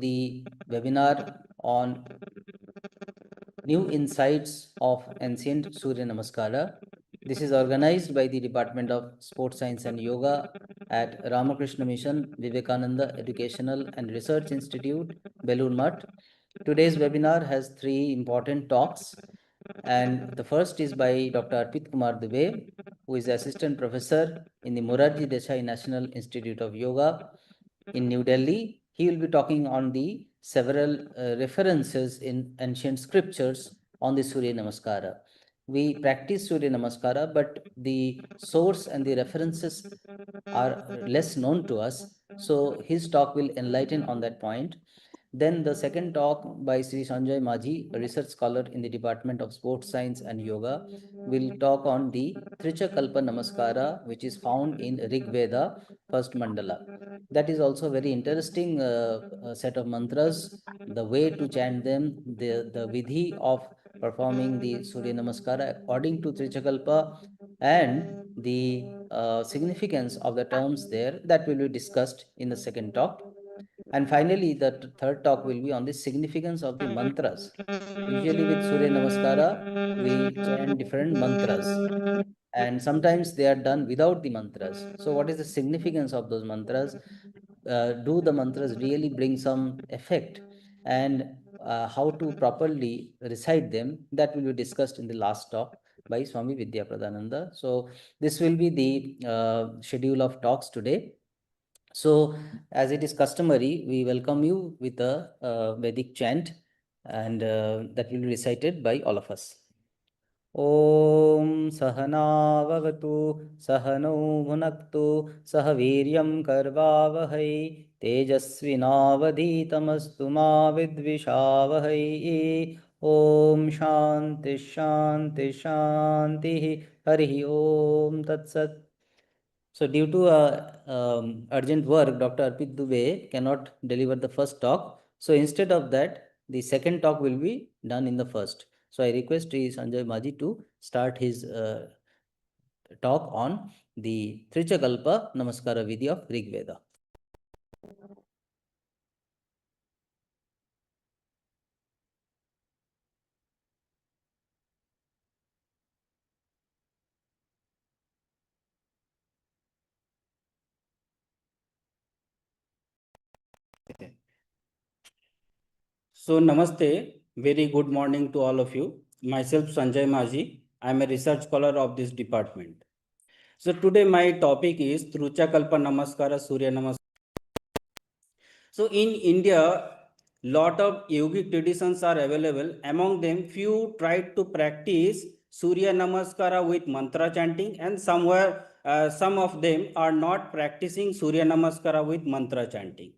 the webinar on New Insights of Ancient Suryanamaskara. This is organized by the Department of Sports Science and Yoga at Ramakrishna Mission, Vivekananda Educational and Research Institute, Belur Math. Today's webinar has three important talks, and the first is by Dr. Arpit Kumar Dubey, who is Assistant Professor in the Morarji Desai National Institute of Yoga in New Delhi. He will be talking on the several references in ancient scriptures on the Suryanamaskara. We practice Suryanamaskara, but the source and the references are less known to us. So his talk will enlighten on that point. Then the second talk by Sri Sanjoy Majhi, a research scholar in the Department of Sports Science and Yoga, will talk on the Trichakalpa Namaskara, which is found in Rig Veda, first mandala. That is also very interesting set of mantras, the way to chant them, the vidhi of performing the Surya Namaskara according to Trichakalpa, and the significance of the terms there, that will be discussed in the second talk. And finally, the third talk will be on the significance of the mantras. Usually with Surya Namaskara, we chant different mantras, and sometimes they are done without the mantras. So what is the significance of those mantras? Do the mantras really bring some effect? And how to properly recite them, that will be discussed in the last talk by Swami Vidyāpradānanada. So this will be the schedule of talks today. So, as it is customary, we welcome you with a Vedic chant, and that will be recited by all of us. Om Sahanavavatu Sahano Bhunaktu Sahaviryam Karvavahai Tejasvinavadhitamastu ma vidvishavahai. Om Shanti Shanti Shanti Harihi Om Tat Sat. So due to urgent work, Dr. Arpit Dubey cannot deliver the first talk. So instead of that, the second talk will be done in the first. So I request Sanjoy Majhi to start his talk on the Trichakalpa Namaskara Vidhi of Rig Veda. So Namaste, very good morning to all of you. Myself Sanjoy Majhi, I am a research scholar of this department. So today my topic is Truchakalpa Namaskara Surya Namaskara. So in India, lot of yogic traditions are available. Among them, few tried to practice Surya Namaskara with mantra chanting, and some of them are not practicing Surya Namaskara with mantra chanting.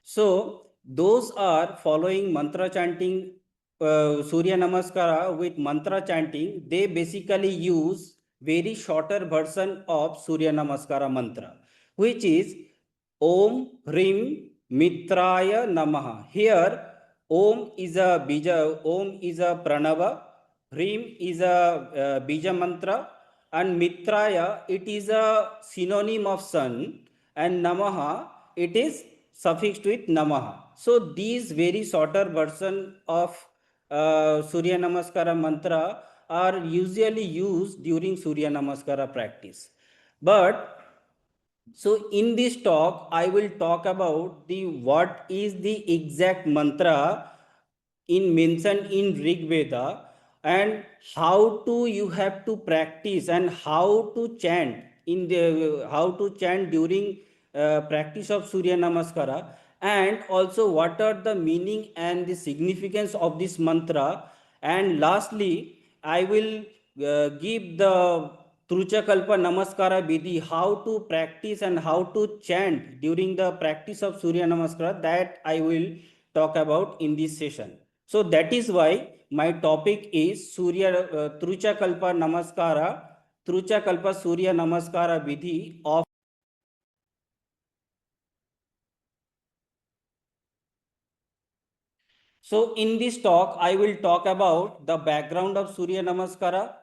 So those are following mantra chanting, Surya Namaskara with mantra chanting. They basically use very shorter version of Surya Namaskara mantra, which is Om Hrim Mitraya Namaha. Here Om is a bija, Om is a pranava, Hrim is a bija mantra, and Mitraya, it is a synonym of sun, and Namaha, it is suffixed with Namaha. So these very shorter version of Surya Namaskara mantra are usually used during Surya Namaskara practice. But so in this talk, I will talk about the what is the exact mantra in mentioned in Rig Veda, and how to you have to practice, and how to chant in the how to chant during practice of Surya Namaskara, and also what are the meaning and the significance of this mantra. And lastly, I will give the Truchakalpa Namaskara Vidhi, how to practice and how to chant during the practice of Surya Namaskara, that I will talk about in this session. So that is why my topic is Truchakalpa Namaskara, Truchakalpa Surya Namaskara Vidhi of. So in this talk, I will talk about the background of Surya Namaskara,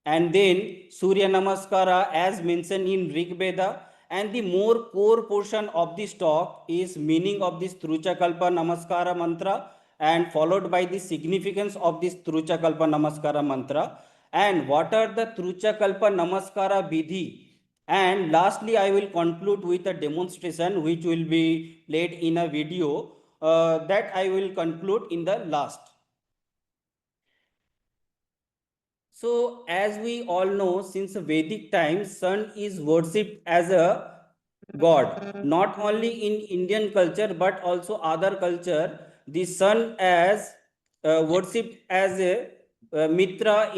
and then Surya Namaskara as mentioned in Rig Veda, and the more core portion of this talk is meaning of this Trucha Kalpa Namaskara mantra, and followed by the significance of this Trucha Kalpa Namaskara mantra, and what are the Trucha Kalpa Namaskara Vidhi. And lastly, I will conclude with a demonstration which will be played in a video that I will conclude in the last. So, as we all know, since Vedic times, sun is worshipped as a god. Not only in Indian culture but also other culture, the sun as worshipped as a Mitras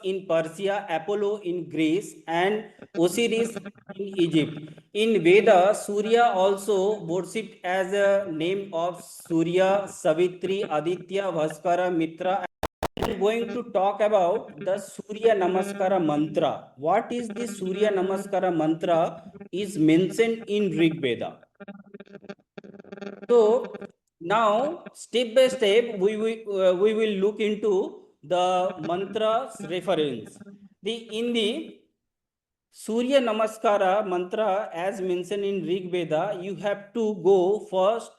in Persia, Apollo in Greece, and Osiris in Egypt. In Veda, Surya also worshipped as a name of Surya, Savitri, Aditya, Bhaskara, Mitra. I'm going to talk about the Surya Namaskara mantra. What is the Surya Namaskara mantra is mentioned in Rig Veda. So now step by step we will look into the mantra's reference. In the Surya Namaskara mantra, as mentioned in Rig Veda, you have to go first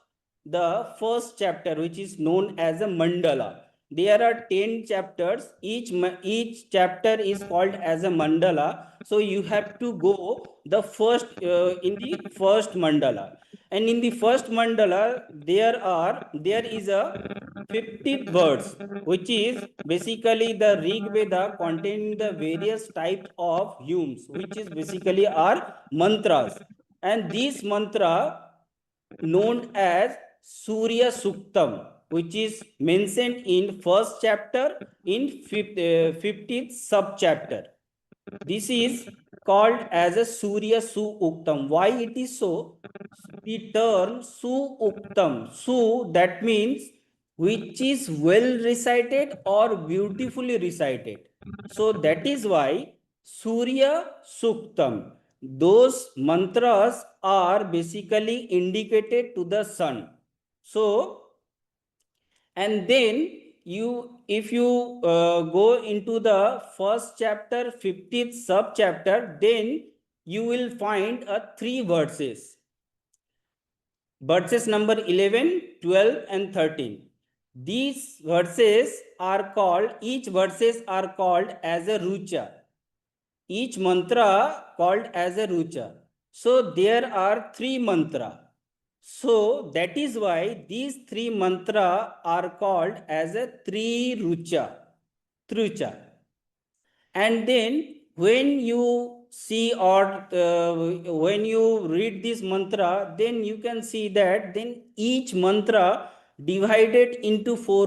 the first chapter, which is known as a mandala. There are 10 chapters. Each chapter is called as a mandala. So you have to go the first in the first mandala. And in the first mandala, there is a 50 words, which is basically the Rig Veda containing the various types of hymns, which is basically are mantras. And this mantra known as Surya Suktam, which is mentioned in first chapter in 50th sub chapter. This is called as a Surya Su Uktam. Why it is so? The term Su Uktam, Su, that means which is well recited or beautifully recited. So that is why Surya Suktam. Those mantras are basically indicated to the sun. So, and then if you go into the first chapter 50th sub chapter, then you will find three verses number 11, 12 and 13. These verses are called, each verses are called as a rucha, each mantra called as a rucha. So there are three mantra. So that is why these three mantra are called as a trucha. And then when you see or when you read this mantra, then you can see that then each mantra divided into four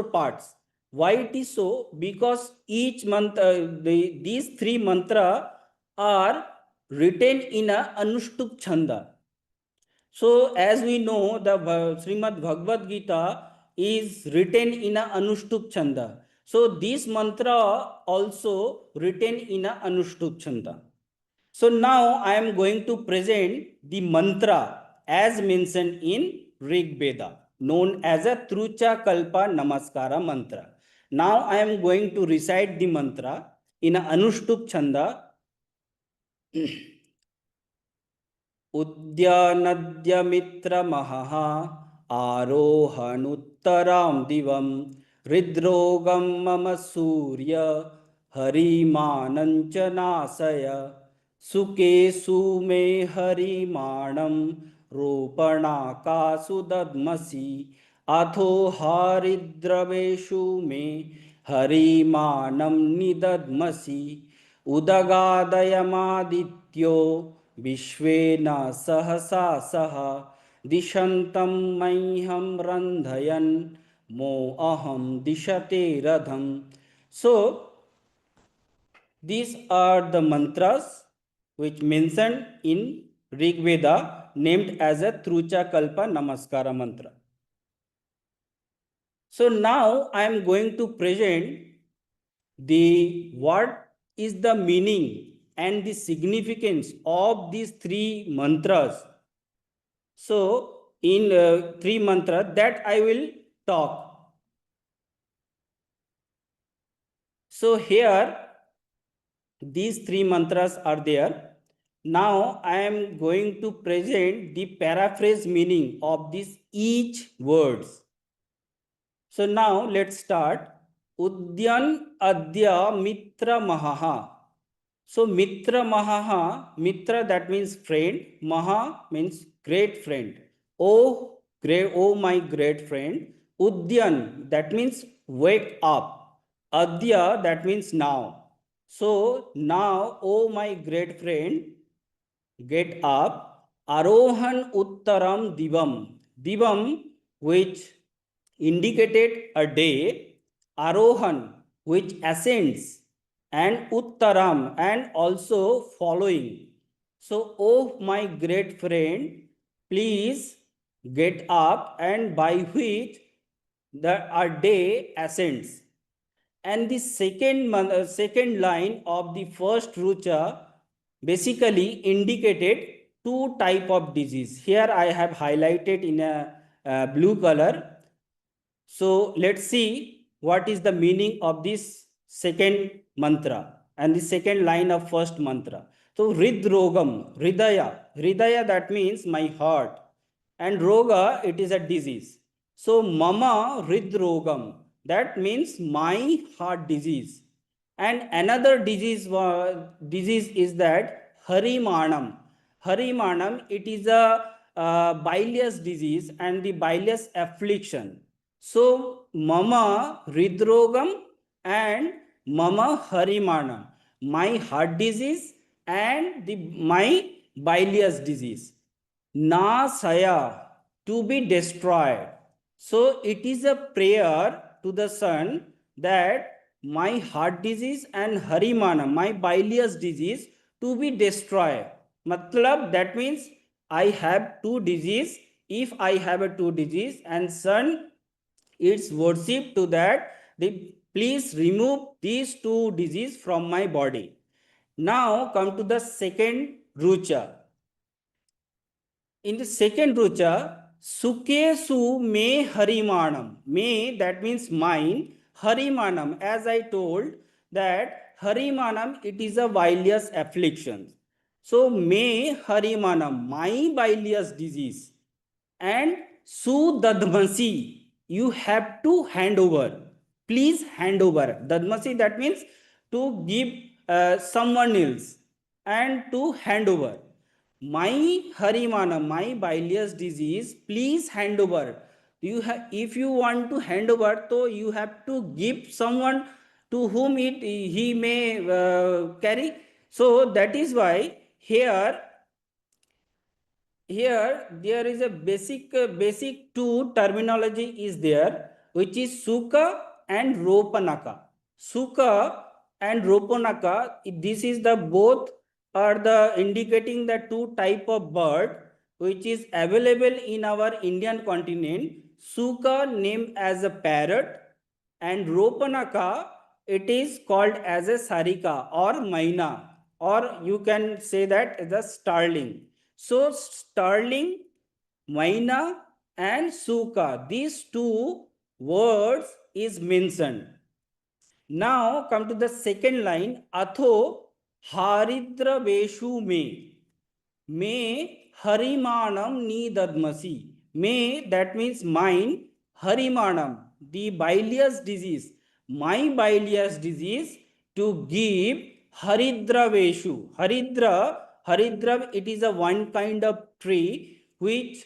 parts. Why it is so? Because each mantra, these three mantra are written in a anushtup chanda. So, as we know, the Srimad Bhagavad Gita is written in a Anushtup Chanda. So, this mantra also written in a Anushtup Chanda. So, now I am going to present the mantra as mentioned in Rig Veda, known as a Trucha Kalpa Namaskara mantra. Now, I am going to recite the mantra in a Anushtup Chanda. उद्यानद्यमित्रमहः आरोहनुत्तरां दिवं हृद्रोगं मम सूर्य हरिमानं च नाशय सुके सुमे हरिमाणं रोपणाकासु दद्मसि अथो हरिद्रवेषु मे हरिमानं निदद्मसि उदगादयमादित्यो विश्वेन सहसा सह दिशन्तं मह्यं रन्धयन् मो अहं दिशते रथम. So these are the mantras which mentioned in Rig Veda named as a Trucha Kalpa Namaskara mantra. So now I am going to present the what is the meaning and the significance of these three mantras. So in three mantras that I will talk. So here these three mantras are there. Now I am going to present the paraphrase meaning of these each words. So now let's start. Udyan Adya Mitra Mahaha. So Mitra Mahaha, Mitra that means friend, Maha means great friend. Oh my great friend. Udyan that means wake up. Adya that means now. So now, oh my great friend, get up. Arohan Uttaram Divam. Divam which indicated a day. Arohan which ascends, and Uttaram and also following. So, oh my great friend, please get up, and by which a day ascends. And the second line of the first rucha basically indicated two type of disease. Here I have highlighted in a blue color. So let's see what is the meaning of this second mantra and the second line of first mantra. So Hridrogam, Hridaya that means my heart, and Roga it is a disease. So Mama Hridrogam that means my heart disease. And another disease is that Harimanam. Harimanam it is a bilious disease and the bilious affliction. So, Mama Hridrogam and Mama Harimanam, my heart disease and my bilious disease. Nasaya, to be destroyed. So, it is a prayer to the sun that my heart disease and Harimana, my bilious disease, to be destroyed. Matlab, that means I have two disease. If I have a two disease and sun, it's worship to that the please remove these two disease from my body. Now come to the second rucha. In the second rucha, Sukesu me harimanam. Me that means mine. Harimanam, as I told that harimanam it is a bilious affliction. So me harimanam, my bilious disease. And Sudadmasi, you have to hand over. Please hand over. Dadmasi that means to give someone else and to hand over. My Harimana, my bilious disease, please hand over. If you want to hand over, so you have to give someone to whom he may carry. So that is why here there is a basic two terminology is there, which is Sukha and Ropanaka. Sukha and Ropanaka, this is the both are the indicating the two type of bird which is available in our Indian continent. Sukha named as a parrot, and Ropanaka it is called as a sarika or maina, or you can say that the starling. So starling, maina and suka, these two words is mentioned. Now come to the second line, Atho Haridra Veshu me. Me Harimanam ni dadmasi. Me that means mine, Harimanam, the bilious disease. My bilious disease to give Haridra Veshu. Haridra, it is a one kind of tree which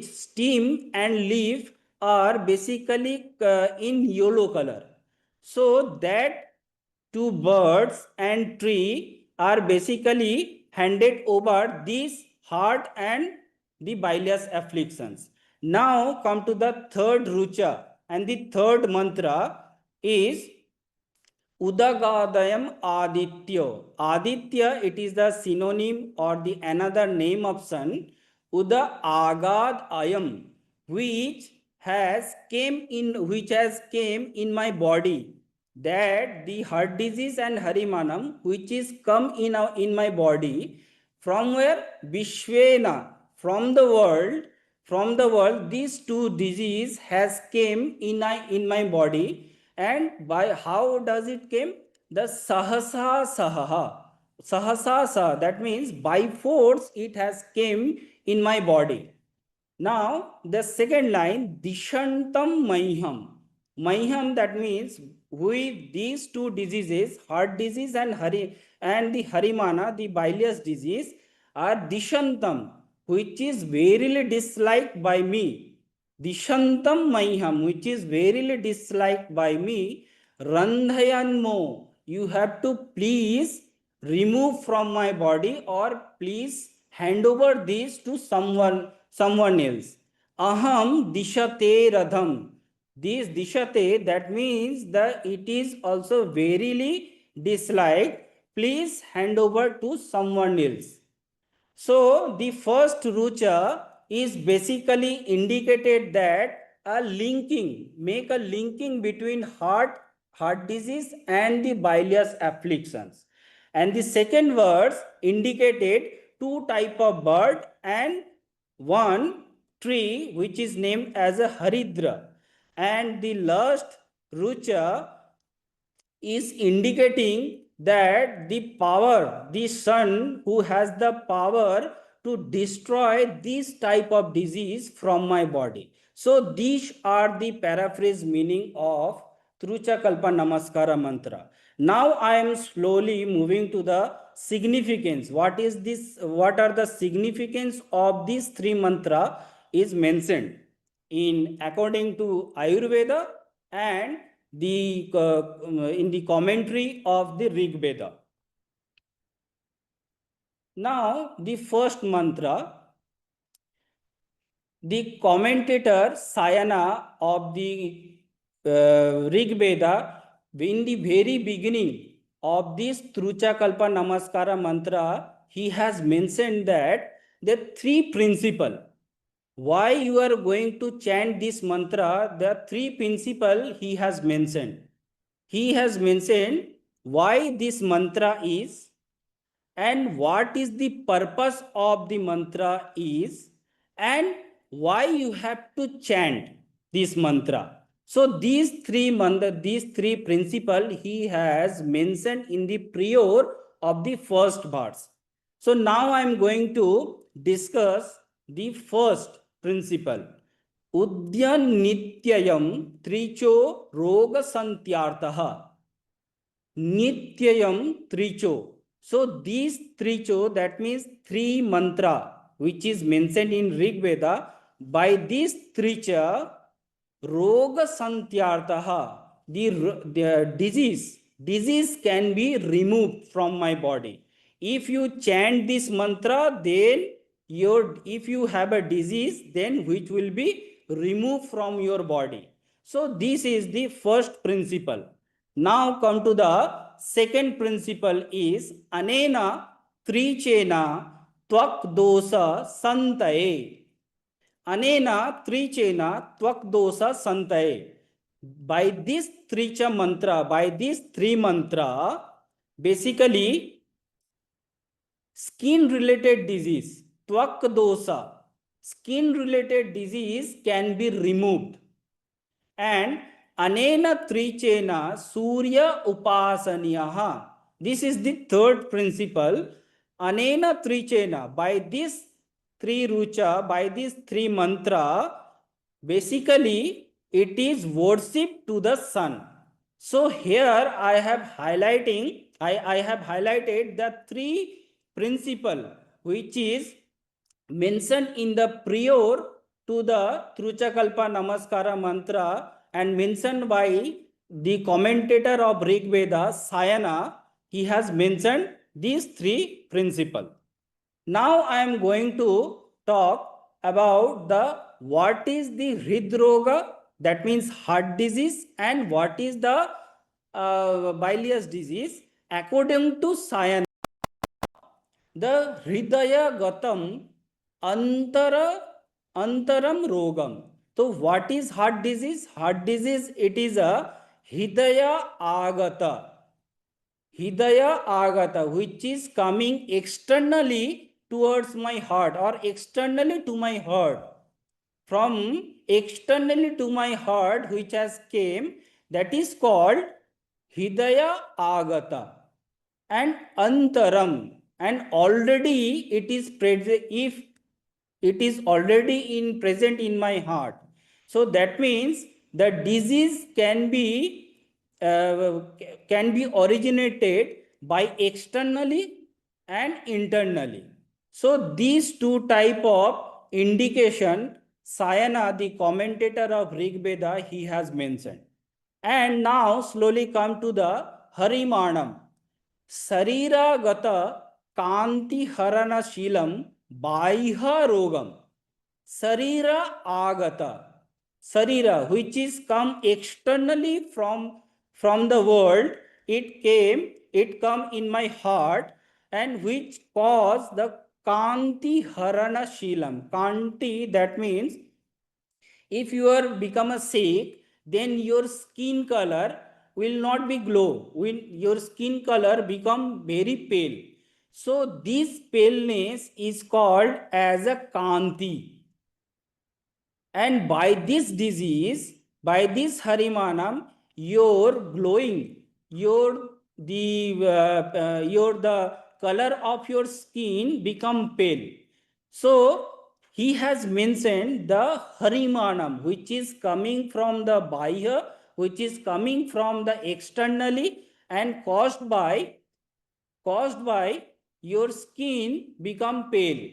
stem and leaf are basically in yellow color. So that two birds and tree are basically handed over these heart and the bilious afflictions. Now come to the third rucha, and the third mantra is Udagadayam Aditya. Aditya, it is the synonym or the another name of sun. Uda Agad Ayam, which has came in my body. That the heart disease and Harimanam, which is come in my body, from where Vishwena, from the world, these two disease has came in my body. And by how does it came? The sahasa sahaha. sahasasa, that means by force it has came in my body. Now the second line, dishantam maiham. Maiham, that means with these two diseases, heart disease and the harimana, the bilious disease, are dishantam, which is verily disliked by me. Dishantam maiham, which is verily disliked by me. Randhayanmo, you have to please remove from my body, or please hand over this to someone else. Aham dishate radham. This dishate, that means that it is also verily disliked. Please hand over to someone else. So the first rucha is basically indicated that make a linking between heart disease and the bilious afflictions. And the second verse indicated two type of bird and one tree which is named as a haridra. And the last rucha is indicating that the sun who has the power to destroy this type of disease from my body. So these are the paraphrase meaning of Trucha Kalpa Namaskara mantra. Now I am slowly moving to the significance. What is this? What are the significance of these three mantra is mentioned in according to Ayurveda and in the commentary of the Rig Veda. Now the first mantra, the commentator Sayana of the Rig Veda, in the very beginning of this Trucha Kalpa Namaskara mantra, he has mentioned that the three principle. Why you are going to chant this mantra, the three principle he has mentioned. He has mentioned why this mantra is, and what is the purpose of the mantra is, and why you have to chant this mantra. So these three principle he has mentioned in the prior of the first verse. So now I am going to discuss the first principle. Udyan nityayam tricho roga santyartaha. Nityayam tricho. So these tricho, that means three mantra, which is mentioned in Rig Veda. By this tricha, roga santyartaha, the disease can be removed from my body. If you chant this mantra, then if you have a disease, then which will be removed from your body. So this is the first principle. Now come to the second principle is anena trichena tvak dosa santaye. Anena trichena tvak dosa santaye. By this tricha mantra, by these three mantra, basically skin related disease, tvak dosa, skin related disease can be removed. And anena trichena surya upasaniyaha. This is the third principle. Anena trichena, by this three rucha, by this three mantra, basically it is worship to the sun. So here I have highlighted the three principle which is mentioned in the prior to the Truchakalpa Namaskara mantra and mentioned by the commentator of Rig Veda, Sayana. He has mentioned these three principles. Now I am going to talk about what is the Hridroga, that means heart disease, and what is the bilious disease. According to Sayana, the Hridaya Gatam Antaram Rogam. So what is heart disease? Heart disease, it is a Hridaya Agata, which is coming externally towards my heart or externally to my heart. From externally to my heart, which has came, that is called Hridaya Agata. and antaram, and already it is present. If it is already in present in my heart, so that means the disease uh, can be originated by externally and internally. So these two type of indication, Sayana, the commentator of Rig Veda, he has mentioned. And now slowly come to the Harimanam. Sariragata Kanti Harana Shilam Baiha Rogam. Sarira Agata. Sarira, which is come externally from the world, it come in my heart, and which cause the Kanti Harana Shilam. Kanti, that means if you are become a sick, then your skin color will not be glow, will your skin color become very pale. So this paleness is called as a kanti, and by this disease, by this harimanam, your glowing, your the color of your skin become pale. So he has mentioned the harimanam, which is coming from the bahya, which is coming from the externally, and caused by your skin become pale.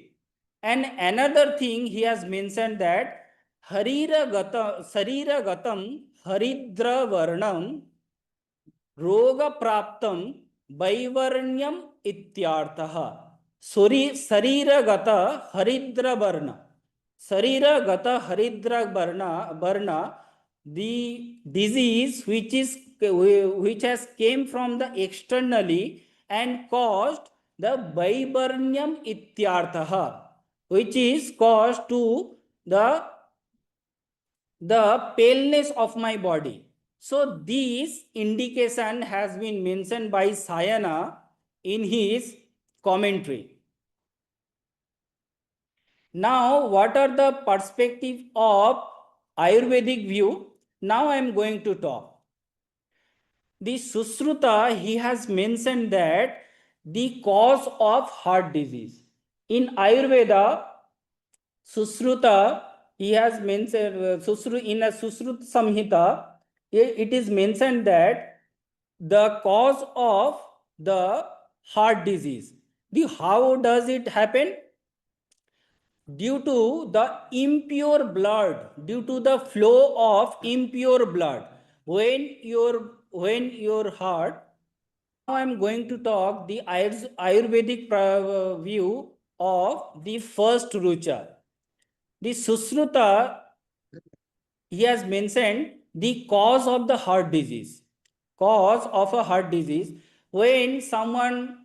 And another thing he has mentioned that sarira gatam haridra varnam रोग प्राप्तम वैवर्ण्यम इत्यार्थः. शरीरगत हरिद्र वर्ण, शरीरगत हरिद्र वर्ण, the disease which has came from the externally and caused the vaivarnyam ityartha, which is caused to the paleness of my body. So this indication has been mentioned by Sayana in his commentary. Now, what are the perspective of Ayurvedic view? Now I am going to talk. The Susruta, he has mentioned that the cause of heart disease. In Ayurveda, Susruta, he has mentioned, in a Susrut Samhita, it is mentioned that the cause of the heart disease. How does it happen? Due to the impure blood, due to the flow of impure blood. When your heart, now I am going to talk the Ayurvedic view of the first Rucha. The Susruta, he has mentioned the cause of the heart disease. Cause of a heart disease. When someone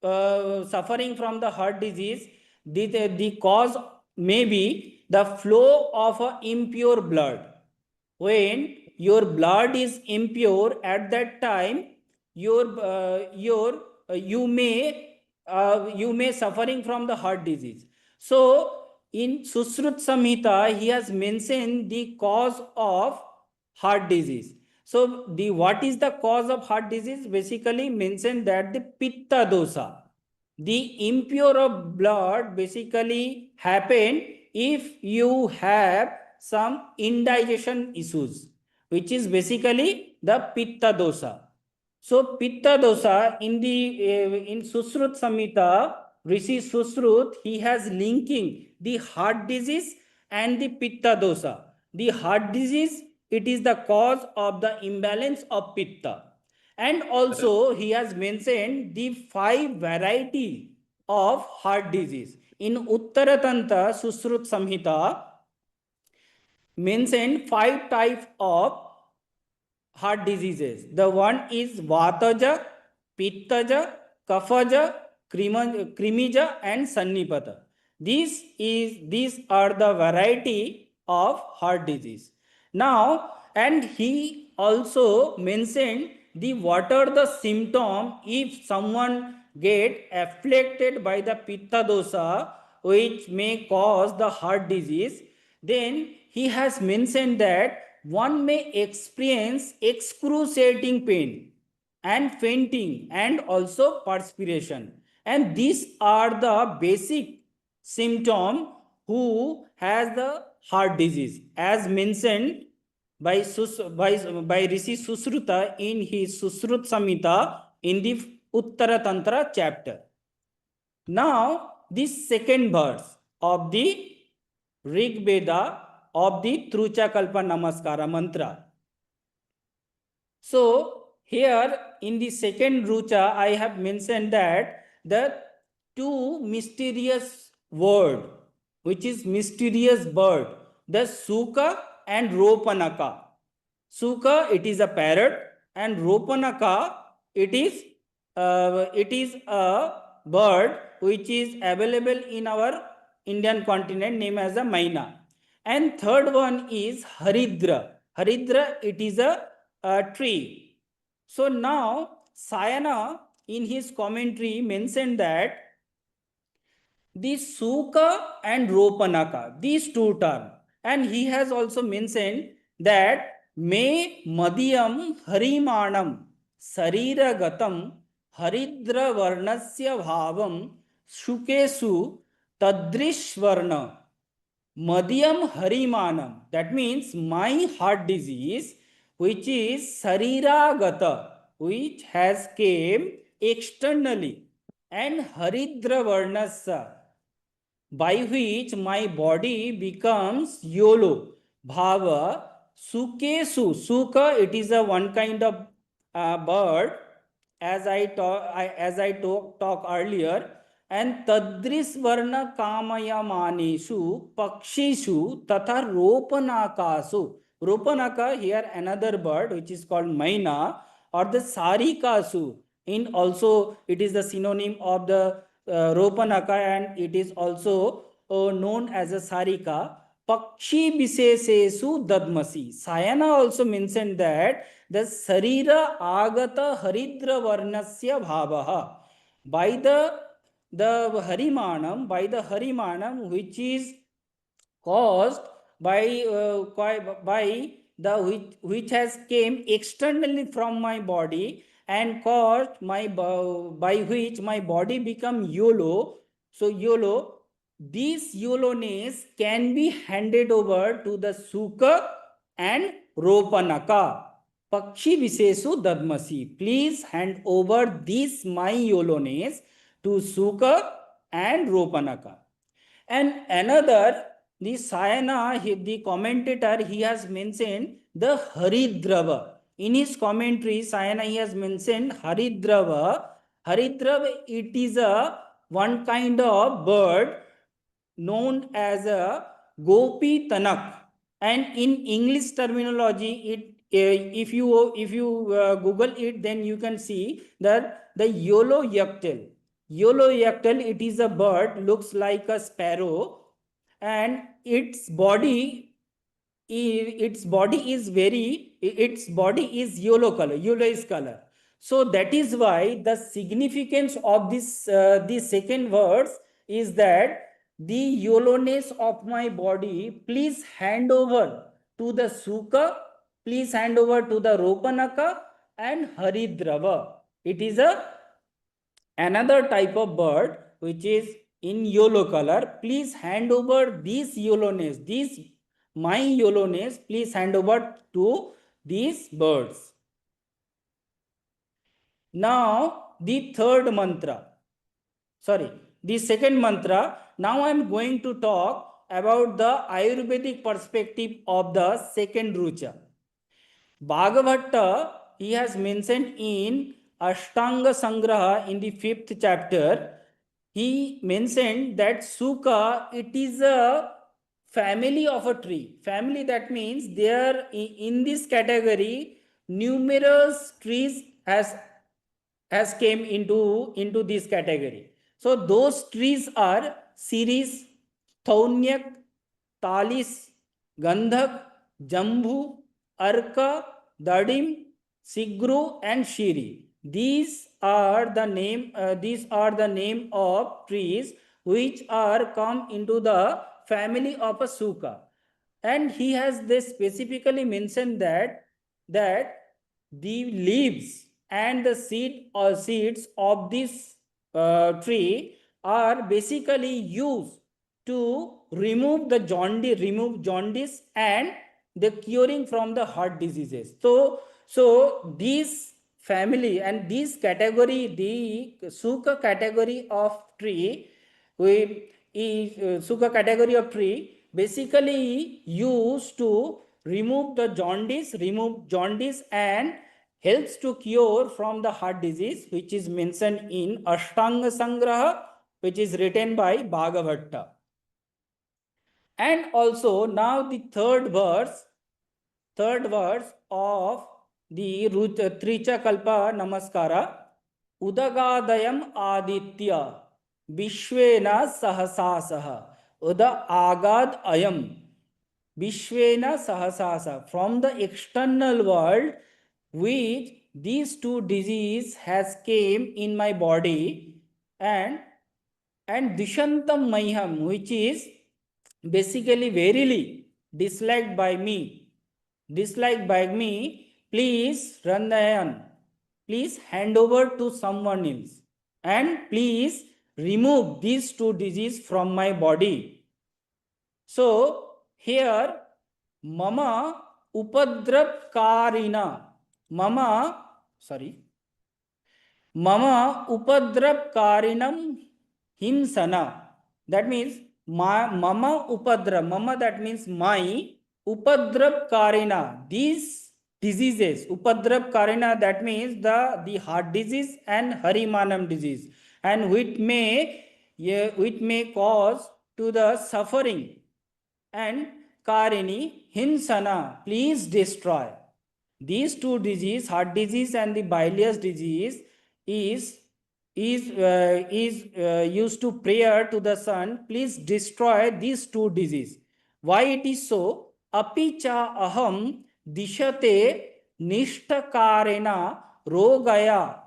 suffering from the heart disease, the cause may be the flow of a impure blood. When your blood is impure, at that time you may suffering from the heart disease. So in Susrut Samhita, he has mentioned the cause of heart disease. So the what is the cause of heart disease? Basically mentioned that the pitta dosa, the impure of blood basically happen if you have some indigestion issues, which is basically the pitta dosa. So pitta dosa in the in Susrut Samhita, Rishi Susrut, he has linking the heart disease and the pitta dosa. The heart disease, it is the cause of the imbalance of pitta. And also he has mentioned the 5 variety of heart disease. In Uttaratantra Susrut Samhita mentioned 5 types of heart diseases. The one is Vataja, Pittaja, Kafaja, Krimija, and Sannipata. These are the variety of heart disease. Now, and he also mentioned the what are the symptom if someone get afflicted by the pitta dosa, which may cause the heart disease. Then he has mentioned that one may experience excruciating pain. and fainting and also perspiration. And these are the basic symptom who has the heart disease, as mentioned by Rishi Susruta in his Susrut Samhita in the Uttara Tantra chapter. Now, this second verse of the Rig Veda of the Trucha Kalpa Namaskara mantra. So, here in the second Rucha, I have mentioned that the two mysterious word, which is mysterious bird, the Suka and Ropanaka. Suka, it is a parrot, and Ropanaka, it is a bird which is available in our Indian continent, named as a Maina. And third one is Haridra. Haridra, it is a tree. So now Sayana in his commentary mentioned that the Suka and Ropanaka, these two terms, and he has also mentioned that me madhyam harimanam sariragatam haridra varnasya bhavam shukesu tadrishvarna madhyam harimanam. That means my heart disease, which is sariragata, which has came externally, and haridra varnasya, by which my body becomes YOLO. Bhava, Sukesu. Suka, it is a one kind of bird, as I talk earlier. And Tadris Varna Kamaya Maneshu, Pakshishu, Tata Ropanakasu. Ropanaka, here another bird which is called Maina, or the Sarikasu. In also, it is the synonym of the Ropanaka, and it is also known as a Sarika. Pakshi Bisesesu Dadmasi. Sayana also mentioned that the Sarira Agata Haridra Varnasya Bhavaha. By the Harimanam, which is caused by the which has came externally from my body and caused by which my body become YOLO. So YOLO, this YOLOness can be handed over to the Sukha and Ropanaka. Pakshi Visesu Dadmasi. Please hand over this my YOLOness to Sukha and Ropanaka. And another, the Sayana, the commentator, he has mentioned the Haridrava. In his commentary, Sayana, he has mentioned Haridrava. Haridrava, it is a one kind of bird known as a Gopi Tanak. And in English terminology, if you Google it, then you can see that the yellow yaktel. Yellow yaktel, it is a bird, looks like a sparrow, and its body is yellow color, yellowish color. So that is why the significance of this second verse is that the yellowness of my body, please hand over to the Sukha, please hand over to the Ropanaka and Haridrava. It is another type of bird which is in yellow color. Please hand over this yellowness, this my yellowness, please hand over to these birds. Now the third mantra, the second mantra. Now I am going to talk about the Ayurvedic perspective of the second Rucha. Bhagavatta, he has mentioned in Ashtanga Sangraha in the 5th chapter, he mentioned that Sukha, it is a family of a tree. Family, that means there in this category, numerous trees has came into this category. So those trees are Siris, Thaunyak, Talis, Gandhak, Jambu, Arka, Dadim, Sigru, and Shiri. These are the name of trees which are come into the family of a Sukha. And he has this specifically mentioned that the leaves and the seeds of this tree are basically used to remove jaundice and the curing from the heart diseases. So this family and this category, the Sukha category of tree, Sukha category of tree basically used to remove jaundice and helps to cure from the heart disease, which is mentioned in Ashtanga Sangraha, which is written by Bhagavatta. And also now the third verse of the Tricha Kalpa Namaskara, Udagadayam Aditya Vishwena Sahasasaha. Uda Agad Ayam Vishwena Sahasasa. From the external world, which these two disease has came in my body, and Dishantam Mayham, which is basically verily disliked by me, please Randayan, please hand over to someone else, and please remove these two diseases from my body. So here mama upadrapkarina, mama upadrapkarinam himsana. That means mama that means my upadrapkarina, these diseases, upadrapkarina, that means the heart disease and harimanam disease, and which may cause to the suffering, and karini hinsana, please destroy. These two disease, heart disease and the bilious disease, is used to prayer to the sun, please destroy these two disease. Why it is so? Apicha aham dishate nishtakarena rogaya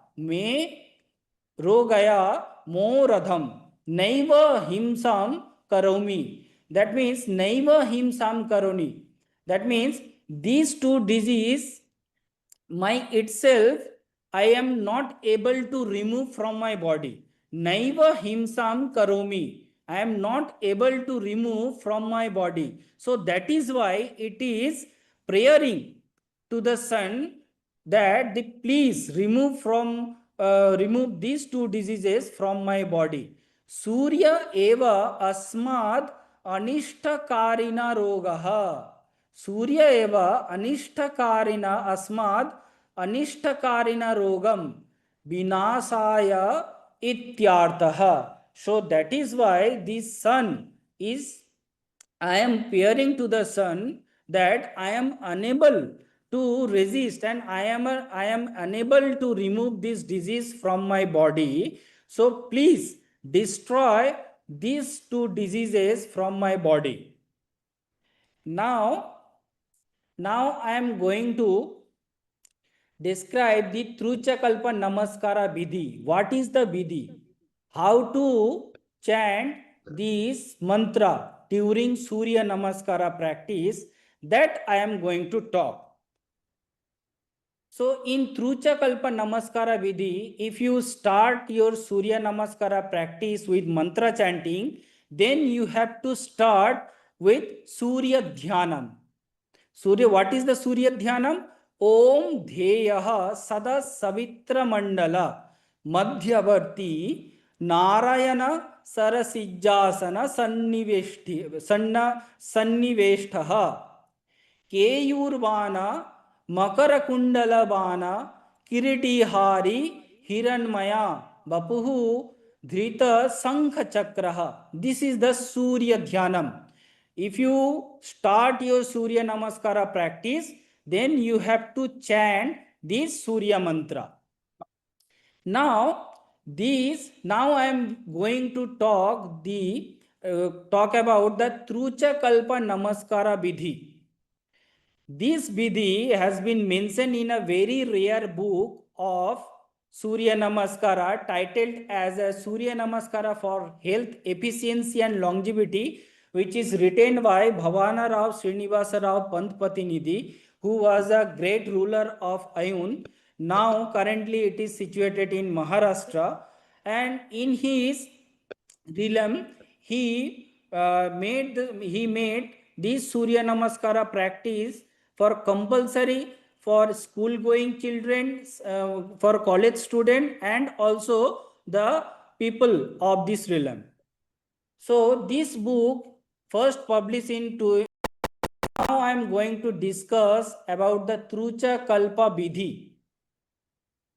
moradham naiva himsam karomi. That means naiva himsam karoni. That means these two disease, my itself, I am not able to remove from my body. Naiva himsam karomi. I am not able to remove from my body. So that is why it is praying to the sun that the please remove these two diseases from my body. Surya eva asmad anishtakarina rogaha. Surya eva anishtakarina asmad anishtakarina rogam vinasaya ityartaha. So that is why the sun is, I am peering to the sun that I am unable to resist, and I am unable to remove this disease from my body. So please destroy these two diseases from my body. Now I am going to describe the Truchakalpa Namaskara Vidhi. What is the Vidhi? How to chant this mantra during Surya Namaskara practice, that I am going to talk. So in Truchakalpa Namaskara Vidhi, if you start your Surya Namaskara practice with mantra chanting, then you have to start with Surya Dhyanam. Surya, what is the Surya Dhyanam? Om Dheyaha Sada Savitra Mandala Madhyavarti Narayana Sarasijjasana Sanniveshtaha Keyurvana Makarakundalabana Kiritihari Hiranmaya Bapuhu Dhrita Sankha Chakraha. This is the Surya Dhyanam. If you start your Surya Namaskara practice, then you have to chant this Surya mantra. Now I am going to talk about the Truchakalpa Namaskara Vidhi. This Vidhi has been mentioned in a very rare book of Surya Namaskara titled as a Surya Namaskara for Health, Efficiency and Longevity, which is written by Bhavana Rao Srinivasa Rao Pantpatinidhi, who was a great ruler of Ayun. Now currently it is situated in Maharashtra, and in his realm he made this Surya Namaskara practice for compulsory for school going children, for college student, and also the people of this realm. So this book first published in now I am going to discuss about the Trucha Kalpa Vidhi.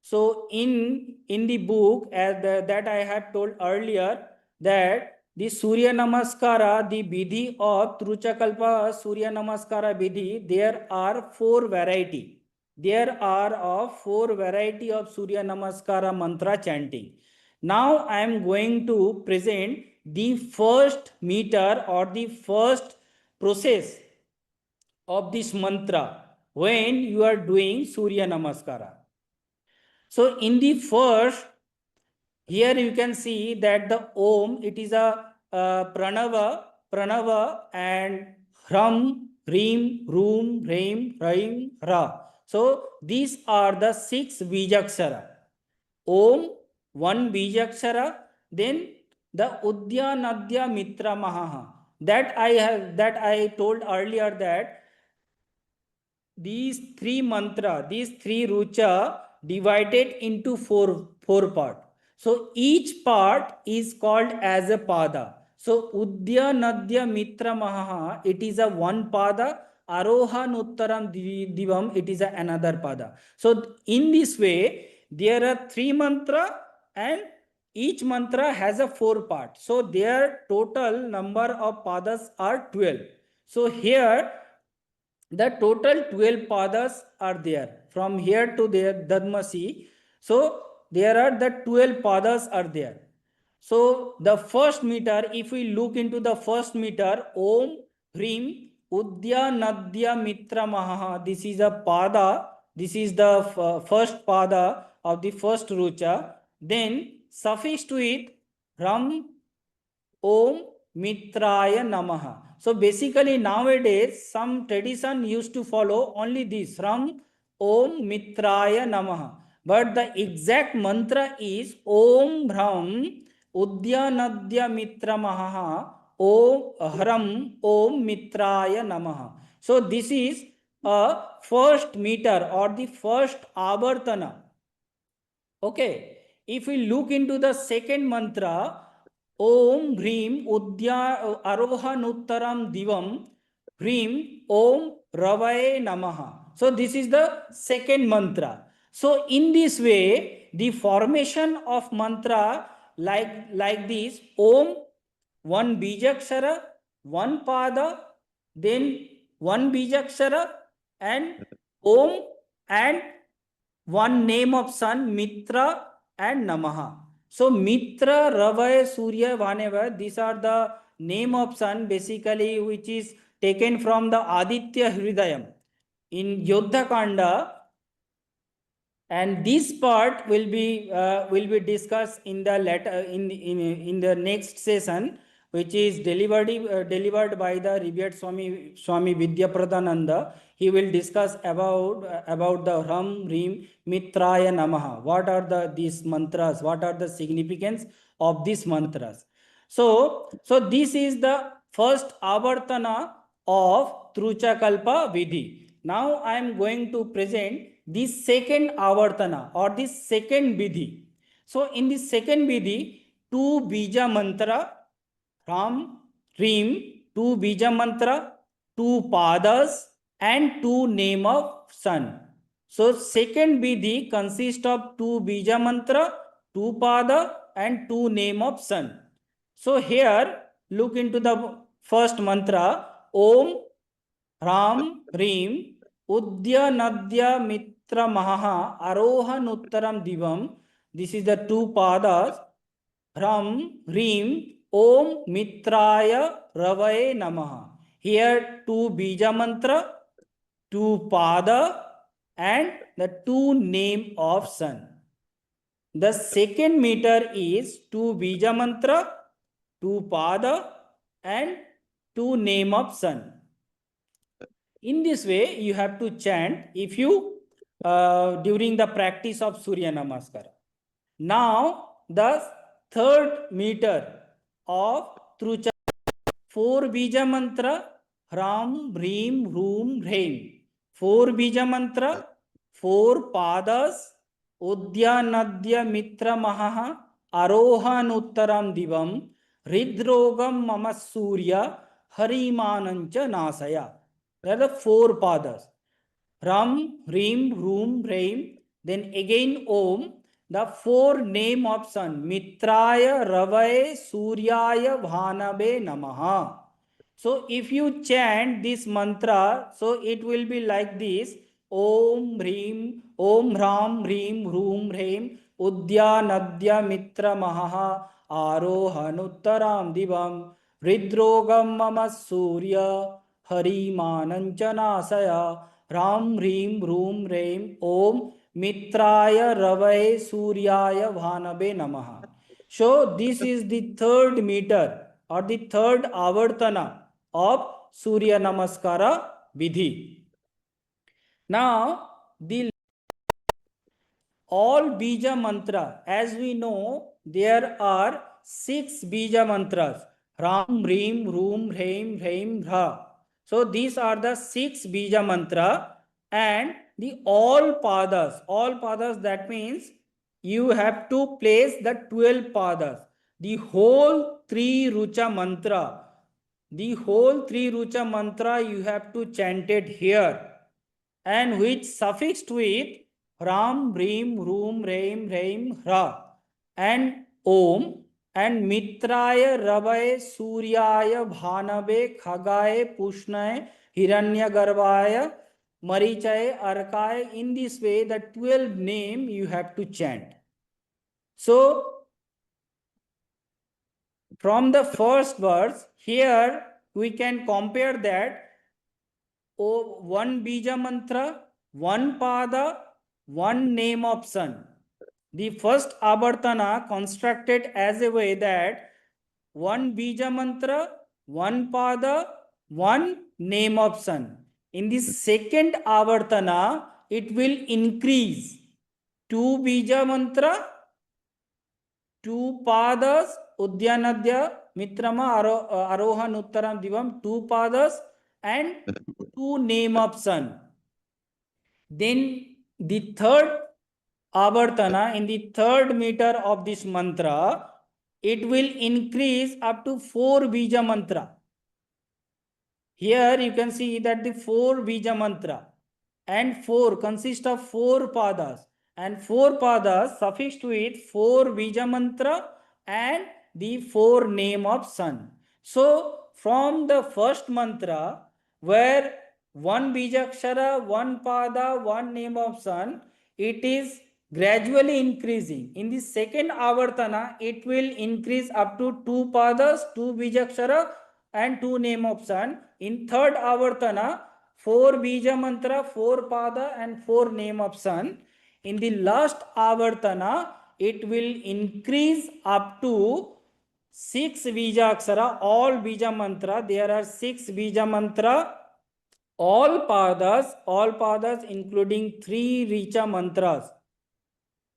So in the book, that I have told earlier, that the Surya Namaskara, the Vidhi of Trucha Kalpa Surya Namaskara Vidhi, there are four variety. There are of four variety of Surya Namaskara mantra chanting. Now I am going to present the first meter or the first process of this mantra when you are doing Surya Namaskara. So in the first, here you can see that the Om, it is a pranava and Hram, Rim, Rum, Reim, Raim, Ra. So these are the 6 Bijakshara. Om, 1 Bijakshara, then the Udyanadya Mitra Mahaha. That I told earlier that these three mantra, these three rucha divided into four part. So each part is called as a pada. So Udyanadya Mitra Mahaha, it is a one pada. Aroha Nuttaram Divam, it is another pada. So in this way, there are three mantra, and each mantra has a 4 part. So their total number of padas are 12. So here the total 12 padas are there from here to there Dadmasi. So there are the 12 padas are there. So the first meter, if we look into the first meter, Om Hrim Udyanadya Mitra Mahaha, this is a pada, this is the first pada of the first rucha. Then suffix to it Ram Om Mitraya Namaha. So basically nowadays some tradition used to follow only this from Om Mitraya Namaha. But the exact mantra is Om Hram Udyanadya Mitra Mahaha Om Hram Om Mitraya Namaha. So this is a first meter or the first avartana. Okay. If we look into the second mantra, Om Hrim Udya Arohanuttaram Divam Hrim Om Ravaye Namaha. So this is the second mantra. So in this way, the formation of mantra like this, Om, one Bijakshara, one Pada, then one Bijakshara, and Om, and one name of sun, Mitra and Namaha. So Mitra, Ravaya, Surya, Vaneva, these are the name of sun basically, which is taken from the Aditya Hridayam. In Yodha Kanda, and this part will be discussed in the in the next session, which is delivered by the revered Swami Vidyāpradānanada. He will discuss about the Ram, Rim, Mitraya Namaha. What are these mantras? What are the significance of these mantras? So this is the first avartana of Truchakalpa Vidhi. Now I am going to present this second avartana or this second vidhi. So in this second vidhi, 2 bija mantra, Ram, Rim, 2 bija mantra, 2 padas, and 2 name of sun. So second vidhi consists of 2 bija mantra, 2 pada, and 2 name of sun. So here look into the first mantra, Om Ram Rim Udyanadya Mitra Mahaha Arohanuttaram Divam. This is the 2 padas. Ram Rim Om Mitraya Ravaye Namaha. Here 2 bija mantra, 2 pada, and the 2 name of sun. The second meter is 2 bija mantra, 2 pada, and 2 name of sun. In this way, you have to chant. If you during the practice of Suryanamaskara. Now, the third meter of Trucha, 4 bija mantra, Ram, Hrim, Hroom, Hreim. 4 bija mantra, 4 padas, Udyanadya Mitra Mahaha, Arohan Uttaram Divam, Hridrogam Mama Surya, Harimanancha Nasaya. They are the 4 padas. Ram, Hrim, Hroom, Hreim. Then again Om, the 4 name of sun. Mitraya, Ravaya, Suryaya, Bhanabe, Namaha. So if you chant this mantra, so it will be like this. Om Hrim, Om Ram, Hrim, Hroom, Hreim, Udyanadya Mitra Mahaha, Arohanuttaram Divam, Hridrogam Mama Surya, Harimanancanasaya, Ram, Hrim, Hroom, Hreim, Om Mitraya, Ravaya, Suryaya, Bhanabe Namaha. So this is the third meter or the third avartana of Surya Namaskara Vidhi. Now, the all bija mantra, as we know, there are 6 bija mantras. Ram, Hrim, Hroom, Hreim, Hreim, Hra. So these are the 6 bija mantra, and the all padas, that means you have to place the 12 padas. The whole 3 rucha mantra, you have to chant it here, and which suffixed with Ram, Hrim, Hroom, Hreim, Hreim, Hra, and Om, and Mitraya, Ravaya, Suryaya, Bhanabe, Khagaye, Pushnaye, Hiranyagarbhaya, Marichaye, Arkaye. In this way, the 12 name you have to chant. So, from the first verse, here we can compare that 1 bija mantra, 1 pada, 1 name of sun. The first avartana constructed as a way that 1 bija mantra, 1 pada, 1 name of sun. In the second avartana, it will increase 2 bija mantra, 2 padas, Udyanadya Mitrama Arohan Uttaram Divam, 2 padas, and 2 name of sun. Then the third avartana, in the third meter of this mantra, it will increase up to 4 bija mantra. Here you can see that the 4 bija mantra, and 4 consist of 4 padas, and 4 padas suffixed with 4 bija mantra and the 4 name of sun. So from the first mantra, where 1 bijakshara, 1 pada, 1 name of sun, it is gradually increasing. In the second avartana, it will increase up to 2 padas, 2 bijakshara, and 2 name of sun. In third avartana, 4 bija mantra, 4 pada, and 4 name of sun. In the last avartana, it will increase up to 6 bijakshara, all bija mantra. There are 6 bija mantra, all padas including 3 richa mantras.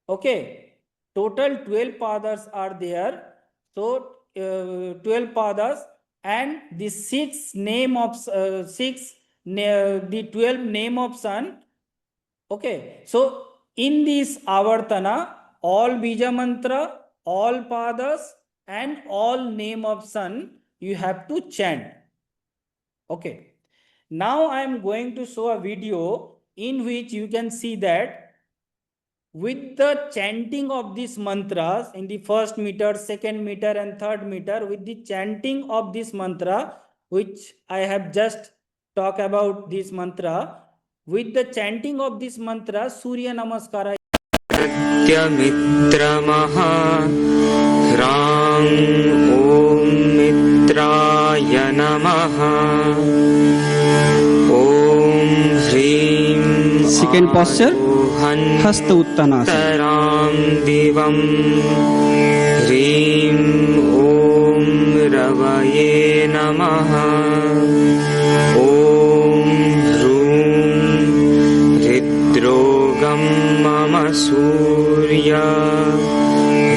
Okay, total 12 padas are there. So 12 padas, and the 6 name of the 12 name of sun. Okay, so in this avartana, all bija mantra, all padas, and all name of sun you have to chant. Okay. Now I am going to show a video in which you can see that with the chanting of these mantras in the first meter, second meter, and third meter, with the chanting of this mantra, which I have just talked about this mantra, with the chanting of this mantra, Surya Namaskara. Mitramaha Ram Om Mitraya Namaha Om Hrim Second posture, Hasta Uttanasana. Taram Divam Hrim Om Ravaye Namaha Om Hrum Hridrogam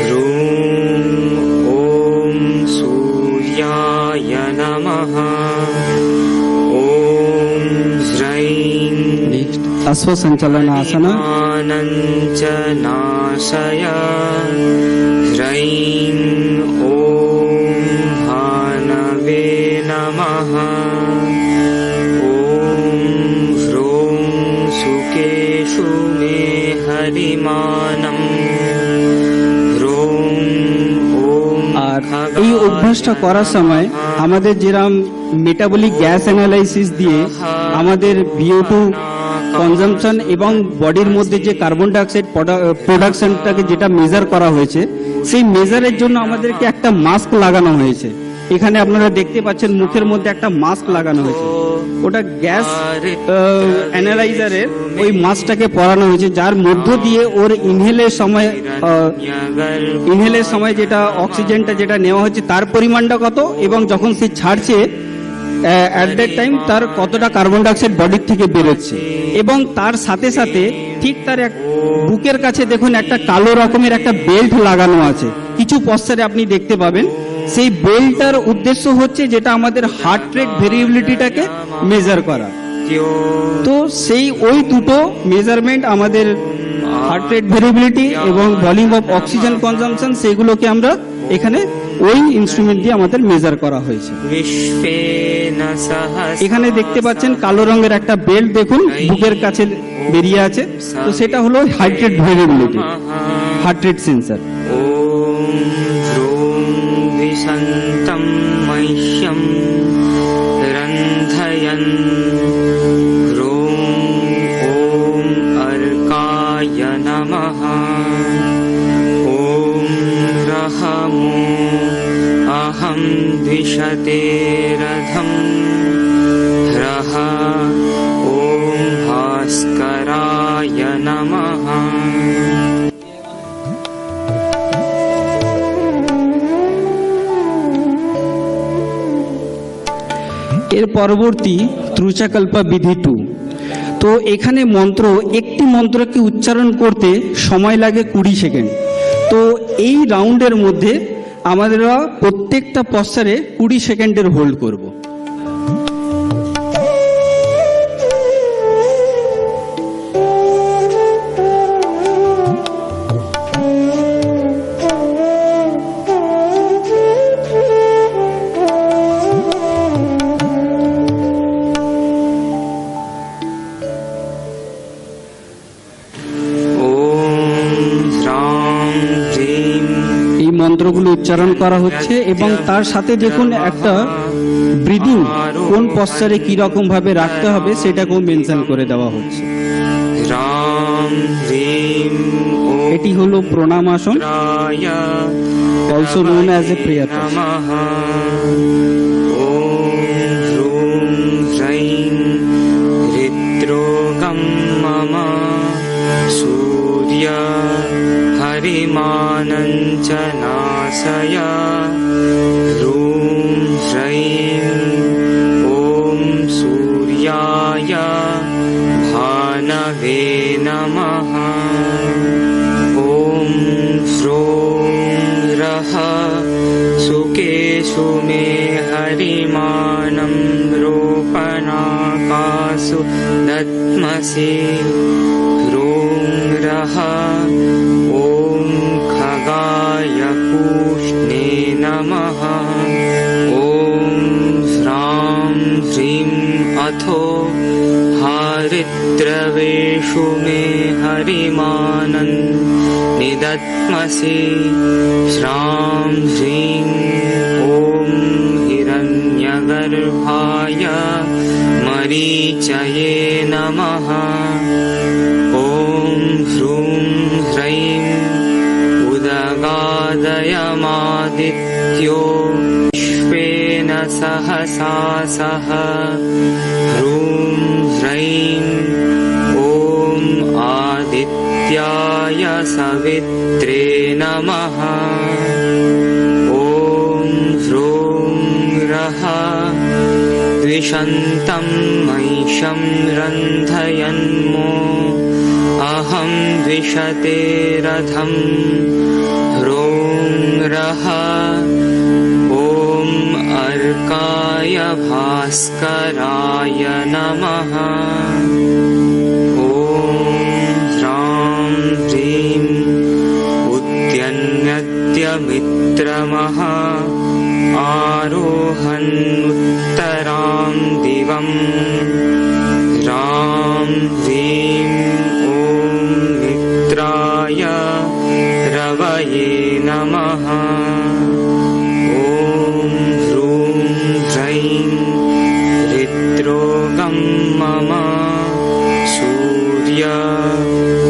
ह्रूं ॐ सूर्याय नमः ॐ ह्रैं अश्वसञ्चालनासना आनञ्च नाशय ह्रैं ॐ भानवे नमः ॐ ह्रूं सुकेषु मे हरिमानं ह्रूं ॐ আর এই অভ্যাসটা করার সময় আমাদের যেরকম metabolic gas analysis দিয়ে আমাদের VO2 কনজাম্পশন এবং বডির মধ্যে যে কার্বন ডাইঅক্সাইড প্রোডাকশনটাকে যেটা মেজার করা হয়েছে, সেই মেজারের জন্য আমাদেরকে একটা মাস্ক লাগানো হয়েছে। এখানে আপনারা দেখতে পাচ্ছেন মুখের মধ্যে একটা মাস্ক লাগানো হয়েছে, ওটা গ্যাস অ্যানালাইজারের ওই মাস্কটাকে পরানো হয়েছে, যার মধ্য দিয়ে ওর ইনহেলের সময় যেটা অক্সিজেনটা যেটা নেওয়া হচ্ছে তার পরিমাণটা কত, এবং যখন সে ছাড়ছে অ্যাট দ্যাট টাইম তার কতটা কার্বন ডাইঅক্সাইড বডির থেকে বেরোচ্ছে। এবং তার সাথে সাথে ঠিক তার বুকের কাছে দেখুন একটা কালো রকমের একটা বেল্ট লাগানো আছে, কিছু পশ্চারে আপনি দেখতে পাবেন। সেই বেল্টটার উদ্দেশ্য হচ্ছে যেটা আমাদের হার্ট রেট ভেরিয়েবিলিটিটাকে মেজার করা। তো সেই ওই দুটো মেজারমেন্ট আমাদের হার্ট রেট ভেরিয়েবিলিটি এবং ভলিউম অফ অক্সিজেন কনজাম্পশন, সেগুলোকে আমরা এখানে ওই ইনস্ট্রুমেন্ট দিয়ে আমাদের মেজার করা হয়েছে। এখানে দেখতে পাচ্ছেন কালো রঙের একটা বেল্ট দেখুন বুকের কাছে বেরিয়ে আছে, তো সেটা হলো heart rate variability, heart rate sensor. विशन्तं मह्यं रन्धयन् ह्रूं ॐ अर्काय नमः ॐ रहमो अहं द्विषते रथं ह्रः ॐ भास्कराय नमः। এর পরবর্তী ত্রুচাকল্পা বিধি 2। তো এখানে একটি মন্ত্রকে উচ্চারণ করতে সময় লাগে 20 সেকেন্ড। তো এই রাউন্ডের মধ্যে আমরা প্রত্যেকটা পশ্চারে 20 সেকেন্ডের হোল্ড করব। মন্ত্রগুলো উচ্চারণ করা হচ্ছে এবং তার সাথে দেখুন একটা ব্রিদিং কোন পশ্চারে কি রকম ভাবে রাখতে হবে সেটাকেও মেনশন করে দেওয়া হচ্ছে। এটি হলো Pranamasana, also known as a prayer. हरिमानञ्च नाशय ह्रूं ह्रैं ॐ सूर्याय भानवे नमः ॐ ह्रूं रः सुकेषु मे हरिमानं रोपणाकासु दत्मसि ह्रूं रः खगाय पूष्णे नमः ॐ ह्रां ह्रीं अथो हरिद्रवेषु मे हरिमानं निदत्मसि श्रां ह्रीं ॐ हिरण्यगर्भाय मरीचये नमः ॐ ह्रूं ह्रैं उदगादयमादित्यो विश्वेन सहसा सह ह्रूं ह्रैं ॐ आदित्याय सवित्रे नमः ॐ ह्रूं रः द्विषन्तं महिषं रन्धयन्मो अहं द्विषते रथं ह्रूं रः ॐ अर्काय भास्कराय नमः ॐ ह्रां ह्रीं उद्यन्यद्यमित्रमः आरोहन्नुत्तरां दिवं ह्रां ह्रीं ॐ मित्राय रवये नमः ॐ ह्रूं ह्रैं हृद्रोगं मम सूर्य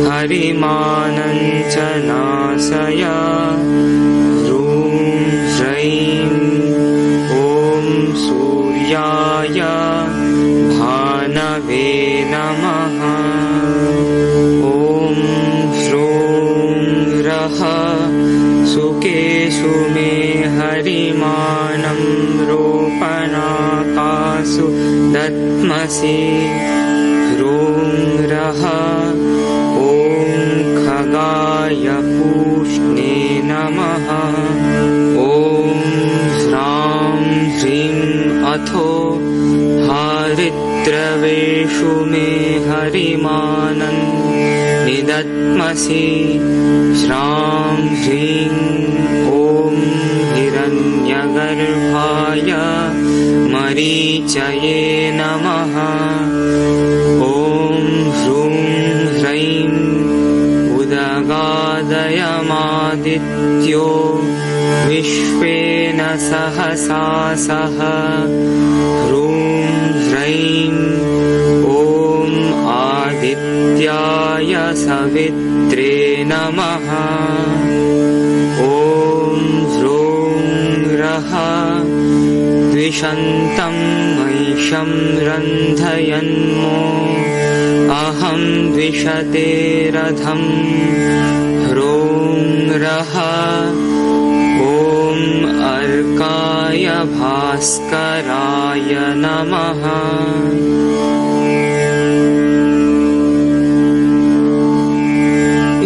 हरिमानं च नाशय ह्रूं ह्रैं ॐ सूर्याय भानवे नमः ॐ ह्रूं रः सुकेषु मे हरिमानं रोपणाकासु दद्मसि ह्रूं रः ॐ खगाय पूष्णे नमः ॐ ह्रां ह्रीं अथो हरिद्रवेषु मे हरिमानं निदद्मसि श्रां ह्रीं ॐ हिरण्यगर्भाय मरीचये नमः ॐ ह्रूं ह्रैं उदगादयमादित्यो विश्वेन सहसा सह ह्रूं ह्रैं ॐ आदित्याय सवित्रे नमः ॐ ह्रूं रः द्विषन्तं महिषं रन्धयन्मो अहं द्विषते रथं ह्रूं रः ॐ अर्काय भास्कराय नमः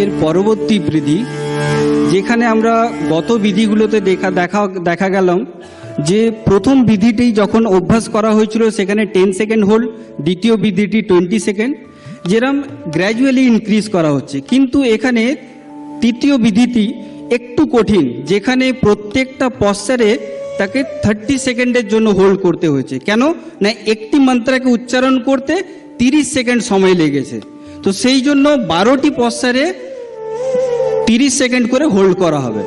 এর পরবর্তী বিধি, যেখানে আমরা গত বিধিগুলোতে দেখা গেলাম যে প্রথম বিধিটি যখন অভ্যাস করা হয়েছিল সেখানে 10 সেকেন্ড হোল্ড, দ্বিতীয় বিধিটি 20 সেকেন্ড, যেরকম গ্র্যাজুয়ালি ইনক্রিজ করা হচ্ছে। কিন্তু এখানে তৃতীয় বিধিটি একটু কঠিন, যেখানে প্রত্যেকটা পশ্চারে তাকে 30 সেকেন্ডের জন্য হোল্ড করতে হয়েছে। কেন না, একটি মন্ত্রকে উচ্চারণ করতে 30 সেকেন্ড সময় লেগেছে। তো সেই জন্য 12টি পশ্চারে 30 সেকেন্ড করে হোল্ড করা হবে।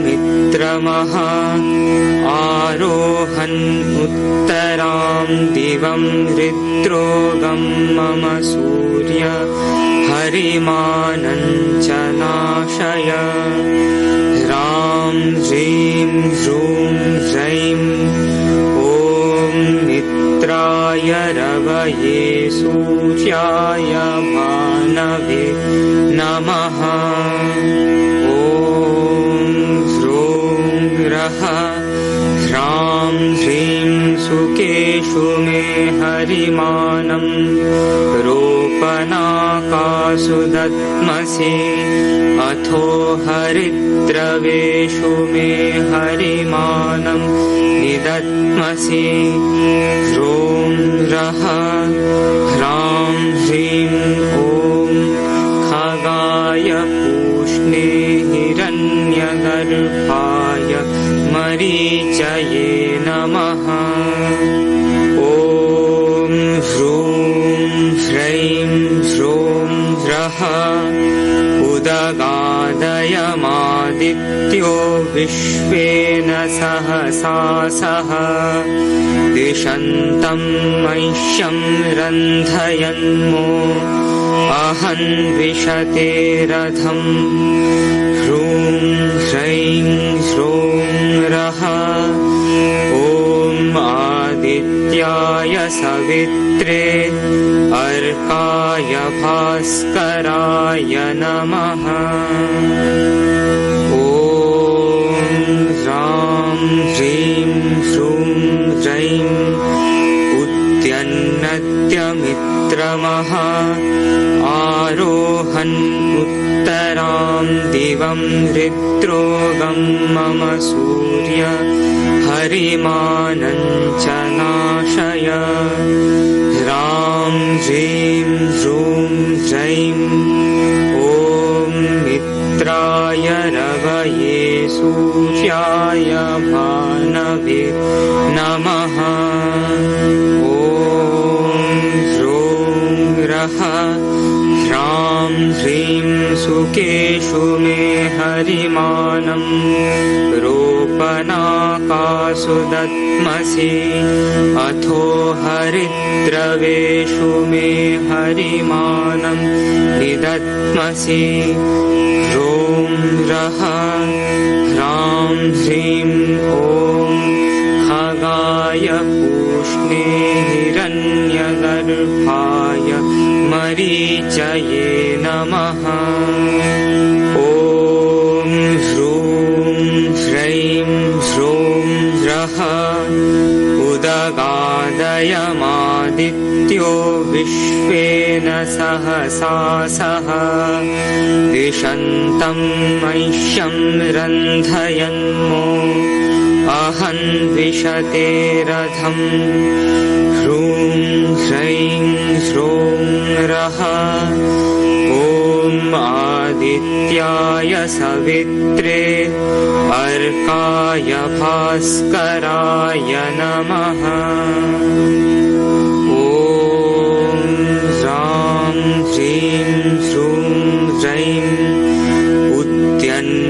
मित्रमः आरोहन् उत्तरां दिवं हृद्रोगं मम सूर्य हरिमानं च नाशय ह्रां ह्रीं ह्रूं ह्रैं ॐ मित्राय रवये सूर्याय भानवे नमः ह्रां ह्रीं सुकेषु मे हरिमानं रोपणाकासु दद्मसि अथो हरिद्रवेषु मे हरिमानं निदद्मसि ह्रूं रः ह्रां ह्रीं ॐ खगाय पूष्णे हिरण्यगर्भाय मरीचये नमः ॐ ह्रूं ह्रैं ह्रूं रः उदगादयमादित्यो विश्वेन सहसा सह दिशन्तं महिषं रन्धयन्मो अहं द्विषते रथं ह्रूं ह्रैं ह्रूं रः आदित्याय सवित्रे अर्काय भास्कराय नमः। ॐ ह्रां ह्रीं श्रूं ह्रैं उद्यन्नत्यमित्रमः आरोहन् उत्तरां दिवं हृद्रोगं मम सूर्य हरिमानञ्च नाशय। ह्रां ह्रीं श्रूं ह्रैं ॐ मित्राय रवये सूर्याय भानवे नमः। ॐ ह्रों रः ह्रां ह्रीं सुकेषु मे हरिमानं रोपनाकासु दद्मसि अथो हरिद्रवेषु मे हरिमानं निदद्मसि। ह्रों रः ह्रां ह्रीं ॐ खगाय पूष्णे हिरण्यगर्भाय मरीचये नमः। ॐ ह्रूं ह्रैं ह्रों ह्रः उदगादयमादित्यो विश्वेन सहसा सह दिशन्तं मह्यं रन्धयन्मो अहन्विषते रथम्। ह्रूं ह्रैं ह्रों रः ॐ आदित्याय सवित्रे अर्काय भास्कराय नमः। ॐ ह्रां ह्रीं श्रूं ह्रैं उद्यन्नत्यमित्रमः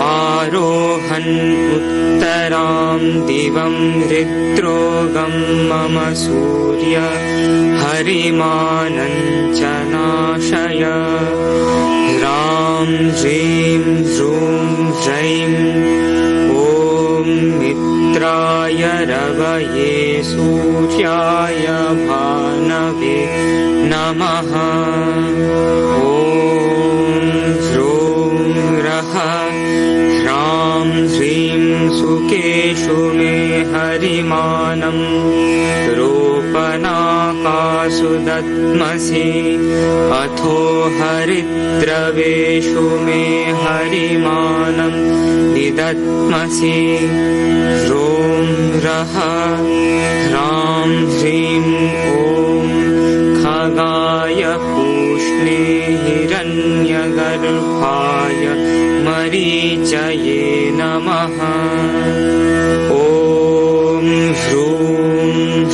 आरोहन् उत्तरां दिवं हृद्रोगं मम सूर्य हरिमानञ्च नाशय। ह्रां ह्रीं श्रूं ह्रैं ॐ मित्राय रवये सूर्याय भानवे नमः। ॐ ह्रों रः ह्रां ह्रीं सुकेषु मे हरिमानं रोपनाकासु दद्मसि अथो हरिद्रवेषु मे हरिमानं निदद्मसि। ह्रों रः ह्रां ह्रीं ॐ खगाय पूष्णे हिरण्यगर्भाय मरीचये नमः। ॐ ह्रूं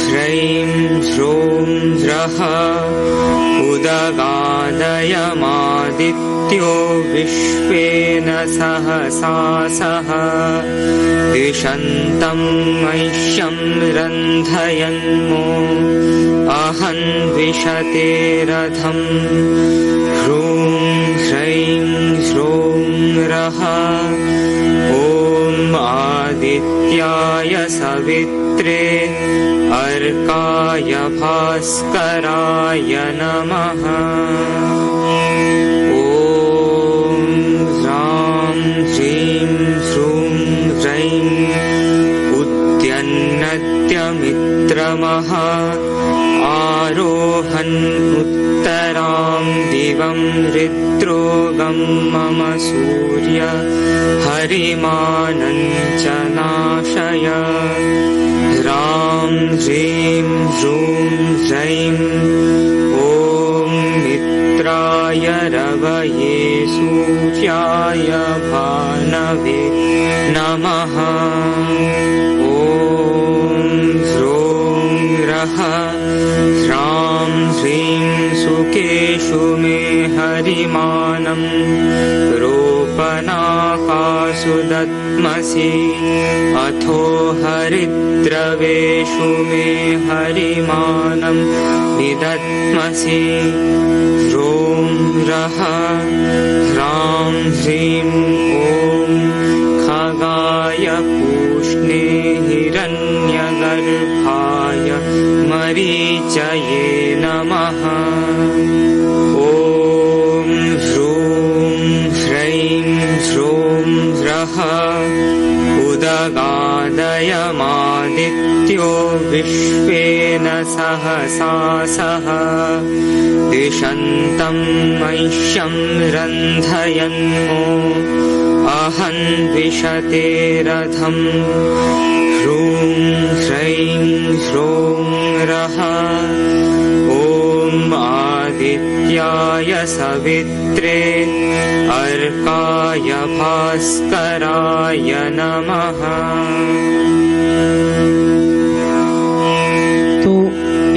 ह्रैं ह्रों ह्रः उदगादयमादित्यो विश्वेन सहसा सह दिशन्तं मह्यं रन्धयन्मो अहन्विषते रथम्। ह्रूं ह्रैं ह्रों रः ॐ आदित्याय सवित्रे अर्काय भास्कराय नमः। ॐ ह्रां ह्रीं श्रूं ह्रैं उद्यन्नत्यमित्रमः आरोहन् उत्तरां दिवं हृद्रोगं मम सूर्य हरिमानञ्च नाशय। ह्रां ह्रीं ह्रूं ह्रैं ॐ मित्राय रवये सूर्याय भानवे नमः। ॐ ह्रों रः ह्रां ह्रीं सुकेषु मे हरिमानं रोपनाकासु दद्मसि अथो हरिद्रवेषु मे हरिमानं निदद्मसि। ह्रों रः ह्रां ह्रीं ॐ खगाय पूष्णे तं मह्यं रन्धयन्मो अहं द्विषते रथं ह्रूं ह्रैं ह्रों रः ॐ आदित्याय सवित्रे अर्काय भास्कराय नमः। তো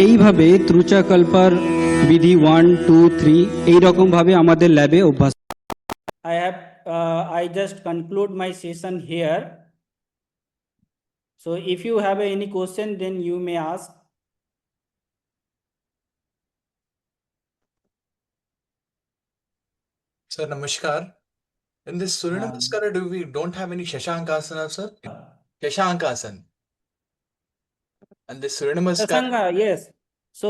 এইভাবে ত্রুচাকল্পার বিধি 1, 2, 3 এইরকম ভাবে আমাদের ল্যাবে অভ্যাস। I just conclude my session here. So if you have any question, then you may ask. Sir, namaskar. In this Suryanamaskara, don't have any Shashankasana, sir? Shashankasana. And this Suryanamaskara. Sasanga, yes. So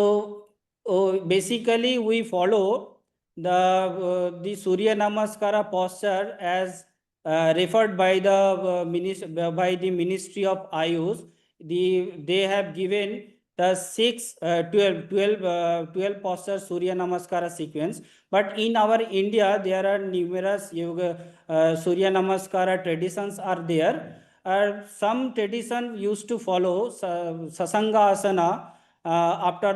basically we follow the Suryanamaskara posture as referred by the Ministry of Ayush. They have given the 12 posture Suryanamaskara sequence. But in our India, there are numerous yoga Suryanamaskara traditions are there. Some tradition used to follow Sasanga Asana after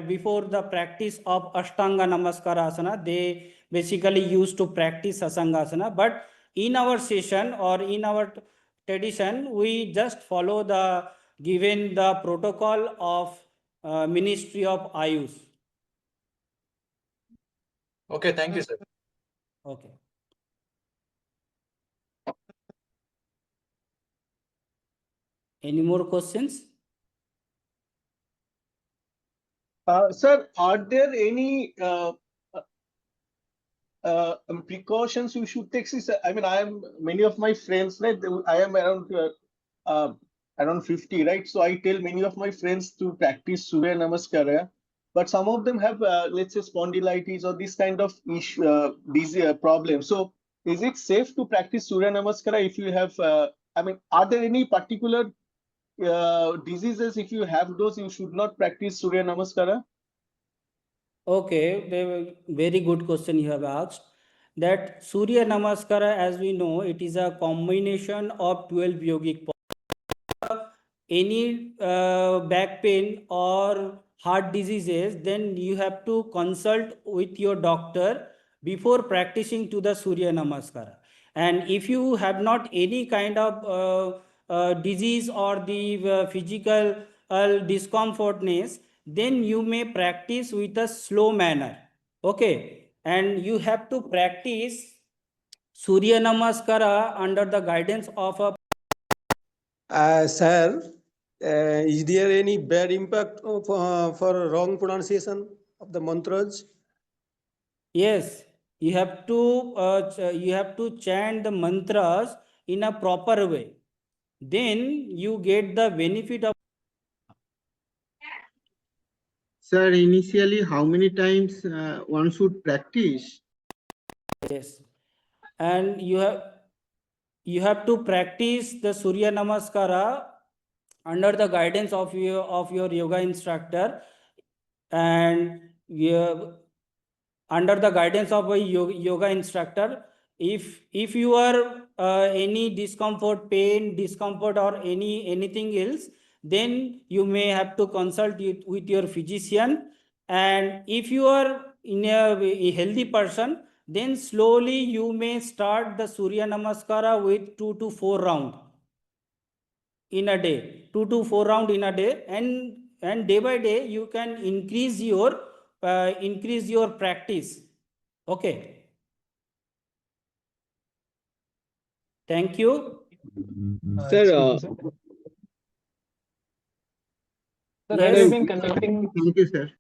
before the practice of Ashtanga Namaskara Asana. They basically used to practice Sasanga Asana. But in our session or in our tradition, we just follow the given the protocol of Ministry of Ayush. Okay, thank you, sir. Okay. Any more questions? Sir, are there any precautions we should take? I mean, many of my friends, right? I am around 50, right? So I tell many of my friends to practice Surya Namaskara, but some of them have, let's say, spondylitis or this kind of issue, disease problem. So is it safe to practice Surya Namaskara if you have, I mean, are there any particular diseases, if you have those, you should not practice Surya Namaskara? Okay, very good question you have asked. That Surya Namaskara, as we know, it is a combination of 12 yogic postures. Any back pain or heart diseases, then you have to consult with your doctor before practicing to the Surya Namaskara. And if you have not any kind of disease or the physical discomfortness, then you may practice with a slow manner. Okay, and you have to practice Surya Namaskara under the guidance of a Sir, is there any bad impact for wrong pronunciation of the mantras? Yes, you have to chant the mantras in a proper way. Then you get the benefit of. Sir, initially, how many times one should practice? Yes, and you have to practice the Surya Namaskara under the guidance of your yoga instructor, and under the guidance of a yoga instructor. If you are any discomfort, pain, discomfort, or anything else, then you may have to consult with your physician. And if you are in a healthy person, then slowly you may start the Surya Namaskara with 2 to 4 rounds in a day, 2 to 4 rounds in a day, and day by day you can increase your practice. Okay, thank you. Sir, Sir, Yes. have you been conducting? thank you, sir.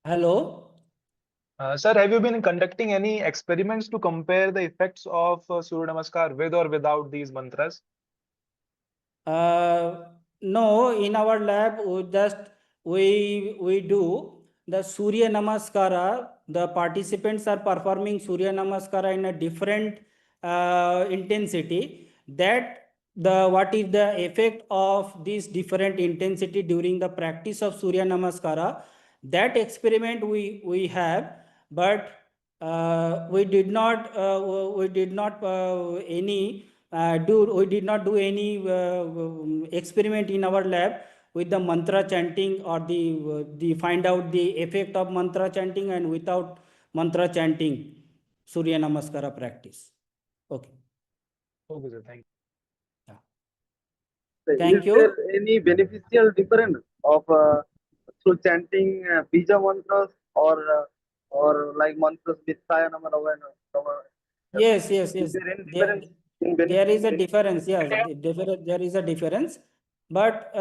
Hello. Sir, have you been conducting any experiments to compare the effects of Surya Namaskar with or without these mantras? No, in our lab we do the Surya Namaskara. The participants are performing Surya Namaskara in a different intensity. What is the effect of this different intensity during the practice of Surya Namaskara? That experiment we have, but we did not do any experiment in our lab with the mantra chanting or the find out the effect of mantra chanting and without mantra chanting Suryanamaskara practice. Okay. Okay, sir. Thank you. Thank Is you. there any beneficial difference of through chanting bija mantras or like mantras with Swami Yes. Is there any difference in There is a benefit? difference. Yes, there is a difference, but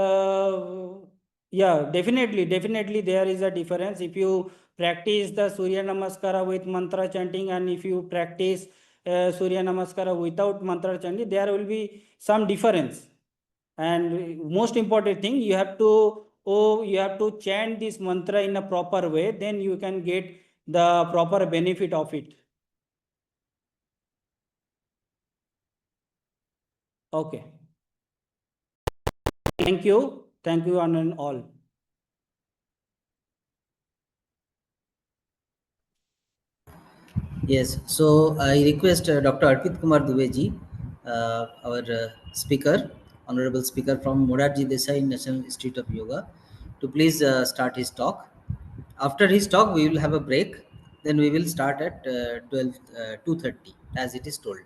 yeah, definitely there is a difference. If you practice the Surya Namaskara with mantra chanting, and if you practice Surya Namaskara without mantra chanting, there will be some difference. And most important thing, you have to chant this mantra in a proper way, then you can get the proper benefit of it. Okay. Thank you one and all. Yes, so I request Dr. Arpit Kumar Dubey ji, our speaker, honorable speaker from Morarji Desai National Institute of Yoga, to please start his talk. After his talk, we will have a break. Then we will start at 2:30 as it is told.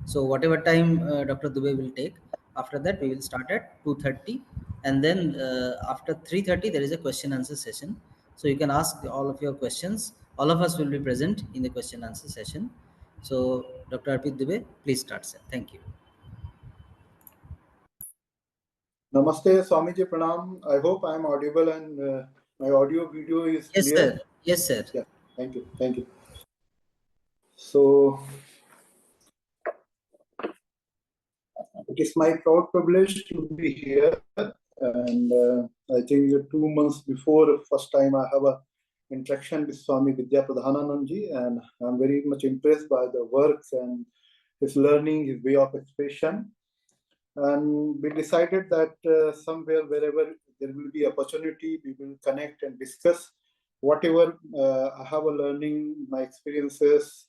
So whatever time Dr. Dubey will take, after that we will start at 2:30, and then after 3:30 there is a question answer session. So you can ask all of your questions. All of us will be present in the question answer session. So Dr. Arpit Dubey, please start, sir. Thank you. Namaste, Swamiji Pranam. I hope I am audible and my audio video is Yes, clear. sir. Yes, sir. Yeah, thank you. Thank you. So, it is my proud privilege to be here. And I think 2 months before, first time I have a interaction with Swami Vidyāpradānanada, and I'm very much impressed by the work and his learning, his way of expression. And we decided that somewhere, wherever there will be opportunity, we will connect and discuss whatever I have a learning, my experiences.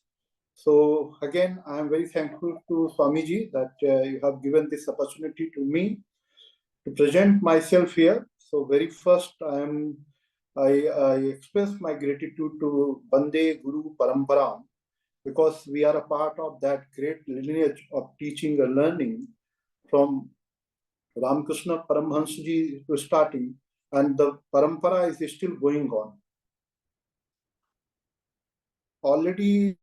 So again, I am very thankful to Swamiji that you have given this opportunity to me to present myself here. So very first, I express my gratitude to Bande Guru Paramparam, because we are a part of that great lineage of teaching and learning from Ramakrishna Paramhansaji to starting, and the parampara is still going on. Already,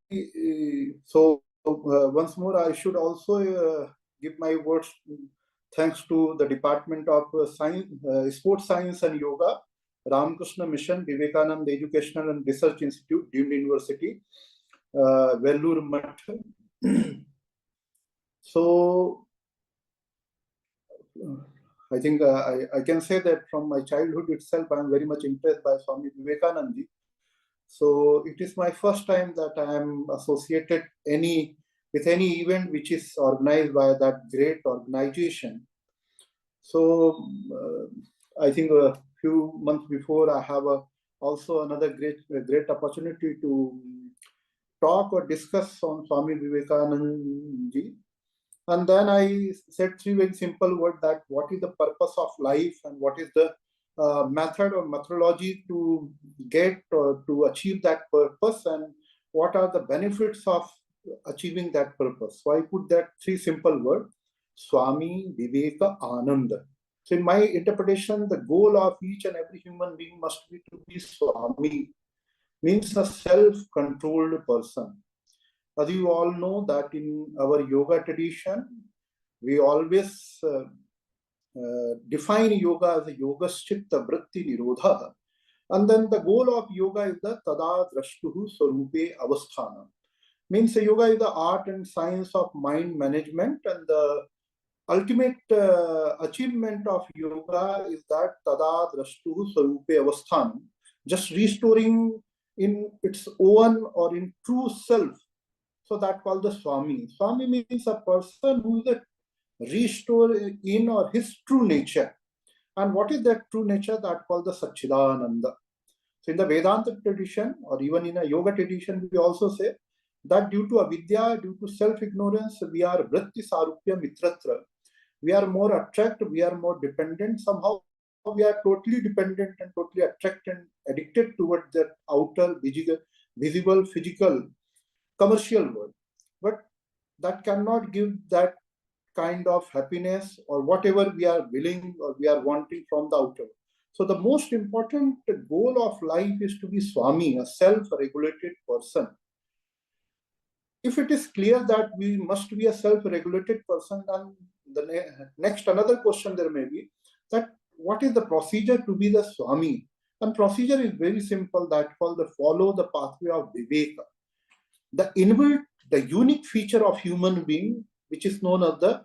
so once more, I should also give my words thanks to the Department of Sports Science and Yoga, Ramakrishna Mission, Vivekananda Educational and Research Institute, Dubey University, Belur Math. So, I think I can say that from my childhood itself, I am very much impressed by Swami Vivekananda. So it is my first time that I am associated with any event which is organized by that great organization. So I think a few months before, I have also another great opportunity to talk or discuss on Swami Vivekananda. And then I said 3 very simple words, that what is the purpose of life and what is the method or methodology to get or to achieve that purpose, and what are the benefits of achieving that purpose. So I put that 3 simple words, Swami Vivekananda. So in my interpretation, the goal of each and every human being must be to be Swami, means a self-controlled person. As you all know that in our yoga tradition, we always define yoga as a yogaschitta vritti nirodha. And then the goal of yoga is the tada drashtuhu swarupe avasthana. Means yoga is the art and science of mind management, and the ultimate achievement of yoga is that tada drashtuhu swarupe avasthana, just restoring in its own or in true self. So that called the Swami. Swami means a person who is a restore in or his true nature. And what is that true nature? That called the Satchidananda. So in the Vedanta tradition, or even in a yoga tradition, we also say that due to avidya, due to self-ignorance, we are vritti sarupya mitratra. We are more attracted, we are more dependent. Somehow we are totally dependent and totally attracted and addicted towards that outer, visible, physical, commercial world. But that cannot give that kind of happiness or whatever we are willing or we are wanting from the outer. So the most important goal of life is to be Swami, a self-regulated person. If it is clear that we must be a self-regulated person, then the next another question there may be that what is the procedure to be the Swami? And procedure is very simple, that called the follow the pathway of Viveka. The inbuilt, the unique feature of human being, which is known as the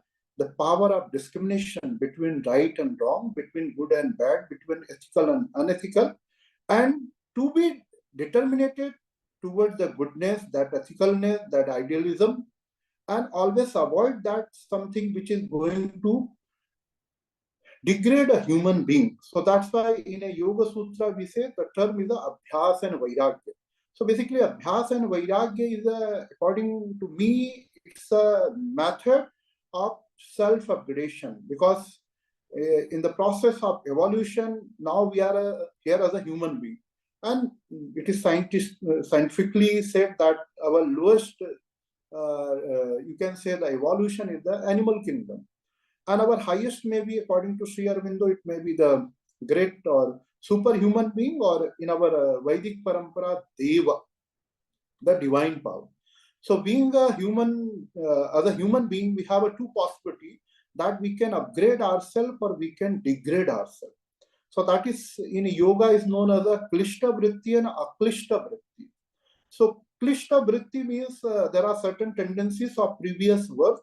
power of discrimination between right and wrong, between good and bad, between ethical and unethical, and to be determined towards the goodness, that ethicalness, that idealism, and always avoid that something which is going to degrade a human being. So that's why in a Yoga Sutra we say the term is Abhyas and Vairagya. So basically Abhyas and Vairagya is according to me, it's a method of self-upgradation, because in the process of evolution, now we are here as a human being. And it is scientifically said that our lowest, you can say the evolution is the animal kingdom. And our highest may be, according to Sri Aurobindo, it may be the great or superhuman being, or in our Vedic parampara, Deva, the divine power. So being a human, as a human being, we have a two possibility, that we can upgrade ourselves or we can degrade ourselves. So that is in yoga is known as a klishta vritti and aklishta vritti. So klishta vritti means there are certain tendencies of previous birth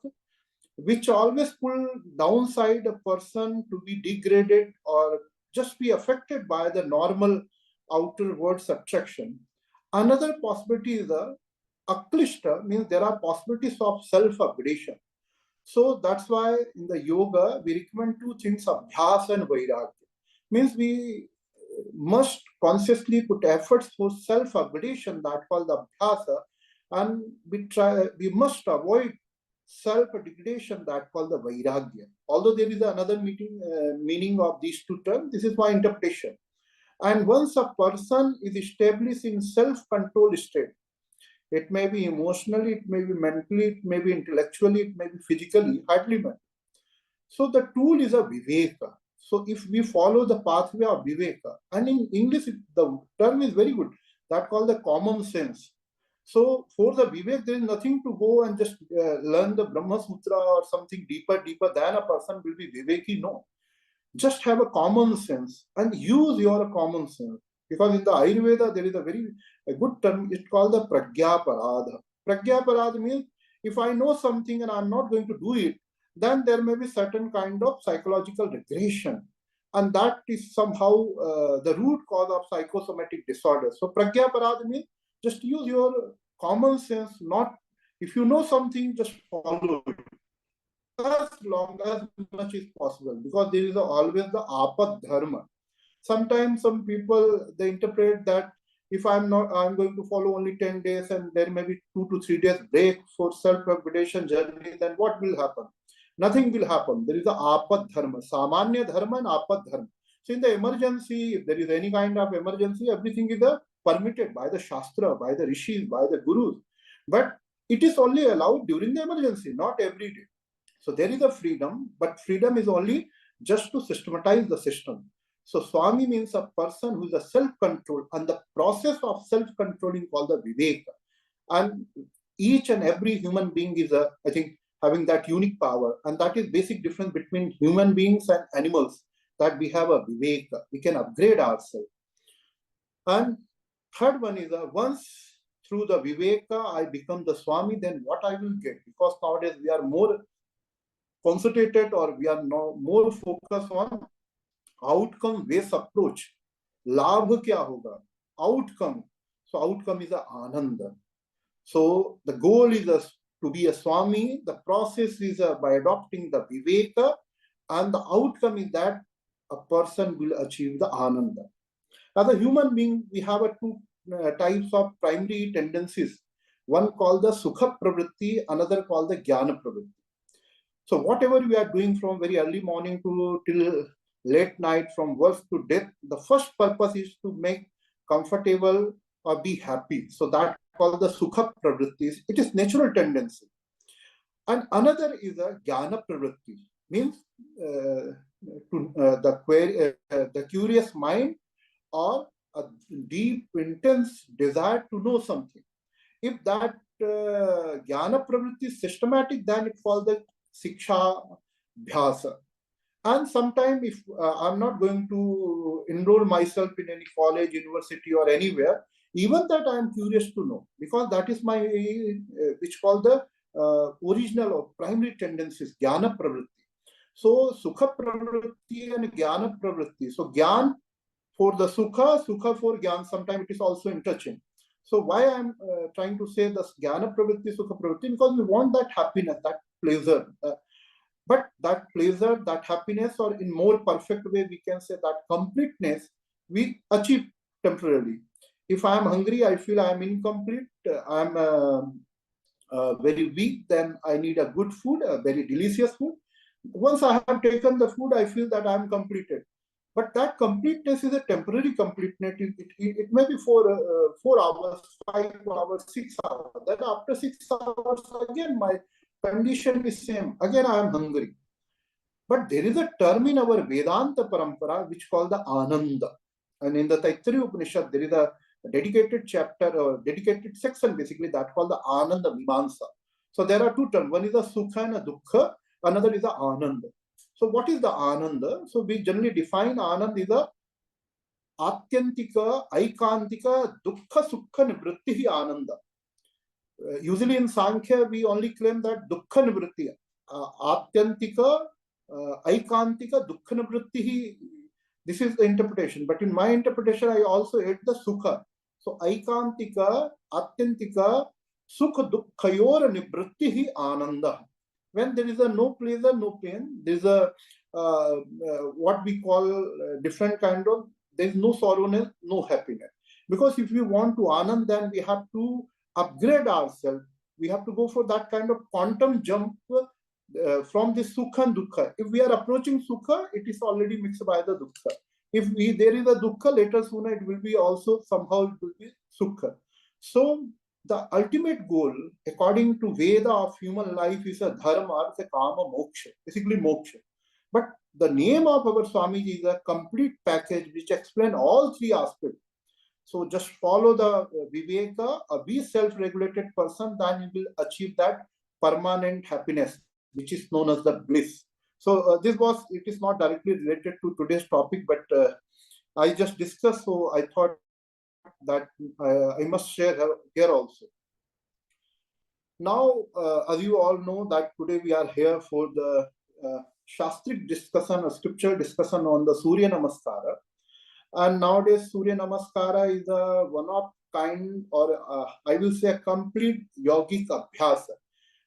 which always pull downside a person to be degraded or just be affected by the normal outer world subtraction. Another possibility is the aklishta, means there are possibilities of self-upgradation. So that's why in the yoga we recommend two things, abhyas and vairagya. Means we must consciously put efforts for self-upgradation, that called the abhyasa, and we must avoid self-degradation, that called the vairagya. Although there is another meaning of these two terms, this is my interpretation. And once a person is established in self-control state, it may be emotionally, it may be mentally, it may be intellectually, it may be physically, hardly matter. So the tool is a viveka. So if we follow the pathway of viveka, and in English the term is very good, that called the common sense. So for the vivek, there is nothing to go and just learn the Brahma Sutra or something deeper than a person will be viveki. No, just have a common sense and use your common sense. Because in the Ayurveda, there is a good term, it's called the pragyaparada. Pragyaparada means if I know something and I'm not going to do it, then there may be certain kind of psychological regression. And that is somehow the root cause of psychosomatic disorders. So pragyaparada means just use your common sense, not if you know something, just follow it as long as much is possible, because there is always the apad dharma. Sometimes some people, they interpret that if I'm going to follow only 10 days and there may be 2 to 3 days break for self-upgradation journey, then what will happen? Nothing will happen. There is the apad dharma, samanya dharma and apad dharma. So in the emergency, if there is any kind of emergency, everything is permitted by the Shastra, by the Rishis, by the Gurus. But it is only allowed during the emergency, not every day. So there is a freedom, but freedom is only just to systematize the system. So Swami means a person who is a self-control, and the process of self-controlling called the Viveka. And each and every human being is, I think, having that unique power. And that is basic difference between human beings and animals, that we have a Viveka. We can upgrade ourselves. And third one is once through the Viveka, I become the Swami, then what I will get? Because nowadays we are more concentrated, or we are now more focused on outcome-based approach. Labh kya hoga? Outcome. So outcome is ananda. So the goal is to be a Swami. The process is by adopting the Viveka, and the outcome is that a person will achieve the ananda. As a human being, we have two types of primary tendencies. One called the Sukha Pravritti, another called the Jnana Pravritti. So whatever we are doing from very early morning to till late night, from birth to death, the first purpose is to make comfortable or be happy. So that called the Sukha Pravritti. It is natural tendency. And another is a Jnana Pravritti, means the curious mind or a deep, intense desire to know something. If that Jnana Pravritti is systematic, then it's called the Siksha Bhyasa. And sometimes if I'm not going to enroll myself in any college, university or anywhere, even that I am curious to know, because that is my, which called the original or primary tendencies, Jnana Pravritti. So Sukha Pravritti and Jnana Pravritti. So Jnana for the Sukha, Sukha for Jnana, sometimes it is also interchanged. So why I'm trying to say the Jnana Pravritti, Sukha Pravritti, because we want that happiness, that pleasure. But that pleasure, that happiness, or in more perfect way, we can say that completeness, we achieve temporarily. If I am hungry, I feel I am incomplete, I am very weak, then I need a good food, a very delicious food. Once I have taken the food, I feel that I am completed. But that completeness is a temporary completeness. It may be for 4 hours, 5 hours, 6 hours. Then after 6 hours, again my condition is same. Again I am hungry. But there is a term in our Vedanta Parampara which called the Ananda. And in the Taittiriya Upanishad, there is a dedicated chapter or dedicated section basically that called the Ananda Mimamsa. So there are two terms. One is a Sukha and a Dukkha. Another is the Ananda. So what is the Ananda? So we generally define Ananda is a Atyantika, Aikantika, Dukkha, Sukha, Nivritti, Ananda. Usually in Sankhya, we only claim that Dukkha Nivritti. Atyantika, Aikantika, Dukkha Nivritti. This is the interpretation. But in my interpretation, I also add the Sukha. So Aikantika, Atyantika, Sukha, Dukkhayor, Nivritti, Ananda. When there is a no pleasure, no pain, there is a what we call different kind of, there is no sorrow, no happiness. Because if we want to Anand, then we have to upgrade ourselves. We have to go for that kind of quantum jump from the Sukha and Dukkha. If we are approaching Sukha, it is already mixed by the Dukkha. If there is a Dukkha, later sooner it will be also somehow it will be Sukha. So the ultimate goal, according to Veda of human life, is a dharma, it's a kama, moksha, basically moksha. But the name of our Swamiji is a complete package which explains all three aspects. So just follow the Viveka, be self-regulated person, then you will achieve that permanent happiness, which is known as the bliss. So it is not directly related to today's topic, but I just discussed, so I thought that I must share here also. Now, as you all know, that today we are here for the Shastric discussion, a scriptural discussion on the Suryanamaskara. And nowadays, Suryanamaskara is one of kind, or I will say a complete yogic abhyasa.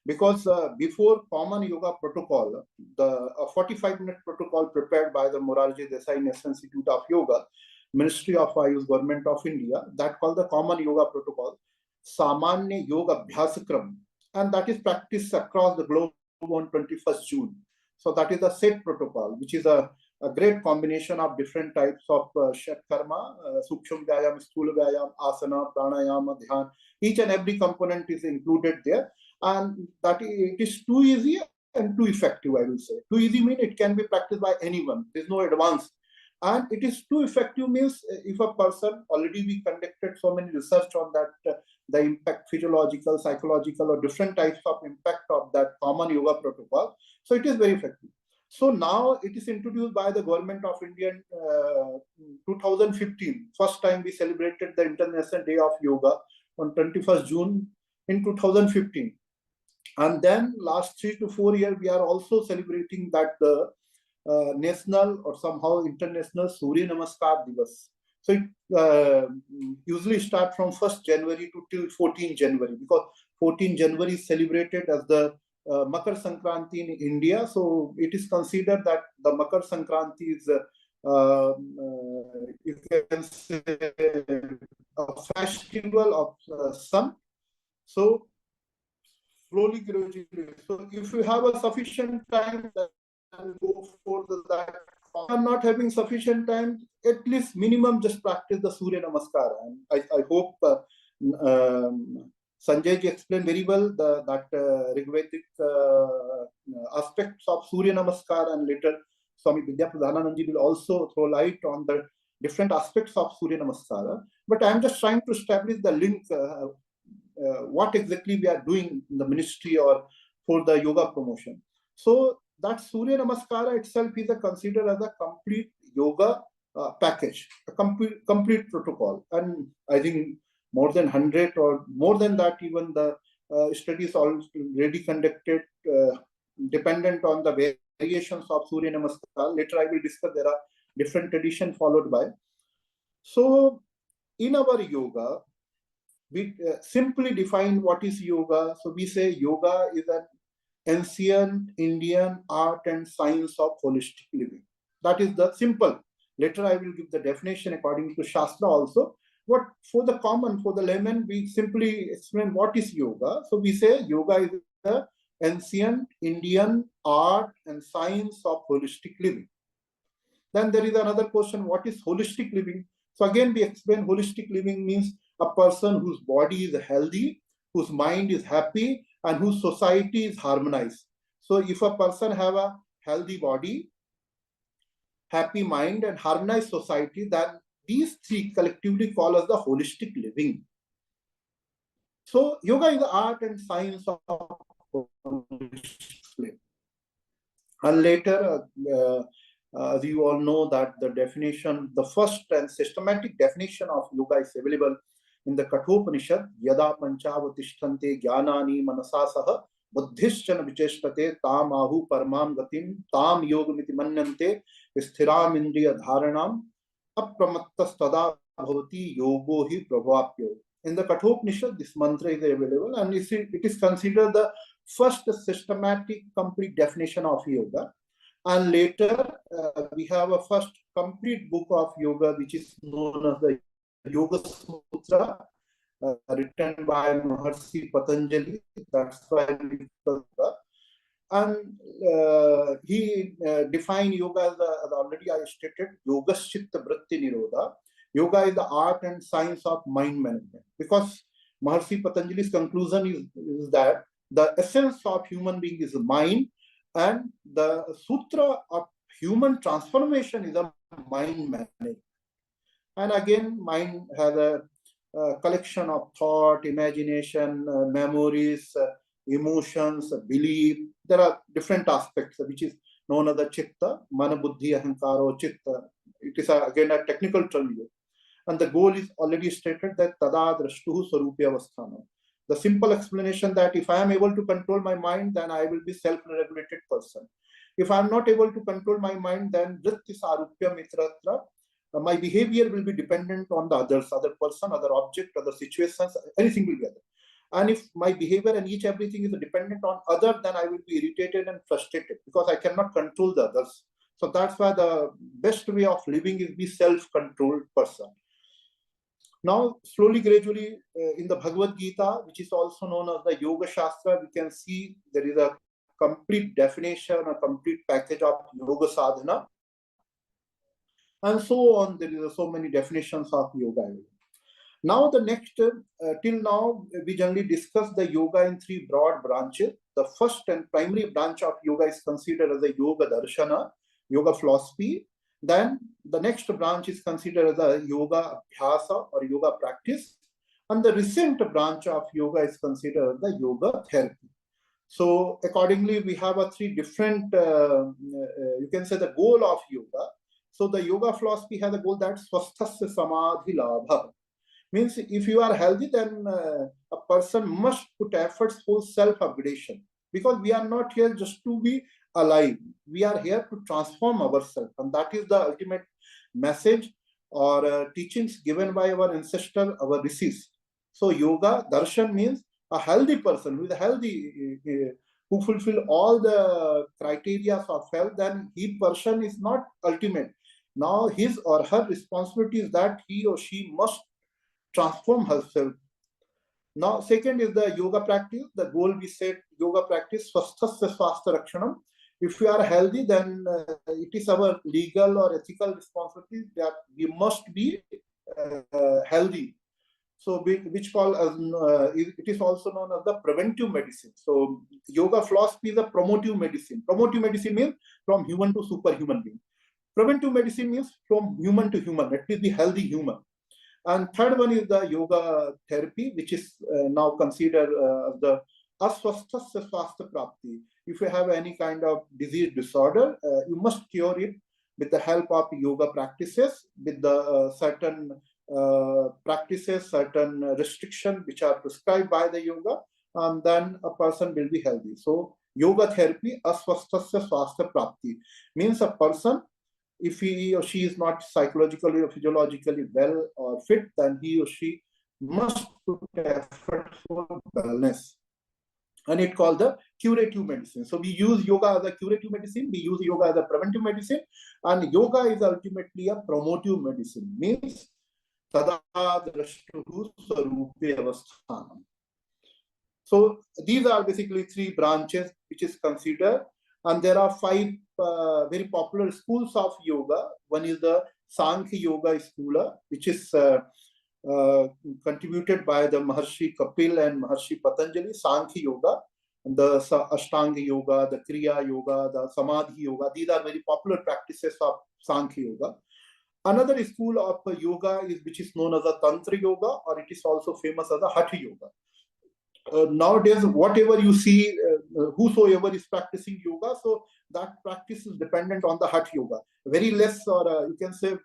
Because before common yoga protocol, the 45-minute protocol prepared by the Morarji Desai National Institute of Yoga, Ministry of Ayush, Government of India, that called the common yoga protocol, Samanya Yoga Abhyasakram, and that is practiced across the globe on 21st June. So that is the set protocol, which is a great combination of different types of Shat Karma, Suksham Vyayam, Sthula Vyayam, Asana, Pranayama, Dhyan. Each and every component is included there. And that it is too easy and too effective, I will say. Too easy means it can be practiced by anyone. There is no advance. And it is too effective means if a person, already we conducted so many research on that, the impact, physiological, psychological, or different types of impact of that common yoga protocol. So it is very effective. So now it is introduced by the Government of India in 2015. First time we celebrated the International Day of Yoga on 21st June in 2015. And then last 3 to 4 years, we are also celebrating that national or somehow international Suryanamaskara Divas. So it usually start from 1st January to till 14 January, because 14 January is celebrated as the Makar Sankranti in India. So it is considered that the Makar Sankranti is you can say, a festival of sun. So slowly, gradually. So if you have a sufficient time, then go for that. If you are not having sufficient time, at least minimum just practice the Surya Namaskara. And I hope Sanjay ji explained very well that Rigvedic aspects of Surya Namaskara, and later Swami Vidyāpradānanada will also throw light on the different aspects of Surya Namaskara. But I am just trying to establish the link, what exactly we are doing in the ministry or for the yoga promotion. So that Surya Namaskara itself is considered as a complete yoga package, a complete protocol. And I think more than 100 or more than that, even the studies already conducted, dependent on the variations of Surya Namaskara. Later I will discuss, there are different traditions followed by. So in our yoga, we simply define what is yoga. So we say yoga is an ancient Indian art and science of holistic living. That is the simple. Later I will give the definition according to Shastra also. But for the common, for the layman, we simply explain what is yoga. So we say yoga is the ancient Indian art and science of holistic living. Then there is another question, what is holistic living? So again, we explain holistic living means a person whose body is healthy, whose mind is happy, and whose society is harmonized. So if a person have a healthy body, happy mind, and harmonized society, then these three collectively call us the holistic living. So yoga is the art and science of holistic living. And later, as you all know, that the definition, the first and systematic definition of yoga is available in the Kathopanishad. Yada panchavatishtante jnanani manasa saha buddhischana vicheshtate tam ahu paramam gatim tam yogamiti manyante sthiram indriya dharanam apramattastada bhavati yogo hi prabhapyo. In the Kathopanishad, this mantra is available, and it is considered the first systematic complete definition of yoga. And later, we have a first complete book of yoga, which is known as the Yoga Sutra, written by Maharishi Patanjali. That's why we call it. And he defined yoga as already I stated, Yogaschitta Vritti Nirodha. Yoga is the art and science of mind management. Because Maharishi Patanjali's conclusion is that the essence of human being is mind, and the sutra of human transformation is a mind management. And again, mind has a collection of thought, imagination, memories, emotions, belief. There are different aspects, which is known as the chitta, mana buddhi ahankaro chitta. It is again a technical term here. And the goal is already stated that tada drashtuhu sarupya avasthana. The simple explanation that if I am able to control my mind, then I will be self-regulated person. If I am not able to control my mind, then vritti sarupya mitratra, my behavior will be dependent on the others, other person, other object, other situations, anything will be other. And if my behavior and everything is dependent on other, then I will be irritated and frustrated because I cannot control the others. So that's why the best way of living is be self-controlled person. Now, slowly, gradually, in the Bhagavad Gita, which is also known as the Yoga Shastra, we can see there is a complete definition, a complete package of Yoga Sadhana. And so on, there is so many definitions of yoga. Now, the next, till now, we generally discuss the yoga in three broad branches. The first and primary branch of yoga is considered as the Yoga Darshana, yoga philosophy. Then the next branch is considered as the yoga abhyasa or yoga practice. And the recent branch of yoga is considered the yoga therapy. So accordingly, we have a three different, you can say the goal of yoga. So the yoga philosophy has a goal that swasthasya samadhi labha. Means if you are healthy, then a person must put efforts for self-upgradation. Because we are not here just to be alive. We are here to transform ourselves. And that is the ultimate message or teachings given by our ancestors, our rishis. So yoga, darshan means a healthy person who is healthy, who fulfill all the criteria of health, then he person is not ultimate. Now his or her responsibility is that he or she must transform herself. Now, second is the yoga practice. The goal we set, yoga practice, swasthasya swastha rakshanam. If we are healthy, then it is our legal or ethical responsibility that we must be healthy. So, which call as it is also known as the preventive medicine. So, yoga philosophy is a promotive medicine. Promotive medicine means from human to superhuman being. Preventive medicine means from human to human, at least the healthy human. And third one is the yoga therapy, which is now considered the aswasthasya swastha prapti. If you have any kind of disease disorder, you must cure it with the help of yoga practices, with the certain practices, certain restrictions which are prescribed by the yoga, and then a person will be healthy. So yoga therapy, aswasthasya swastha prapti, means a person, if he or she is not psychologically or physiologically well or fit, then he or she must put effort for wellness. And it's called the curative medicine. So we use yoga as a curative medicine, we use yoga as a preventive medicine, and yoga is ultimately a promotive medicine, means tada drashtuhu sarupe avasthanam. So these are basically three branches which is considered, and there are five very popular schools of yoga. One is the Sankhya Yoga School, which is contributed by the Maharshi Kapil and Maharshi Patanjali. Sankhya Yoga, the Ashtanga Yoga, the Kriya Yoga, the Samadhi Yoga. These are very popular practices of Sankhya Yoga. Another school of yoga is which is known as a Tantra Yoga, or it is also famous as a Hatha Yoga. Nowadays, whatever you see, whosoever is practicing yoga, so that practice is dependent on the Hatha Yoga. Very less, or you can say,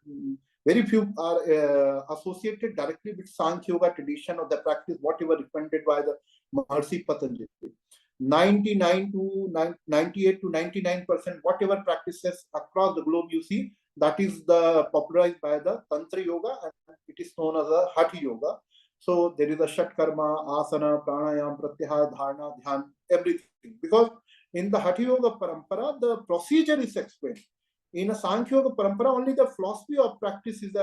very few are associated directly with Sankhya Yoga tradition or the practice, whatever recommended by the Maharshi Patanjali. 98 to 99%, whatever practices across the globe you see, that is popularized by the Tantra Yoga, and it is known as a Hatha Yoga. So there is a Shat Karma, Asana, Pranayam, Pratyahara, Dharana, Dhyan, everything. Because in the Hatha Yoga Parampara, the procedure is explained. In a Sankhya Yoga Parampara, only the philosophy of practice is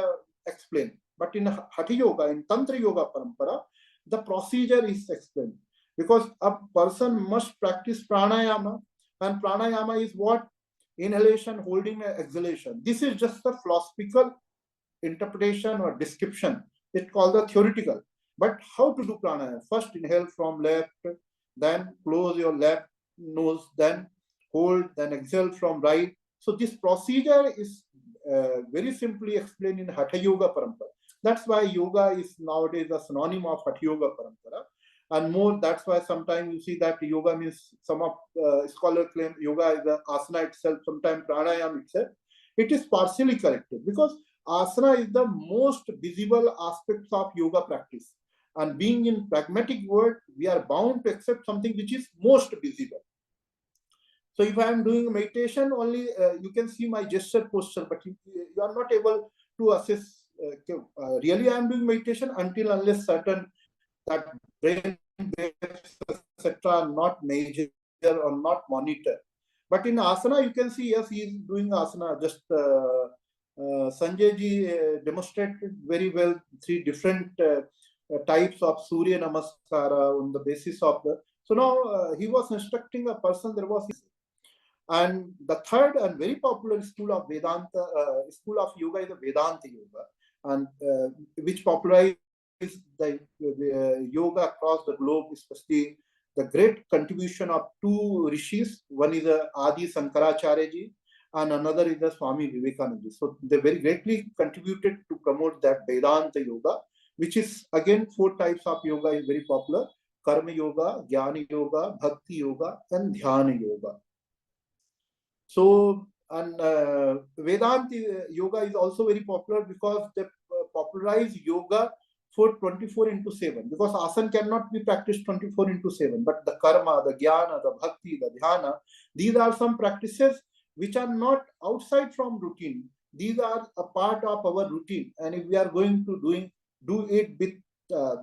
explained. But in Hatha Yoga, in Tantra Yoga Parampara, the procedure is explained. Because a person must practice pranayama, and pranayama is what? Inhalation, holding, and exhalation. This is just a philosophical interpretation or description. It's called the theoretical. But how to do pranayama? First inhale from left, then close your left nose, then hold, then exhale from right. So this procedure is very simply explained in Hatha Yoga Parampara. That's why yoga is nowadays a synonym of Hatha Yoga Parampara. And more, that's why sometimes you see that yoga means, some of scholars claim yoga is the asana itself, sometimes pranayama itself. It is partially corrected, because asana is the most visible aspects of yoga practice. And being in pragmatic world, we are bound to accept something which is most visible. So if I am doing meditation, only you can see my gesture posture, but you are not able to assess really I am doing meditation until unless certain that brain waves, etc. are not measured or not monitored. But in asana, you can see, yes, he is doing asana. Just Sanjay ji demonstrated very well three different types of Suryanamaskara on the basis of the. So now he was instructing a person. There was, and the third and very popular school of Vedanta, school of yoga is the Vedanta Yoga, and which popularized the yoga across the globe, especially the great contribution of two rishis. One is Adi Sankaracharya ji, and another is the Swami Vidyāpradānanada. So they very greatly contributed to promote that Vedanta Yoga, which is again four types of yoga is very popular: Karma Yoga, Jnana Yoga, Bhakti Yoga, and Dhyana Yoga. So, and Vedanta Yoga is also very popular because they popularize yoga for 24/7, because asana cannot be practiced 24/7, but the karma, the jnana, the bhakti, the dhyana, these are some practices which are not outside from routine. These are a part of our routine, and if we are going to do it with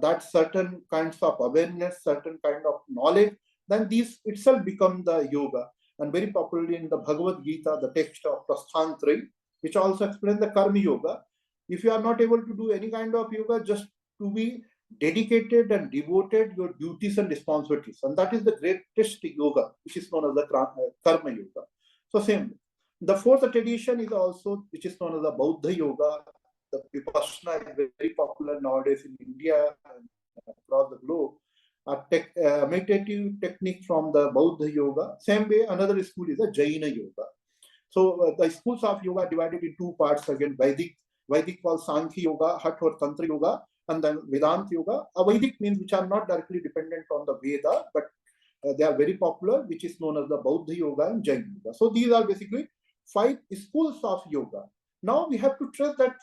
that certain kinds of awareness, certain kind of knowledge, then these itself become the yoga. And very popularly in the Bhagavad Gita, the text of Prasthantraya, which also explains the Karma Yoga. If you are not able to do any kind of yoga, just to be dedicated and devoted your duties and responsibilities, and that is the greatest yoga, which is known as the Karma Yoga. So same. The fourth tradition is also, which is known as the Buddha Yoga. The Vipassana is very popular nowadays in India and across the globe. A meditative technique from the Buddha Yoga. Same way, another school is the Jaina Yoga. So the schools of yoga are divided in two parts again: Vedic called Sankhya Yoga, Hatha or Tantra Yoga, and then Vedanta Yoga. Vedic means which are not directly dependent on the Veda, but they are very popular, which is known as the Buddha Yoga and Jaina Yoga. So these are basically 5 schools of yoga. Now we have to trace that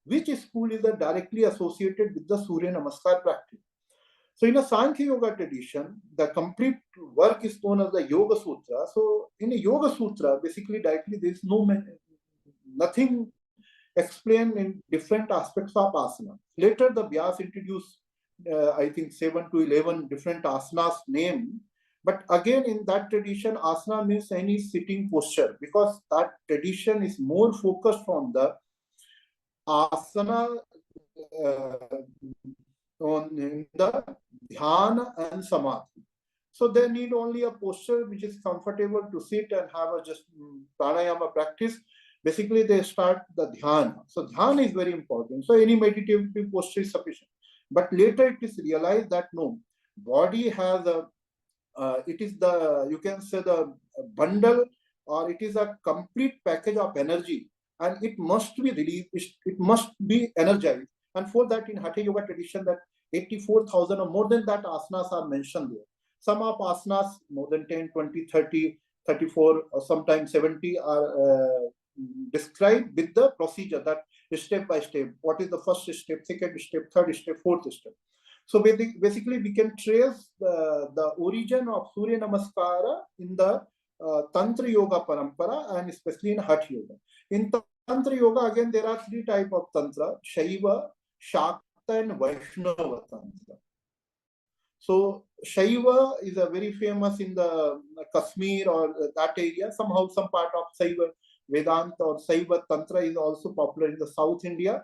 which school is directly associated with the Suryanamaskara practice. So in a Sankhya Yoga tradition, the complete work is known as the Yoga Sutra. So in a Yoga Sutra, basically directly there is nothing explained in different aspects of asana. Later the Vyas introduced, I think 7 to 11 different asanas named. But again, in that tradition, asana means any sitting posture, because that tradition is more focused on the asana on the dhyana and samadhi. So they need only a posture which is comfortable to sit and have a just pranayama practice. Basically, they start the dhyana. So dhyana is very important. So any meditative posture is sufficient. But later it is realized that no, body has a it is the, you can say, the bundle, or it is a complete package of energy, and it must be released, it must be energized. And for that, in Hatha Yoga tradition, that 84,000 or more than that asanas are mentioned there. Some of asanas, more than 10, 20, 30, 34, or sometimes 70 are described with the procedure, that step by step, what is the first step, second step, third step, fourth step. So basically, we can trace the origin of Suryanamaskara in the Tantra Yoga Parampara, and especially in Hatha Yoga. In Tantra Yoga, again, there are 3 types of Tantra: Shaiva, Shakta, and Vaishnava Tantra. So Shaiva is a very famous in the Kashmir or that area. Somehow some part of Shaiva Vedanta or Shaiva Tantra is also popular in the South India.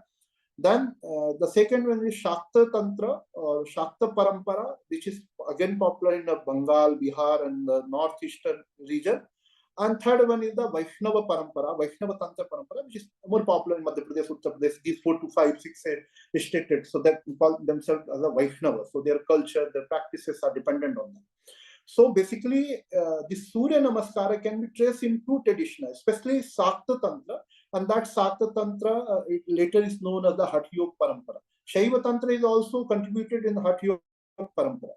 Then the second one is Shakta Tantra or Shakta Parampara, which is again popular in the Bengal, Bihar, and the northeastern region. And third one is the Vaishnava Parampara, Vaishnava Tantra Parampara, which is more popular in Madhya Pradesh, Uttar Pradesh, these 4 to 5, 6 states. So they call themselves as a Vaishnava. So their culture, their practices are dependent on them. So basically, this Suryanamaskara can be traced in 2 traditions, especially Shakta Tantra, and that Shakta Tantra later is known as the Hatha Yoga Parampara. Shaiva Tantra is also contributed in the Hatha Yoga Parampara,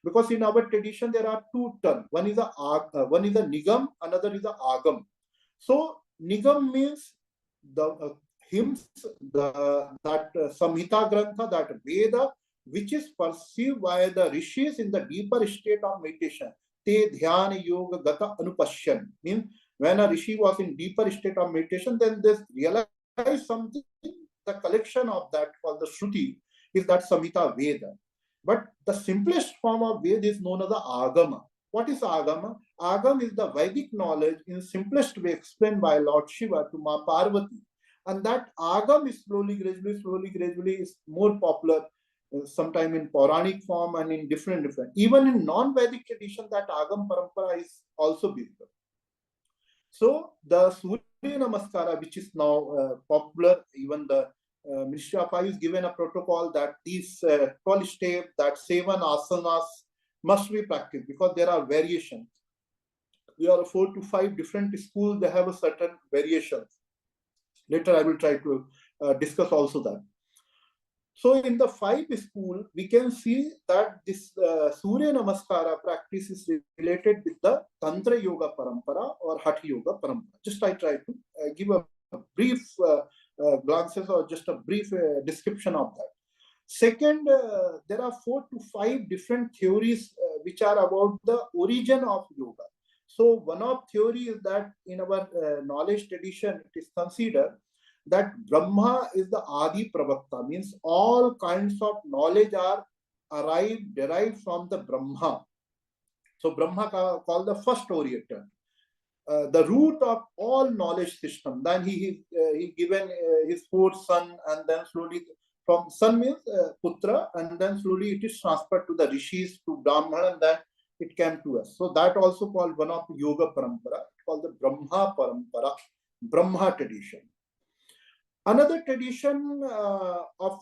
because in our tradition there are 2 terms. One is a Nigam, another is a Agam. So Nigam means the hymns, that Samhita Grantha, that Veda, which is perceived by the rishis in the deeper state of meditation. Te dhyana yoga gata anupashyan. Means when a rishi was in deeper state of meditation, then they realized something. The collection of that called the Shruti is that Samhita Veda. But the simplest form of Veda is known as the Agama. What is Agama? Agama is the Vedic knowledge in simplest way explained by Lord Shiva to Ma Parvati. And that Agama is slowly, gradually is more popular, sometime in Puranic form and in different. Even in non-Vedic tradition, that Agam Parampara is also visible. So the Suryanamaskara, which is now popular, even the Ministry of Ayush is given a protocol that these 12 steps, that 7 asanas must be practiced, because there are variations. There are 4 to 5 different schools, they have a certain variations. Later I will try to discuss also that. So in the 5 schools, we can see that this Suryanamaskara practice is related with the Tantra Yoga Parampara or Hatha Yoga Parampara. Just I try to give a brief glances or just a brief description of that. Second, there are 4 to 5 different theories which are about the origin of yoga. So one of theory is that in our knowledge tradition, it is considered that Brahma is the Adi Pravakta, means all kinds of knowledge are derived from the Brahma. So Brahma called the first orator. the root of all knowledge system. Then he given his fourth son, and then slowly from son means putra, and then slowly it is transferred to the rishis, to Brahman, and then it came to us. So that also called one of yoga parampara, called the Brahma parampara, Brahma tradition. Another tradition of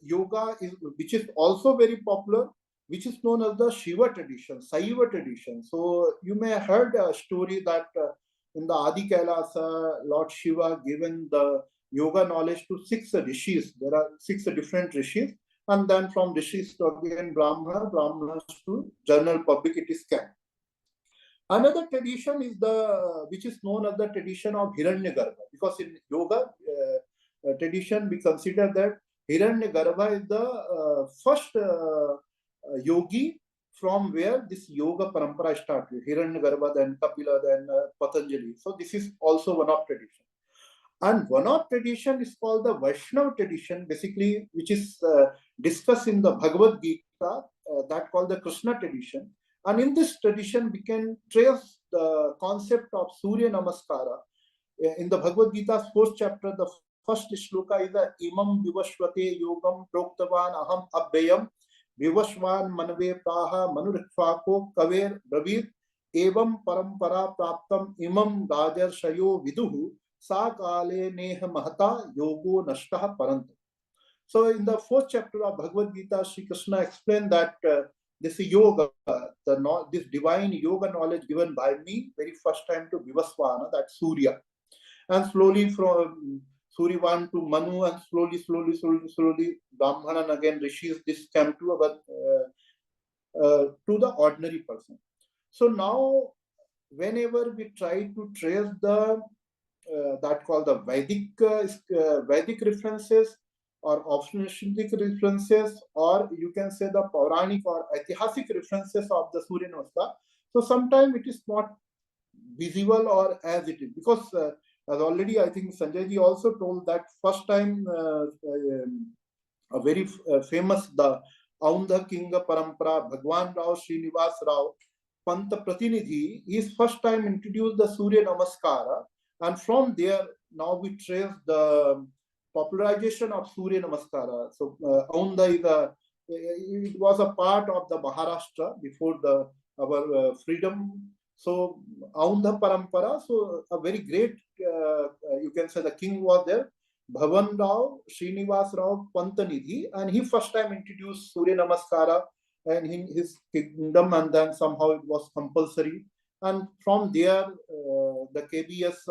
yoga is, which is also very popular, which is known as the Shiva tradition, Saiva tradition. So you may have heard a story that in the Adi Kailasa, Lord Shiva given the yoga knowledge to 6 rishis. There are 6 different rishis, and then from rishis to again Brahmanas to general public it is kept. Another tradition is the which is known as the tradition of Hiranyagarbha, because in yoga tradition we consider that Hiranyagarbha is the first yogi from where this yoga parampara started. Hiranyagarbha, then Kapila, then Patanjali. So this is also one of tradition. And one of tradition is called the Vaishnava tradition, basically, which is discussed in the Bhagavad Gita, that called the Krishna tradition. And in this tradition, we can trace the concept of Suryanamaskara. In the Bhagavad Gita's 4th chapter, the first shloka is the Imam Vivashvate Yogam Proktavan Aham Abhyayam Vivashvan Manave Praha Manurikshvako Kaver Bravid Evam Parampara Praptam Imam Gajar Shayo Viduhu Sa Kale Neha Mahata Yogo Nashtaha Paranta. So in the 4th chapter of Bhagavad Gita, Sri Krishna explained that this yoga, this divine yoga knowledge given by me very first time to Vivasvana, that Surya, and slowly from Suryavan to Manu, and slowly Brahman, and again Rishis, this came to our to the ordinary person. So now whenever we try to trace the that called the Vedic references or Upanishadic references, or you can say the Puranic or Aitihasic references of the Surya Namaskar, so sometimes it is not visible or as it is, because as already I think Sanjay ji also told that first time a very famous the Aundha Kinga Parampara Bhagwan Rao Srinivas Rao Panta Pratinidhi, is first time introduced the Surya Namaskara, and from there now we trace the popularization of Surya Namaskara. So Aundha is it was a part of the Maharashtra before our freedom. So Aundha Parampara, so a very great, you can say the king was there, Bhavan Rao Srinivas Rao Pantanidhi, and he first time introduced Surya Namaskara and in his kingdom, and then somehow it was compulsory. And from there, the KBS,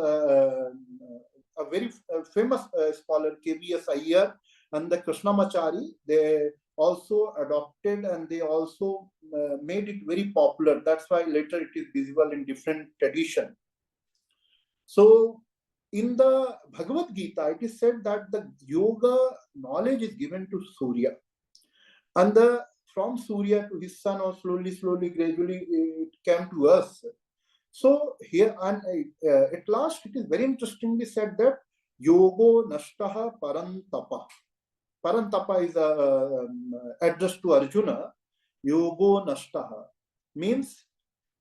a very famous scholar, KBS Iyer and the Krishnamachari, they also adopted and they also made it very popular. That's why later it is visible in different tradition. So in the Bhagavad Gita, it is said that the yoga knowledge is given to Surya, and from Surya to his son, or slowly, gradually it came to us. So here, and at last, it is very interestingly said that Yogo Nashtaha Parantapa. Parantapa is addressed to Arjuna. Yogo Nashtaha means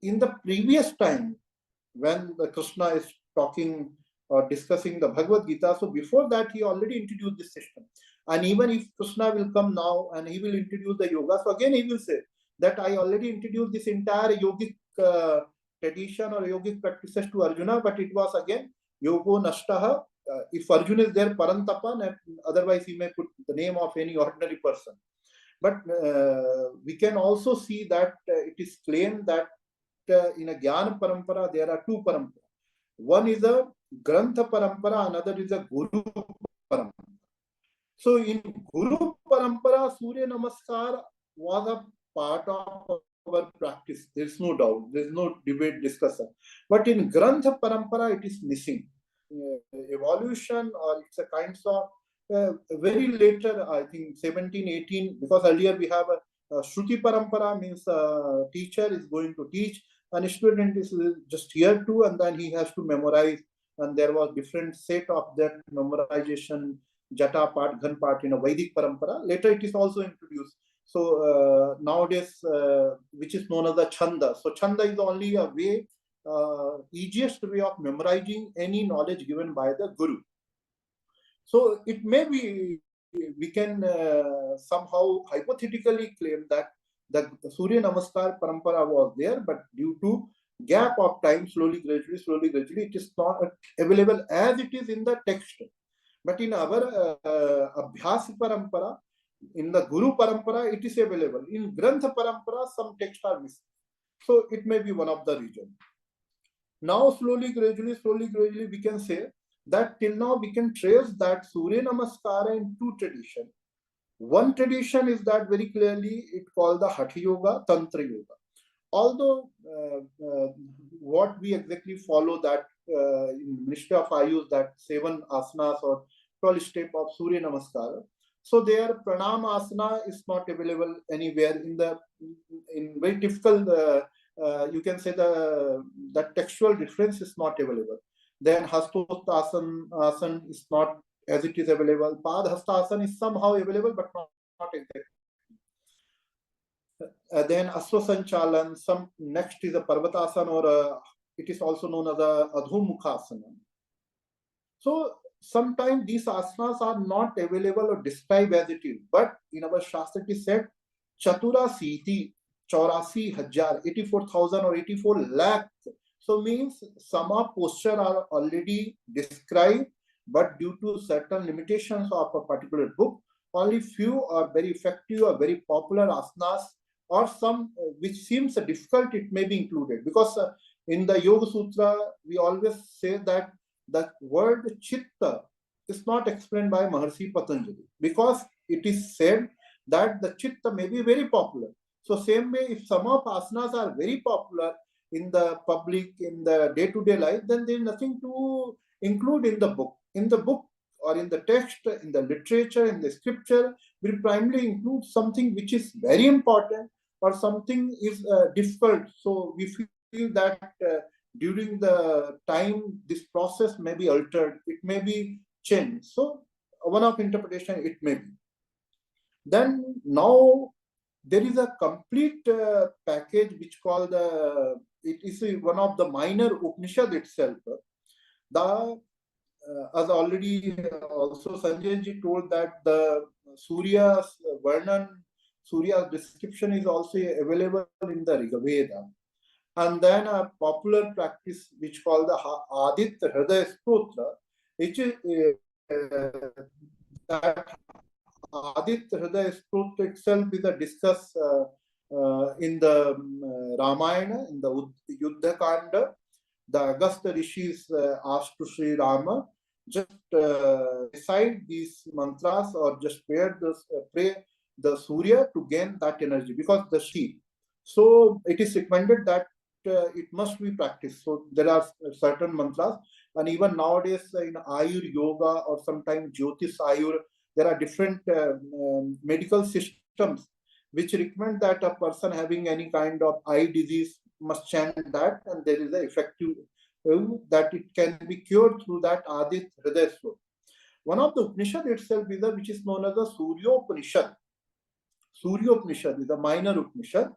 in the previous time when the Krishna is talking or discussing the Bhagavad Gita, so before that he already introduced this system. And even if Krishna will come now and he will introduce the yoga, so again he will say that I already introduced this entire yogic tradition or yogic practices to Arjuna, but it was again Yogo Nashtaha. If Arjuna is there, Parantapa, otherwise he may put the name of any ordinary person. But we can also see that it is claimed that in a Jnana Parampara there are 2 parampara. One is a Grantha Parampara, another is a Guru Parampara. So in Guru Parampara, Surya Namaskar was a part of our practice. There is no doubt. There is no debate, discussion. But in Grantha Parampara, it is missing. Evolution, or it's a kind of very later, I think 17, 18, because earlier we have a Shruti Parampara, means a teacher is going to teach and a student is just here too, and then he has to memorize, and there was different set of that memorization, Jata part, Ghan part in a Vedic Parampara. Later it is also introduced. So nowadays, which is known as the Chanda. So Chanda is only a way easiest way of memorizing any knowledge given by the Guru. So it may be, we can somehow hypothetically claim that the Surya Namaskar parampara was there, but due to gap of time, slowly, gradually, it is not available as it is in the text. But in our Abhyas parampara, in the Guru parampara, it is available. In Granth parampara, some texts are missing. So it may be one of the reasons. Now, slowly, gradually, we can say that till now we can trace that Surya Namaskara in two traditions. One tradition is that very clearly it called the Hatha Yoga, Tantra Yoga. Although what we exactly follow that in Ministry of Ayush, that 7 asanas or 12 steps of Surya Namaskara. So their Pranam asana is not available anywhere in very difficult. You can say the textual difference is not available. Then Hastottasana is not as it is available. Padhastasana is somehow available, but not exactly. Then Aswasanchalan, some next is a Parvatasana, or it is also known as a Adhumukhasana. So sometimes these asanas are not available or described as it is, but in our Shastra it is said Chatura Siti, Chaurasi Hajar, 84,000 or 84 lakh. So means some of posture are already described, but due to certain limitations of a particular book, only few are very effective or very popular asanas, or some which seems difficult, it may be included. Because in the Yoga Sutra, we always say that the word Chitta is not explained by Maharshi Patanjali, because it is said that the Chitta may be very popular. So same way, if some of asanas are very popular in the public, in the day-to-day life, then there is nothing to include in the book. In the book or in the text, in the literature, in the scripture, we primarily include something which is very important or something is difficult. So we feel that during the time, this process may be altered, it may be changed. So one of interpretation, it may be. Then now there is a complete package which called it is one of the minor Upanishad itself. As already also Sanjay ji told that the Surya's Varnan, Surya's description is also available in the Rigveda. And then a popular practice which called the Aditya Hridaya Stotra, which is that Aditya Hridaya Stotra itself is discussed in the Ramayana, in the Yuddha Kanda. The Agastya Rishis asked to Sri Rama, just recite these mantras or just pray the Surya to gain that energy, because the Shi. So it is recommended that it must be practiced. So there are certain mantras, and even nowadays in Ayur Yoga or sometimes Jyotish Ayur, there are different medical systems which recommend that a person having any kind of eye disease must chant that, and there is an effective that it can be cured through that Aditya Hridaya Stotra. One of the Upanishad itself is which is known as the Suryopanishad. Suryopanishad is a minor Upanishad,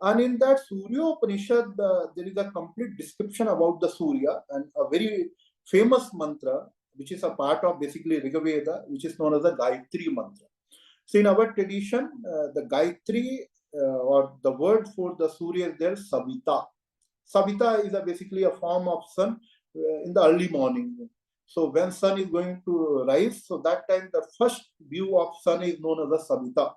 and in that Suryopanishad there is a complete description about the Surya and a very famous mantra which is a part of basically Rigveda, which is known as the Gayatri mantra. So in our tradition, the Gayatri or the word for the Surya is there, Savita. Savita is basically a form of sun in the early morning. So when sun is going to rise, so that time the first view of sun is known as a Savita.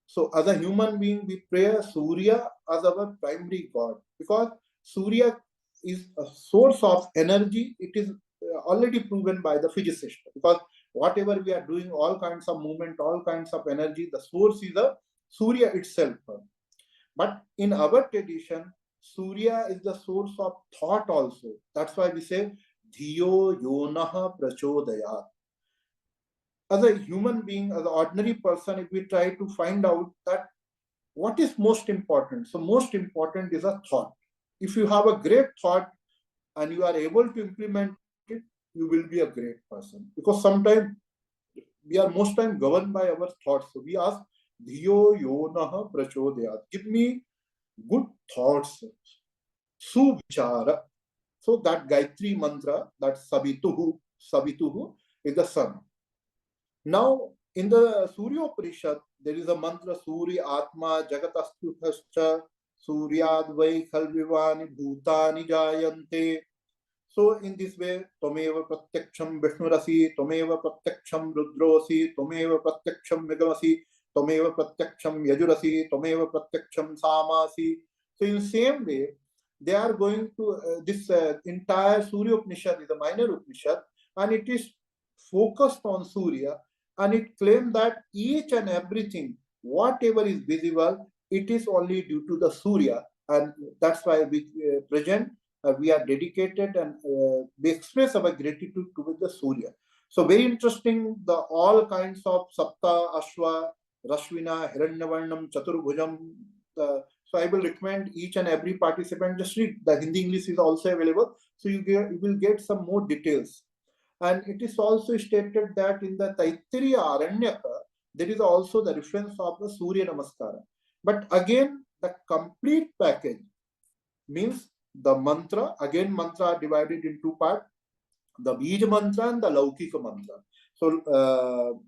So as a human being, we pray Surya as our primary god, because Surya is a source of energy. It is already proven by the physicists, because whatever we are doing, all kinds of movement, all kinds of energy, the source is the Surya itself. But in our tradition, Surya is the source of thought also. That's why we say, Dhiyo Yonaha Prachodayat. As a human being, as an ordinary person, if we try to find out that what is most important, so most important is a thought. If you have a great thought and you are able to implement it, you will be a great person. Because sometimes we are most time governed by our thoughts. So we ask, Dhiyo Yonaha Prachodayat. Give me good thoughts. Suvichara. So that Gayatri mantra, that Savituhu is the sun. Now, in the Suryopanishad, there is a mantra Surya Atma Jagatastuhascha Suryadvai Khalvivani Bhutani Jayante. So, in this way, Tomeva Pratyaksham Vishnurasi, Tomeva Pratyaksham Rudrosi, Tomeva Pratyaksham Megamasi, Tomeva Pratyaksham Yajurasi, Tomeva Pratyaksham Samasi. So, in the same way, they are going to this entire Surya Upanishad is a minor Upanishad, and it is focused on Surya, and it claims that each and everything, whatever is visible, it is only due to the Surya, and that's why we present. We are dedicated and we express our gratitude towards the Surya. So very interesting, the all kinds of Sapta, Ashwa, Rashvina, Hiranyavarnam, Chaturbhujam. So I will recommend each and every participant just read. The Hindi English is also available, so you will get some more details. And it is also stated that in the Taittiriya Aranyaka, there is also the reference of the Surya Namaskara. But again, the complete package means the mantra, again mantra are divided in two parts, the Bij mantra and the Laukika mantra. So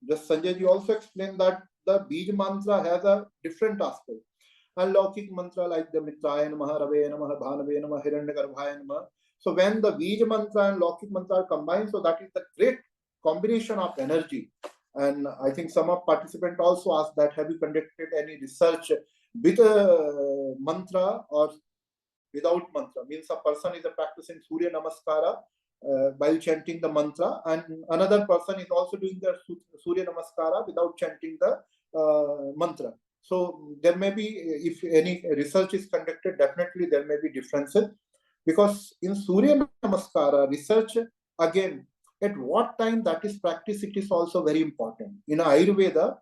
just Sanjay ji also explained that the Bij mantra has a different aspect. And Laukik mantra like the Mitraya Namaha, Rave Namaha, Bhanave Namaha, Hiranyagarbhaya Namaha. So when the Bij mantra and Laukik mantra are combined, so that is the great combination of energy. And I think some of participants also asked that, have you conducted any research with a mantra or without mantra? Means a person is practicing Surya Namaskara while chanting the mantra, and another person is also doing the Surya Namaskara without chanting the mantra. So there may be, if any research is conducted, definitely there may be differences, because in Surya Namaskara research, again, at what time that is practiced, it is also very important. In Ayurveda,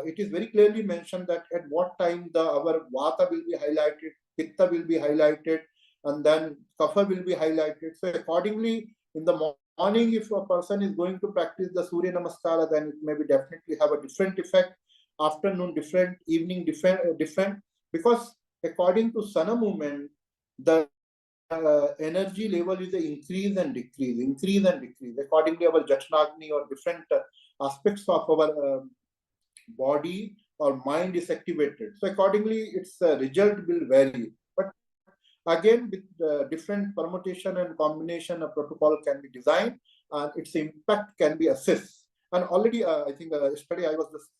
it is very clearly mentioned that at what time our Vata will be highlighted, Pitta will be highlighted, and then Kapha will be highlighted. So accordingly, in the morning, if a person is going to practice the Surya Namaskara, then it may be definitely have a different effect. Afternoon different, evening different, because according to Sana movement, the energy level is a increase and decrease. Accordingly, our Jachnagni or different aspects of our body or mind is activated. So accordingly, its result will vary. But again, with different permutation and combination, a protocol can be designed and its impact can be assessed. And already, I think yesterday I was just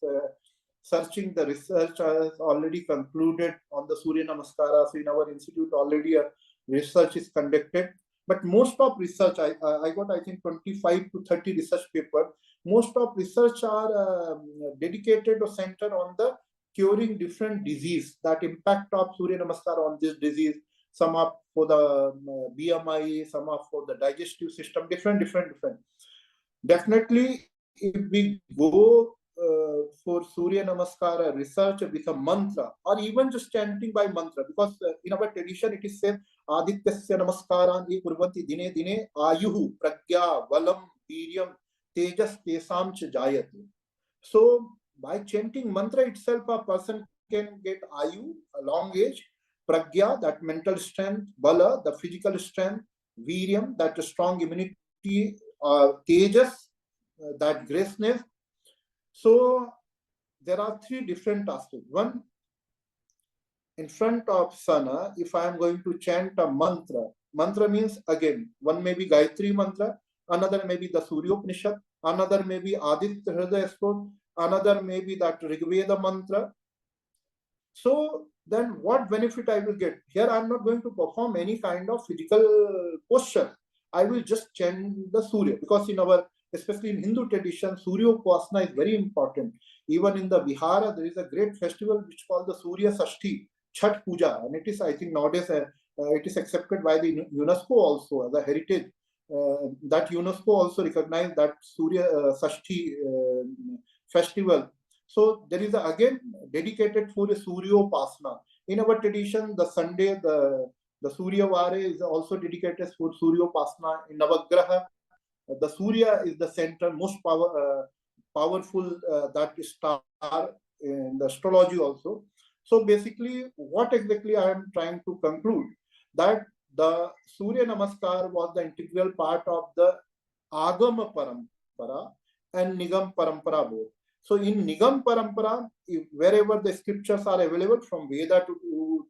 searching, the research has already concluded on the Surya Namaskara. So in our institute already a research is conducted. But most of research, I got, I think, 25 to 30 research papers. Most of research are dedicated or centered on the curing different disease, that impact of Surya Namaskara on this disease. Some are for the BMI, some are for the digestive system, different. Definitely, if we go for Surya Namaskara research with a mantra, or even just chanting by mantra, because in our tradition it is said, Adityasya Namaskaran kurvanti dine dine ayuhu pragya valam viryam tejas tesam ch jayati. So by chanting mantra itself, a person can get ayu, a long age, pragya, that mental strength, bala, the physical strength, viryam, that strong immunity, tejas, that graceness. So there are three different aspects. One, in front of Sana, if I am going to chant a mantra means, again, one may be Gayatri mantra, another may be the Surya Upanishad, another may be Aditya Hridaya Stottra, another may be that Rigveda mantra. So then what benefit I will get? Here I am not going to perform any kind of physical posture. I will just chant the Surya, because in our, especially in Hindu tradition, Surya Upasana is very important. Even in the Vihara, there is a great festival which is called the Surya Sashti, Chhat Puja, and it is, I think, nowadays it is accepted by the UNESCO also as a heritage. That UNESCO also recognized that Surya Sashti festival. So there is again dedicated for a Surya Upasana. In our tradition, the Sunday, the Surya Vare is also dedicated for Surya Upasana. In Navagraha, the Surya is the center, most powerful that star in the astrology also. So basically, what exactly I am trying to conclude, that the Surya Namaskar was the integral part of the Agama Parampara and Nigam Parampara both. So in Nigam Parampara, wherever the scriptures are available, from Veda to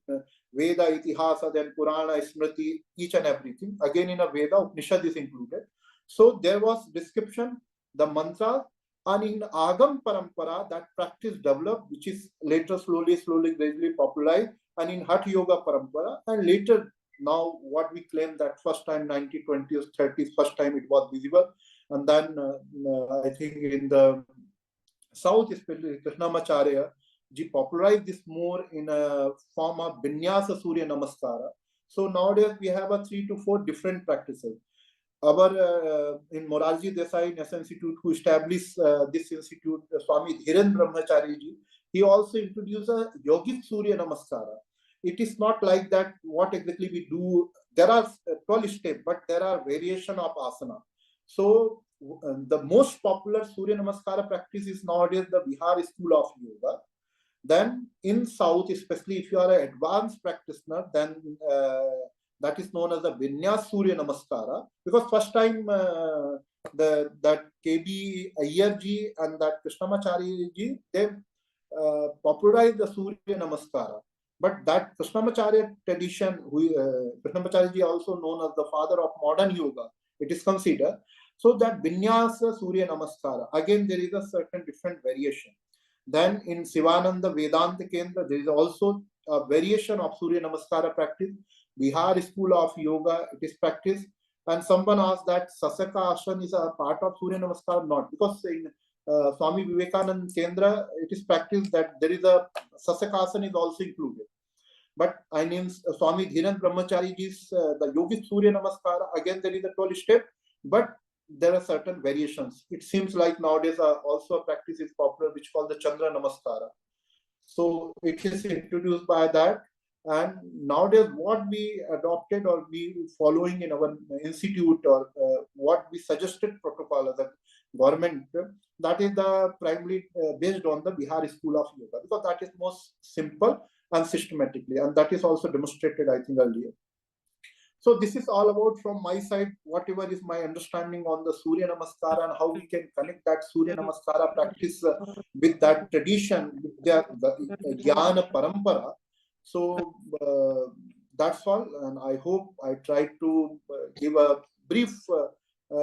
Veda, Itihasa, then Purana, Smriti, each and everything. Again in a Veda, Upanishad is included. So there was description, the mantra, and in Agam Parampara, that practice developed, which is later slowly, gradually popularized, and in Hatha Yoga Parampara, and later now what we claim that first time 1920s, 30s, first time it was visible, and then I think in the South, especially Krishnamacharya ji popularized this more in a form of Vinyasa Surya Namaskara. So nowadays we have 3 to 4 different practices. Our in Morarji Desai National Institute, who established this institute, Swami Dhiren Brahmachari ji, he also introduced a Yogic Surya Namaskara. It is not like that what exactly we do. There are 12 steps, but there are variation of asana. So the most popular Surya Namaskara practice is nowadays the Bihar School of Yoga. Then in South, especially if you are an advanced practitioner, then that is known as the Vinyasa Surya Namaskara. Because first time that KB Iyer ji and that Krishnamacharya ji, they popularized the Surya Namaskara. But that Krishnamacharya tradition, Krishnamacharya ji also known as the father of modern yoga, it is considered. So that Vinyasa Surya Namaskara, again there is a certain different variation. Then in Sivananda Vedanta Kendra, there is also a variation of Surya Namaskara practice. Bihar School of Yoga, it is practiced. And someone asked that Sasaka Asana is a part of Surya Namaskara, not. Because in Swami Vivekananda Kendra, it is practiced that there is a Sasaka Asana is also included. But I name Swami Dhiren Brahmachari ji's the Yogic Surya Namaskara, again there is a 12 step, but there are certain variations. It seems like nowadays also a practice is popular which is called the Chandra Namaskara. So it is introduced by that, and nowadays what we adopted or we following in our institute or what we suggested protocol as a government, that is the primarily based on the Bihar School of Yoga, because that is most simple and systematically, and that is also demonstrated I think earlier. So this is all about from my side, whatever is my understanding on the Surya Namaskara and how we can connect that Surya Namaskara practice with that tradition, with the Jnana Parampara. So that's all, and I hope I tried to give a brief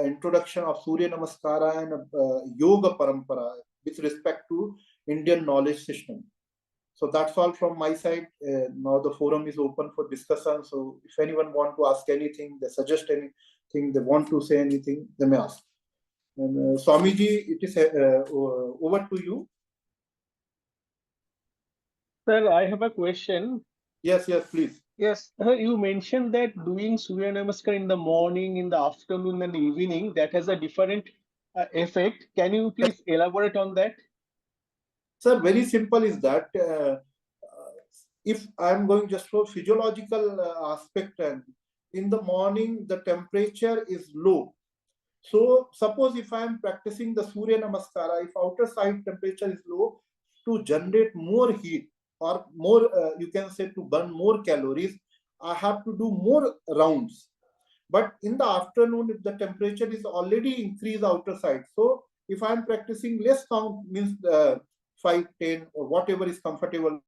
introduction of Surya Namaskara and Yoga Parampara with respect to Indian knowledge system. So that's all from my side. Now the forum is open for discussion. So if anyone want to ask anything, they suggest anything, they want to say anything, they may ask. And Swamiji, it is over to you. Sir, I have a question. Yes, please. Yes, you mentioned that doing Surya Namaskar in the morning, in the afternoon, and the evening, that has a different effect. Can you please elaborate on that? Sir, very simple is that if I'm going just for physiological aspect, and in the morning the temperature is low. So suppose if I'm practicing the Surya Namaskara, if outer side temperature is low, to generate more heat or more, you can say to burn more calories, I have to do more rounds. But in the afternoon, if the temperature is already increased outer side, so if I'm practicing less count, means 5, 10 or whatever is comfortable,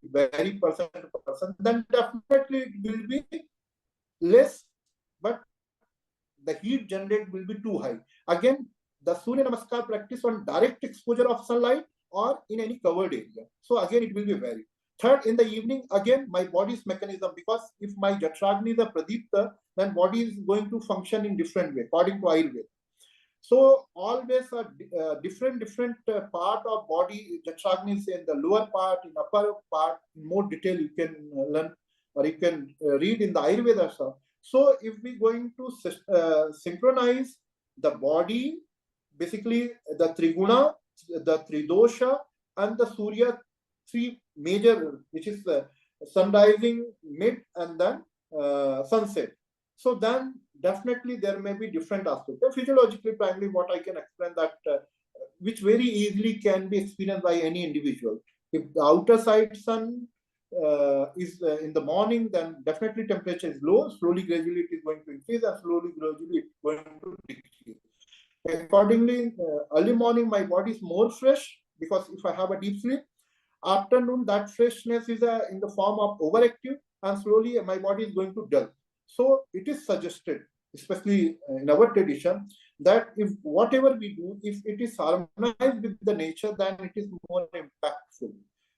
vary person to person, then definitely it will be less, but the heat generated will be too high. Again, the Surya Namaskar practice on direct exposure of sunlight or in any covered area. So again, it will be varied. Third, in the evening, again, my body's mechanism, because if my Jatragni is a Pradipta, then body is going to function in different way, according to Ayurveda. So always a different part of body, Jatragni is in the lower part, in upper part, in more detail you can learn or you can read in the Ayurveda. So if we're going to synchronize the body, basically the Triguna, the Tridosha, and the Surya, 3 major, which is sun rising, mid, and then sunset. So then definitely there may be different aspects. Physiologically, primarily what I can explain that which very easily can be experienced by any individual. If the outer side sun is in the morning, then definitely temperature is low. Slowly, gradually, it is going to increase, and slowly, gradually, it is going to decrease. Accordingly, early morning, my body is more fresh because if I have a deep sleep. Afternoon, that freshness is in the form of overactive, and slowly my body is going to dull. So it is suggested, especially in our tradition, that if whatever we do, if it is harmonized with the nature, then it is more impactful.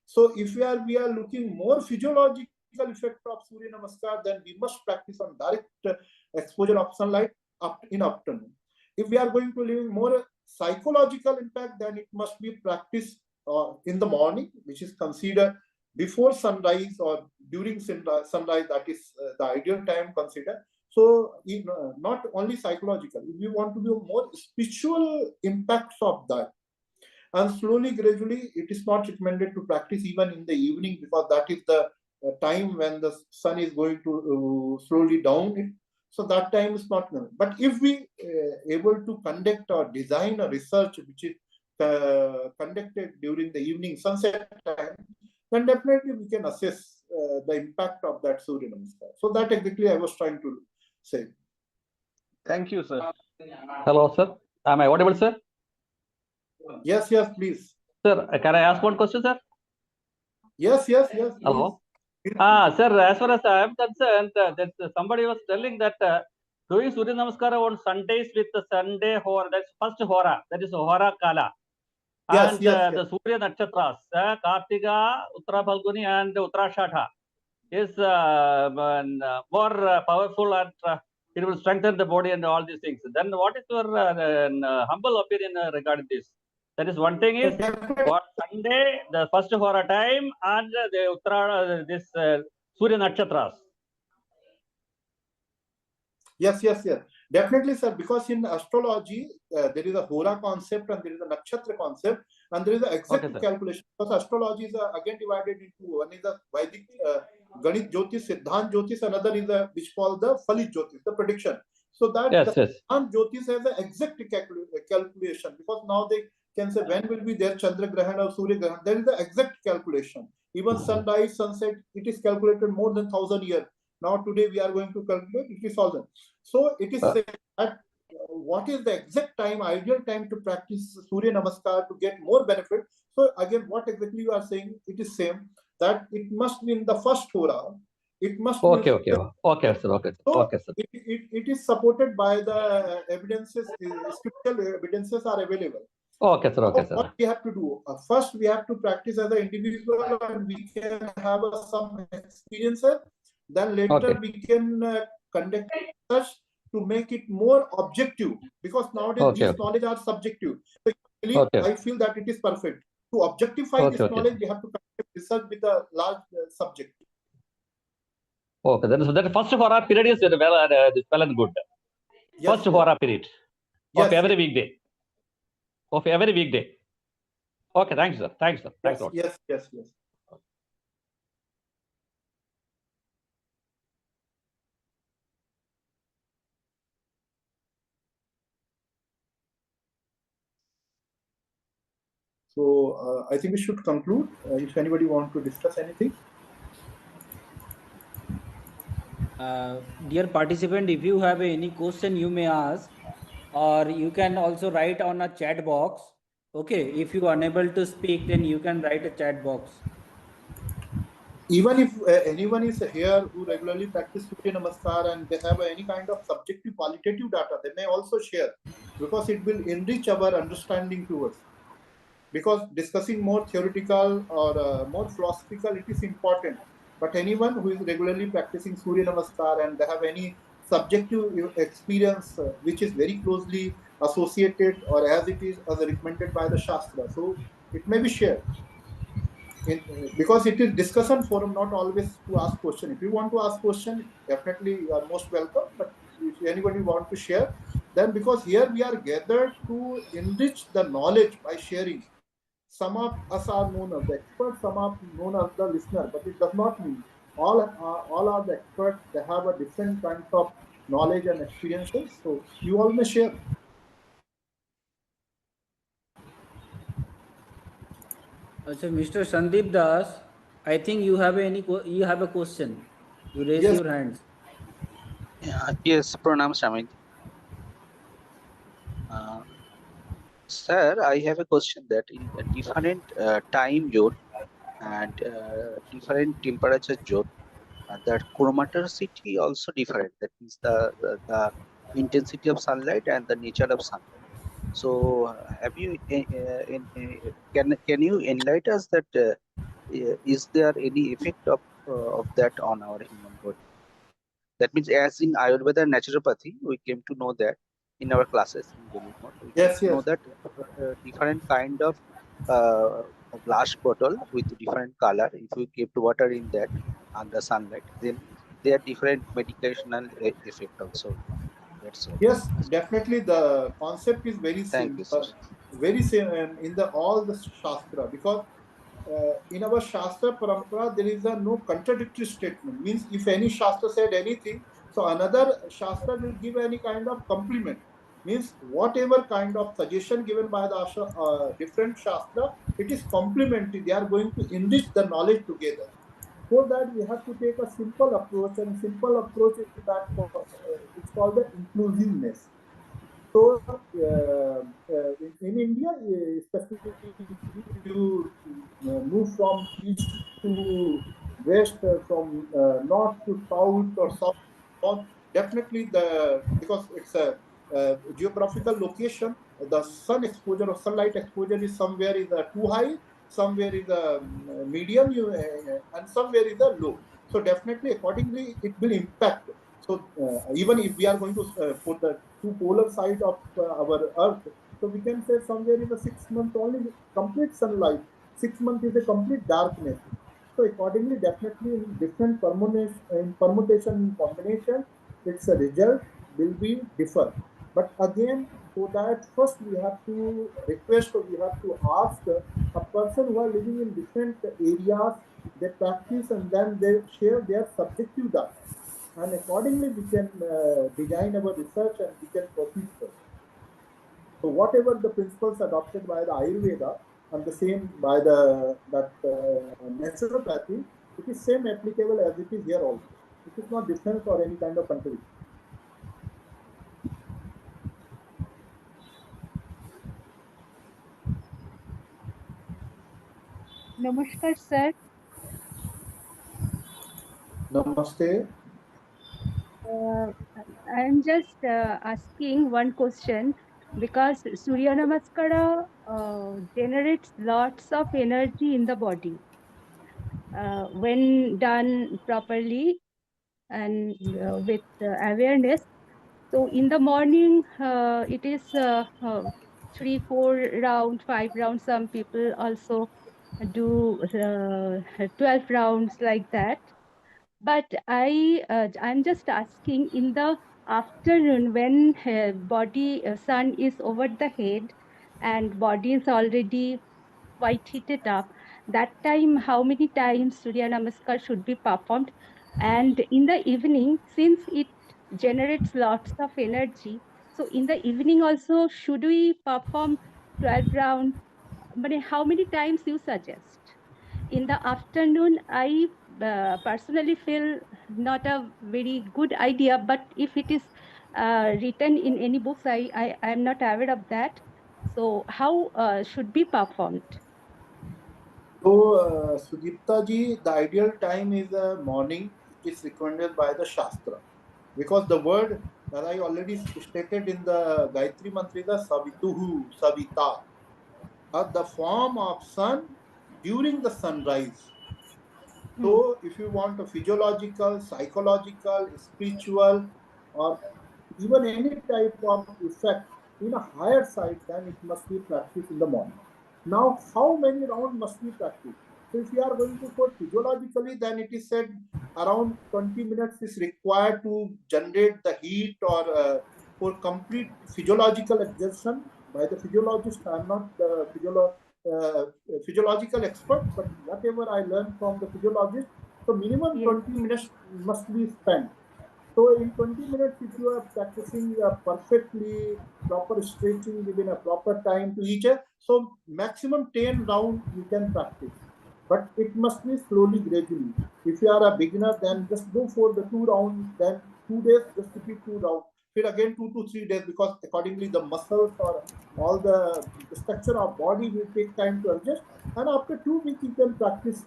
So if we are looking more physiological effect of Surya Namaskar, then we must practice on direct exposure of sunlight in afternoon. If we are going to live more psychological impact, then it must be practiced in the morning, which is considered before sunrise or during sunrise. That is the ideal time considered. So not only psychological, we want to do more spiritual impacts of that. And slowly, gradually, it is not recommended to practice even in the evening, because that is the time when the sun is going to slowly down. So that time is not known. But if we able to conduct or design a research which is conducted during the evening sunset time, then definitely we can assess the impact of that Surya Namaskar. So that exactly I was trying to say. Thank you, sir. Hello, sir. Am I audible, sir? Yes, please. Sir, can I ask one question, sir? Yes. Hello. Sir, as far as I am concerned, that somebody was telling that doing Surya Namaskara on Sundays with the Sunday Hora, that's first Hora, that is Hora Kala. And the Surya Nakshatras, Kartika, Uttara Phalguni, and Uttarashadha is more powerful, and it will strengthen the body and all these things. Then what is your humble opinion regarding this? That is one thing is what Sunday, the first Hora time, and the Uttara, this Surya Nakshatras. Yes. Definitely, sir, because in astrology, there is a Hora concept and there is a Nakshatra concept, and there is an exact calculation. Because astrology is again divided into, one is the Vedic Ganit Jyotish, Siddhant Jyotish, another is which called the Phalit Jyotish, the prediction. So that the Siddhant Jyotish has an exact calculation, because now they can say when will be their Chandra Grahan or Surya Grahan. There is the exact calculation. Even sunrise, sunset, it is calculated more than 1,000 years. Now today we are going to calculate, it is 1,000. So it is said that what is the exact time, ideal time to practice Surya Namaskar to get more benefit. So again, what exactly you are saying, it is same, that it must be in the first Hora. It must be sir. It is supported by the evidences, scriptural evidences are available. Okay, sir. What we have to do? First, we have to practice as an individual, and we can have some experiences. Then later we can conduct research to make it more objective, because nowadays this knowledge are subjective. So I feel that it is perfect. To objectify this knowledge, we have to conduct research with a large subject. Okay, then so that first Hora period is well and good. First Hora period of every weekday. Of every weekday. Okay, thanks, sir. Thanks, sir. Yes. So I think we should conclude. If anybody wants to discuss anything. Dear participant, if you have any question, you may ask, or you can also write on a chat box. Okay, if you are unable to speak, then you can write a chat box. Even if anyone is here who regularly practice Surya Namaskar and they have any kind of subjective qualitative data, they may also share, because it will enrich our understanding towards. Because discussing more theoretical or more philosophical, it is important. But anyone who is regularly practicing Surya Namaskar and they have any subjective experience which is very closely associated or as it is as recommended by the Shastra, so it may be shared. Because it is discussion forum, not always to ask question. If you want to ask question, definitely you are most welcome. But if anybody want to share, then because here we are gathered to enrich the knowledge by sharing. Some of us are known as the experts, some are known as the listener, but it does not mean all are the experts. They have a different kinds of knowledge and experiences. So you all may share. So Mr. Sandeep Das, I think you have you have a question. You raise Yes. your hands. Yes, Pranam Swami. Sir, I have a question that in a different time zone and different temperature zone, the chromaticity also different. That means the intensity of sunlight and the nature of sunlight. So, have you can you enlighten us that is there any effect of that on our human body? That means, as in Ayurveda and naturopathy, we came to know that in our classes in Belur Math, we came Yes, to know yes. that different kind of uh, glass bottle with different color. If we keep water in that under sunlight, then there are different medicational effect also. That's all. Yes, definitely the concept is very Thank you, sir. simple, very same in the all the Shastra, because in our Shastra Parampara there is a no contradictory statement. Means if any Shastra said anything, so another Shastra will give any kind of compliment. Means whatever kind of suggestion given by the different Shastra, it is complementary. They are going to enrich the knowledge together. For that, we have to take a simple approach, and simple approach is that it's called the inclusiveness. So, in India, especially if you move from east to west, from north to south or south, definitely because it's a geographical location, the sun exposure or sunlight exposure is somewhere is too high, somewhere is a medium, and somewhere is a low. So definitely, accordingly, it will impact. So even if we are going to put the two polar side of our Earth, so we can say somewhere is a 6 month only complete sunlight, 6 months is a complete darkness. So accordingly, definitely in different permutation combination, its a result will be differ. But again, for that, first we have to request or we have to ask a person who are living in different areas, they practice and then they share their subjective data. And accordingly, we can design our research and we can proceed further. So whatever the principles adopted by the Ayurveda and the same by the naturopathy, it is same applicable as it is here also. It is not different or any kind of contradiction. Namaskar, sir. Namaste. Uh, I'm just asking one question because Suryanamaskara generates lots of energy in the body when done properly and with awareness. So in the morning, it is 3, 4 round, 5 rounds. Some people also do 12 rounds like that. But I'm just asking in the afternoon when sun is over the head and body is already quite heated up. That time, how many times Surya Namaskar should be performed? And in the evening, since it generates lots of energy, so in the evening also, should we perform 12 round? But how many times you suggest? In the afternoon, I personally feel not a very good idea, but if it is written in any books, I am not aware of that. So how should be performed? So, Sudipta ji, the ideal time is morning. It is recommended by the Shastra. Because the word that I already stated in the Gayatri Mantra is the Savituhu, Savita, the form of sun during the sunrise. So, if you want a physiological, psychological, spiritual, or even any type of effect in a higher side, then it must be practiced in the morning. Now, how many rounds must be practiced? So, if you are going to put physiologically, then it is said around 20 minutes is required to generate the heat or for complete physiological exertion by the physiologist. I am not the physiological expert, but whatever I learned from the physiologist, so minimum 20 minutes must be spent. So in 20 minutes, if you are practicing perfectly proper stretching within a proper time to each, so maximum 10 round you can practice. but it must be slowly, gradually. If you are a beginner, then just go for the 2 rounds, then 2 days, just repeat 2 rounds. Then again 2 to 3 days, because accordingly the muscles or all the structure of body will take time to adjust. And after 2 weeks, you can practice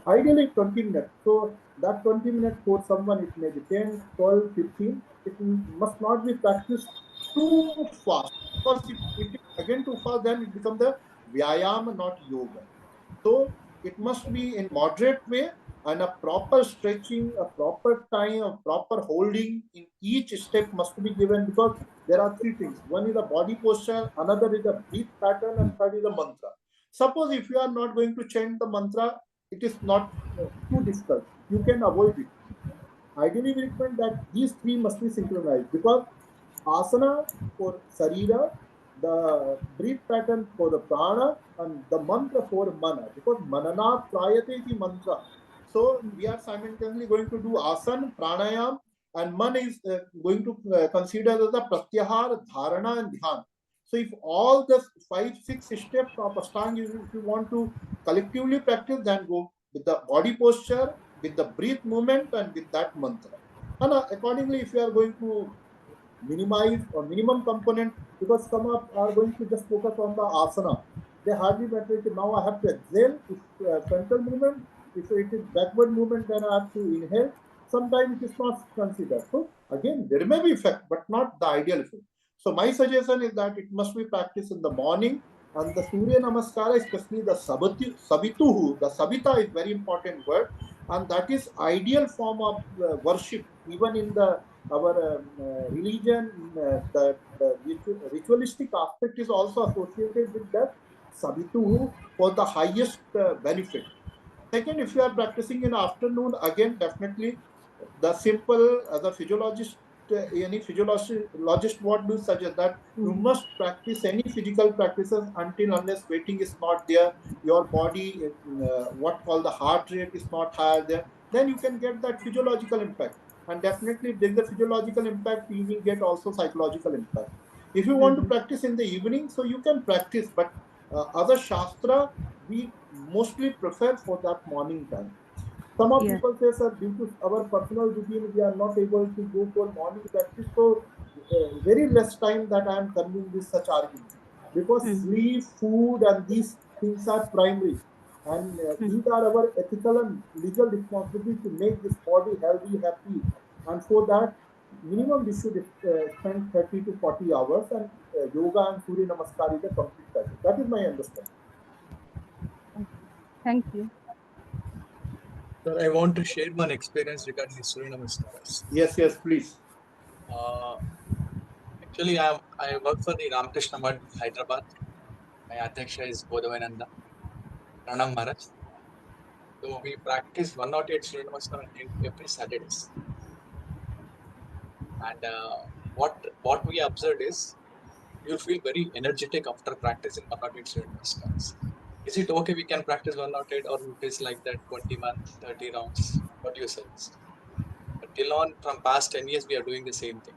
ideally 20 minutes. So that 20 minutes for someone, it may be 10, 12, 15. It must not be practiced too fast, because if it is again too fast, then it becomes the vyayama, not yoga. So it must be in moderate way, and a proper stretching, a proper time, a proper holding in each step must be given, because there are 3 things. One is the body posture, another is the breath pattern, and third is the mantra. Suppose if you are not going to chant the mantra, it is not too difficult. You can avoid it. Ideally, we recommend that these 3 must be synchronized, because asana for sarira, the breath pattern for the prana, and the mantra for mana, because mananat prayate iti mantra. So we are simultaneously going to do asana, pranayam, and man is going to consider the pratyahar, dharana, and dhyan. So if all the 5, 6 steps of Ashtanga, if you want to collectively practice, then go with the body posture, with the breath movement, and with that mantra. And accordingly, if you are going to minimize or minimum component, because some are going to just focus on the asana, they hardly matter. Now I have to exhale, if frontal movement, if it is backward movement, then I have to inhale. Sometimes it is not considered. So again, there may be effect, but not the ideal effect. So my suggestion is that it must be practiced in the morning, and the Surya Namaskara, especially the Savituhu, the Savita is very important word, and that is ideal form of worship, even in the our religion. The ritualistic aspect is also associated with that Savituhu for the highest benefit. Second, if you are practicing in afternoon, again, definitely the simple, as a physiologist, any physiologist what do suggest that you must practice any physical practices until unless waiting is not there, your body, what called the heart rate is not higher there, then you can get that physiological impact. And definitely, if there is a physiological impact, you will get also psychological impact. If you want to practice in the evening, so you can practice, but other shastra, we mostly prefer for that morning time. Some of people say, sir, due to our personal routine, we are not able to go for morning practice. So very less time that I am conveying this such argument, because sleep, food, and these things are primary, and these are our ethical and legal responsibility to make this body healthy, happy, and for that minimum we should spend 30 to 40 hours, and yoga and Surya Namaskar is a complete package. That is my understanding. Thank you. Sir, I want to share one experience regarding the Surya Namaskaras. Yes, yes, please. Actually, I work for the Ramakrishna Math, Hyderabad. My Adhyaksha is Vivekananda, Pranam Maharaj. So we practice 108 Surya Namaskara every Saturdays. And what we observed is, you feel very energetic after practicing 108 Surya Namaskaras. Is it okay we can practice 108, or it is like that 21, 30 rounds? What do you suggest? But till on, from past 10 years, we are doing the same thing.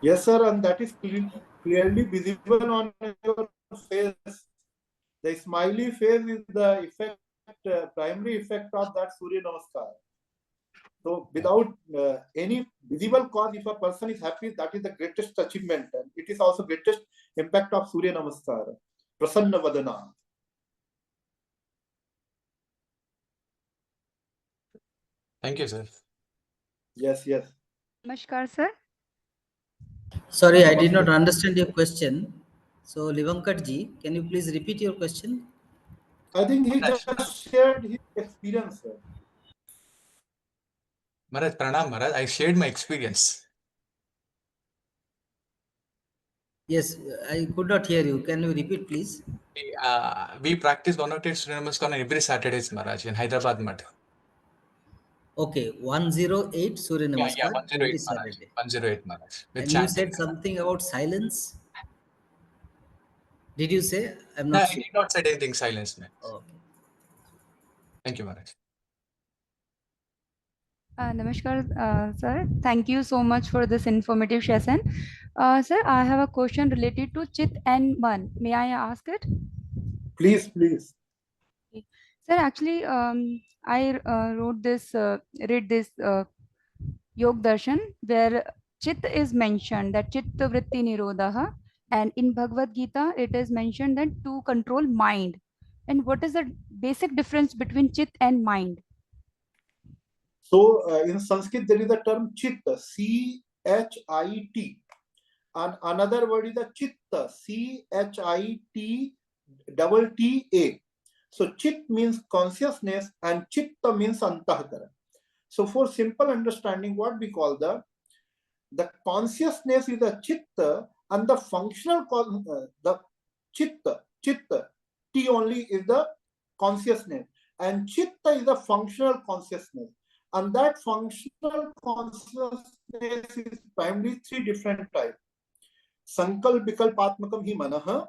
Yes, sir, and that is clearly visible on your face. The smiley face is the effect, primary effect of that Surya Namaskar. So without any visible cause, if a person is happy, that is the greatest achievement, and it is also greatest impact of Surya Namaskar. Prasanna Vadana. Thank you, sir. Yes, yes. Namaskar, sir. Sorry, I did not understand your question. So, Livankar ji, can you please repeat your question? I think he just shared his experience, sir. Maharaj, Pranam Maharaj, I shared my experience. Yes, I could not hear you. Can you repeat, please? We practice 108 Surya Namaskar every Saturdays, Maharaj, in Hyderabad Math. Okay, 108 Surya Namaskar Yeah, 108 every Maharaj. Saturday. 108 Maharaj. With And chanting. you said something about silence. Did you say? I'm No, not I sure. did not say anything, silence, man. Okay. Thank you, Maharaj. Namaskar, sir. Thank you so much for this informative session. Sir, I have a question related to Chit and Man. May I ask it? Please, please. Okay. Sir, actually, I read this Yog Darshan where Chit is mentioned, that Chitta Vritti Nirodha, and in Bhagavad Gita it is mentioned that to control mind. And what is the basic difference between Chit and mind? So in Sanskrit, there is a term chitta, C-H-I-T. And another word is a chitta, C-H-I-T-T-A. So chit means consciousness and chitta means antahkara. So for simple understanding, what we call the consciousness is the chitta and the functional, the chitta, T only is the consciousness and chitta is the functional consciousness. And that functional consciousness is primarily three different types. Sankalp vikalpatmakam hi manah,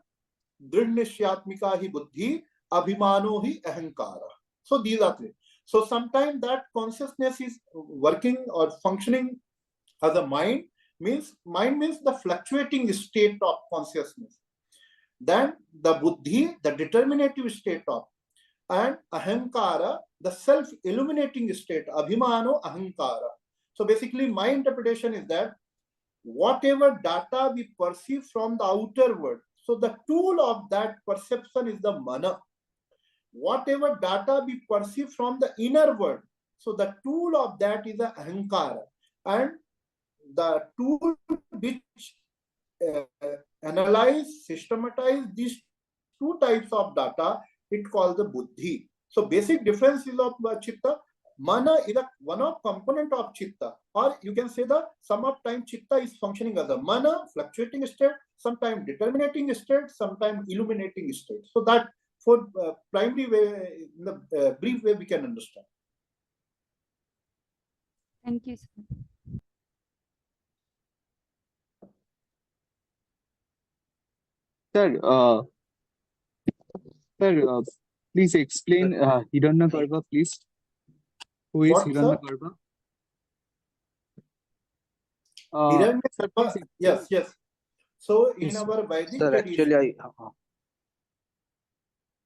dridnishyatmika hi buddhi, abhimano hi ahankara. So these are three. So sometimes that consciousness is working or functioning as a mind means the fluctuating state of consciousness. Then the buddhi, the determinative state of, and ahankara, the self-illuminating state, abhimano ahankara. So basically my interpretation is that whatever data we perceive from the outer world, so the tool of that perception is the mana. Whatever data we perceive from the inner world, so the tool of that is the ahankara. And the tool which analyze, systematize these two types of data, it called the buddhi. So basic difference is of chitta. Mana is one of component of chitta, or you can say the some of time chitta is functioning as a mana, fluctuating state, sometimes determinating state, sometimes illuminating state. So that for primary way, in the brief way, we can understand. Thank you, sir. Sir, please explain Hiranyagarbha, please. Who is What, Hiranyagarbha? Hiranyagarbha, yes. So in our Vedic tradition,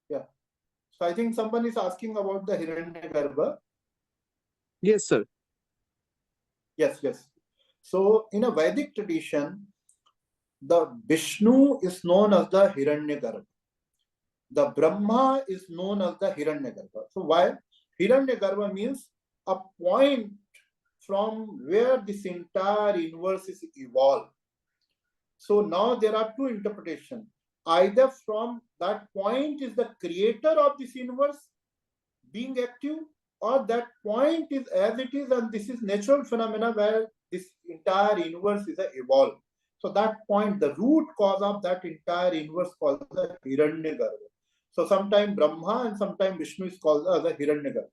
yeah. So I think someone is asking about the Hiranyagarbha. Yes, sir. Yes. So in a Vedic tradition, the Vishnu is known as the Hiranyagarbha. The Brahma is known as the Hiranyagarbha. So why? Hiranyagarbha means a point from where this entire universe is evolved. So now there are two interpretations. Either from that point is the creator of this universe being active, or that point is as it is and this is natural phenomena where this entire universe is evolved. So that point, the root cause of that entire universe called the Hiranyagarbha. So sometimes Brahma and sometimes Vishnu is called as a Hiranyagarbha.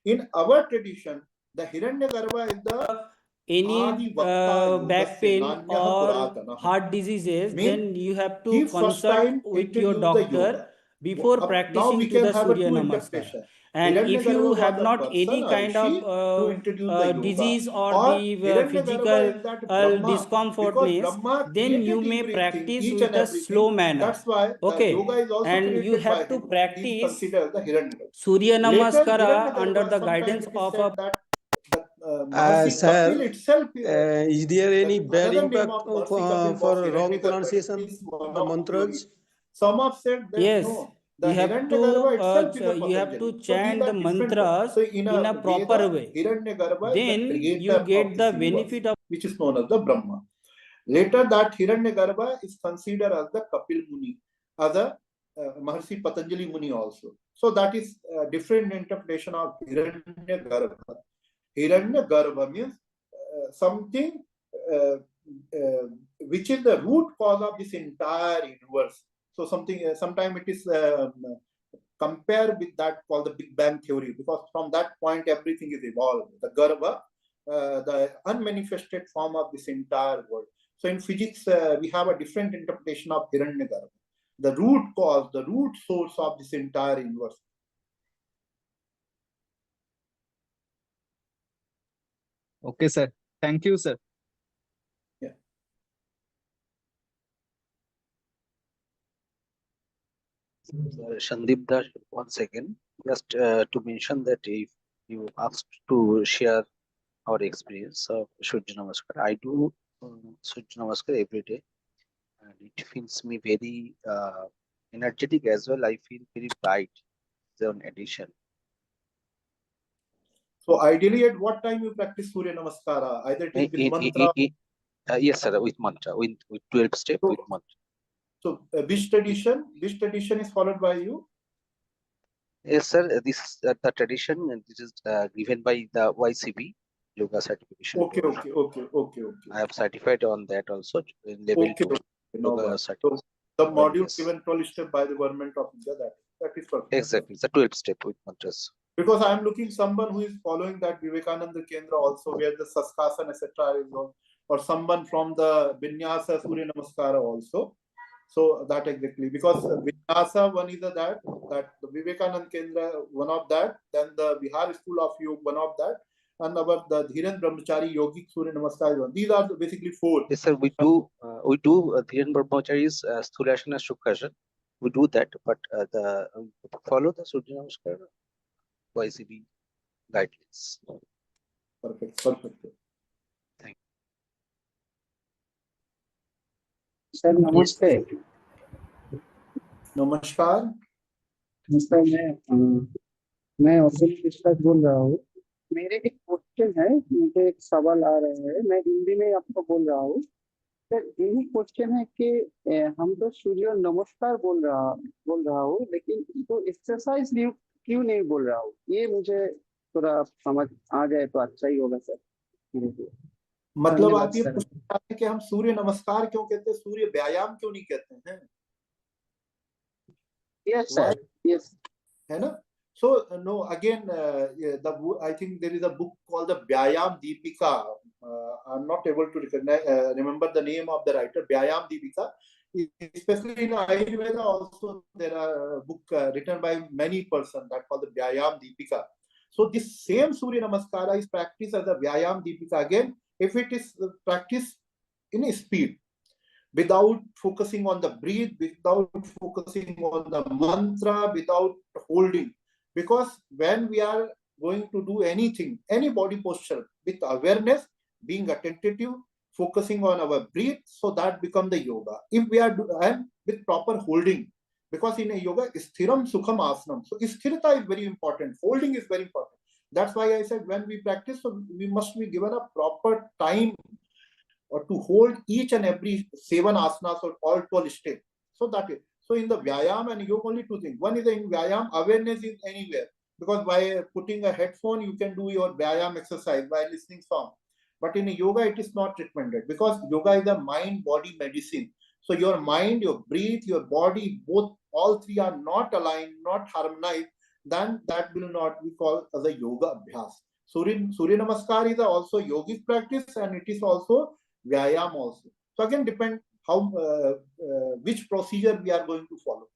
In our tradition, the Hiranyagarbha is the any back pain or heart diseases, then you have to consult with your doctor before practicing to the Suryanamaskara. And if you have not any kind of disease or the physical discomfortness, then you may practice with a slow manner. Okay, and you have to practice Suryanamaskara under the guidance of a Sir, is there any bad impact for wrong pronunciation the mantras? Some have said that yes, no, you have to chant the mantras in a proper way. Then you get the benefit of which is known as the Brahma. Later, that Hiranyagarbha is considered as the Kapil Muni, as a Maharshi Patanjali Muni also. So that is a different interpretation of Hiranyagarbha. Hiranyagarbha means something which is the root cause of this entire universe. So something, sometimes it is compared with that called the Big Bang theory, because from that point everything is evolved. The Garbha, the unmanifested form of this entire world. So in physics, we have a different interpretation of Hiranyagarbha, the root cause, the root source of this entire universe. Okay, sir. Thank you, sir. Shandip Das, once again, just to mention that if you asked to share our experience of Surya Namaskar, I do Surya Namaskar every day, and it feels me very energetic as well. I feel very bright. It's an addition. So ideally, at what time you practice Surya Namaskara? Either it is with mantra. Yes, sir, with mantra, with 12 step with mantra. So which tradition is followed by you? Yes, sir. This is the tradition, and this is given by the YCB yoga certification. Okay. I have certified on that also in level 2. Yoga So the module given 12 step by the government of India. That is perfect. Exactly, it's a 12 step with mantras. Because I am looking someone who is following that Vivekananda Kendra also, where the Saskasana etc. is on, or someone from the Vinyasa Surya Namaskara also. So that exactly, because Vinyasa one is that the Vivekananda Kendra one of that, then the Bihar School of Yoga one of that, and the Dhiren Brahmachari Yogic Surya Namaskar one. These are basically 4. Yes, sir. We do Dhiren Brahmachari's Stulasana Shukrasana. We do that, but follow the Surya Namaskar YCB guidelines. Perfect. Thank you. Sir नमस्ते। नमस्कार। मैं अर्जुन कृष्ण बोल रहा हूँ। मेरे एक question है, मुझे एक सवाल आ रहे हैं, मैं हिंदी में आपको बोल रहा हूँ। सर यही क्वेश्चन है कि हम तो सूर्य नमस्कार बोल रहा हूँ, लेकिन तो एक्सरसाइज क्यों नहीं बोल रहा हूँ, ये मुझे थोड़ा समझ आ जाए तो अच्छा ही होगा सर। मतलब आप ये पूछ रहे हैं कि हम सूर्य नमस्कार क्यों कहते हैं, सूर्य व्यायाम क्यों नहीं कहते हैं? Yes, sir. Yes. है ना? So no, again, I think there is a book called the Vyayam Deepika. I'm not able to remember the name of the writer, Vyayam Deepika. Especially in Ayurveda also, there are a book written by many persons that called the Vyayam Deepika. So this same Surya Namaskara is practiced as a Vyayam Deepika again, if it is practiced in a speed, without focusing on the breath, without focusing on the mantra, without holding. Because when we are going to do anything, any body posture, with awareness, being attentive, focusing on our breath, so that becomes the yoga. If we are and with proper holding, because in a yoga, sthiram sukham asanam. So sthirata is very important. Holding is very important. That's why I said when we practice, so we must be given a proper time or to hold each and every 7 asanas or all 12 steps. So that is. So in the Vyayam and yoga, only 2 things. One is in Vyayam, awareness is anywhere. Because by putting a headphone, you can do your Vyayam exercise by listening song. But in yoga, it is not recommended, because yoga is a mind-body medicine. So your mind, your breath, your body, all 3 are not aligned, not harmonized, then that will not be called as a yoga abhyas. Surya Namaskar is also yogic practice, and it is also Vyayam also. So again, depend how which procedure we are going to follow.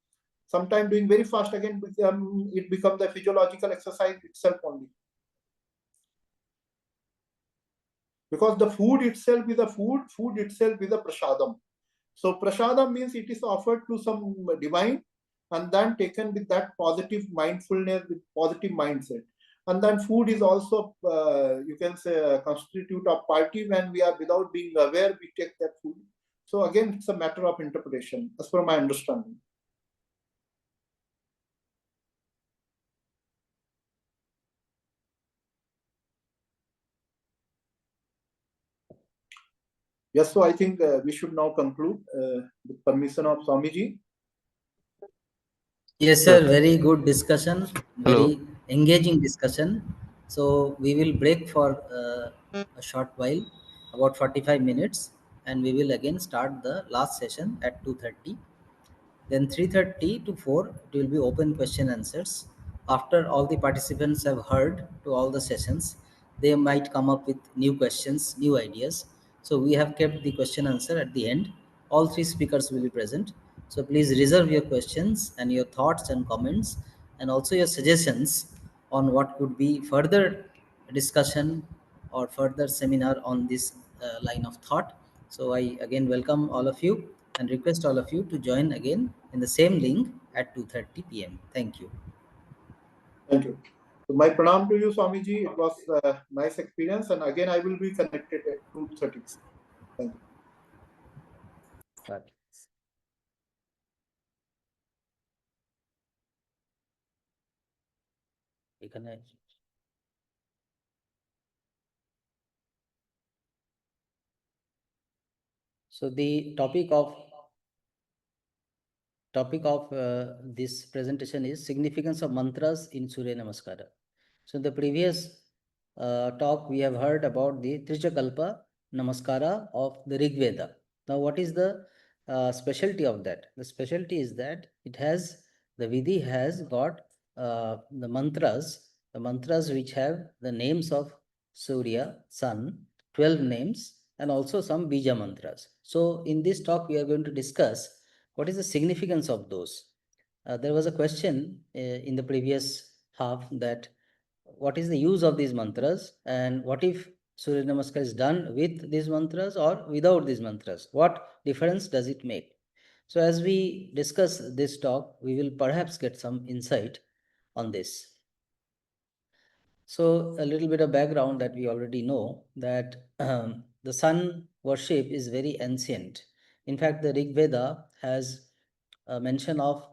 Sometimes doing very fast, again it becomes the physiological exercise itself only. Because the food itself is a food itself is a prasadam. So prasadam means it is offered to some divine and then taken with that positive mindfulness, with positive mindset. And then food is also, you can say, a constitute of party. When we are without being aware, we take that food. So again, it's a matter of interpretation, as per my understanding. Yes, so I think we should now conclude with permission of Swamiji. Yes, sir. Very good discussion. Very engaging discussion. So we will break for a short while, about 45 minutes, and we will again start the last session at 2:30. Then 3:30 to 4, it will be open question answers. After all the participants have heard to all the sessions, they might come up with new questions, new ideas. So we have kept the question answer at the end. All 3 speakers will be present. So please reserve your questions and your thoughts and comments, and also your suggestions on what could be further discussion or further seminar on this line of thought. So I again welcome all of you and request all of you to join again in the same link at 2:30 p.m. Thank you. Thank you. So my pranam to you, Swamiji. It was a nice experience, and again I will be connected at 2:30. Thank you. Right. So the topic of this presentation is significance of mantras in Suryanamaskara. So in the previous talk we have heard about the Trichakalpa Namaskara of the Rig Veda. Now what is the specialty of that? The specialty is that it has, the Vidhi has got the mantras which have the names of Surya, sun, 12 names, and also some Bija mantras. So in this talk we are going to discuss what is the significance of those. There was a question in the previous half that what is the use of these mantras, and what if Surya Namaskar is done with these mantras or without these mantras? What difference does it make? So as we discuss this talk, we will perhaps get some insight on this. So a little bit of background that we already know, that the sun worship is very ancient. In fact, the Rig Veda has a mention of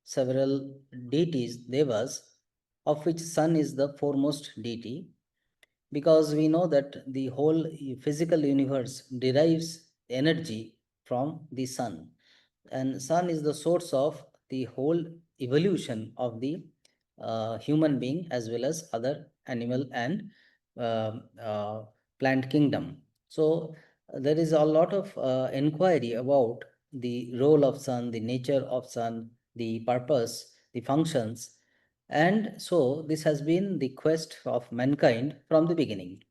several deities, devas, of which sun is the foremost deity, because we know that the whole physical universe derives energy from the sun, and sun is the source of the whole evolution of the human being as well as other animal and uh, uh, plant kingdom. So there is a lot of inquiry about the role of sun, the nature of sun, the purpose, the functions, and so this has been the quest of mankind from the beginning.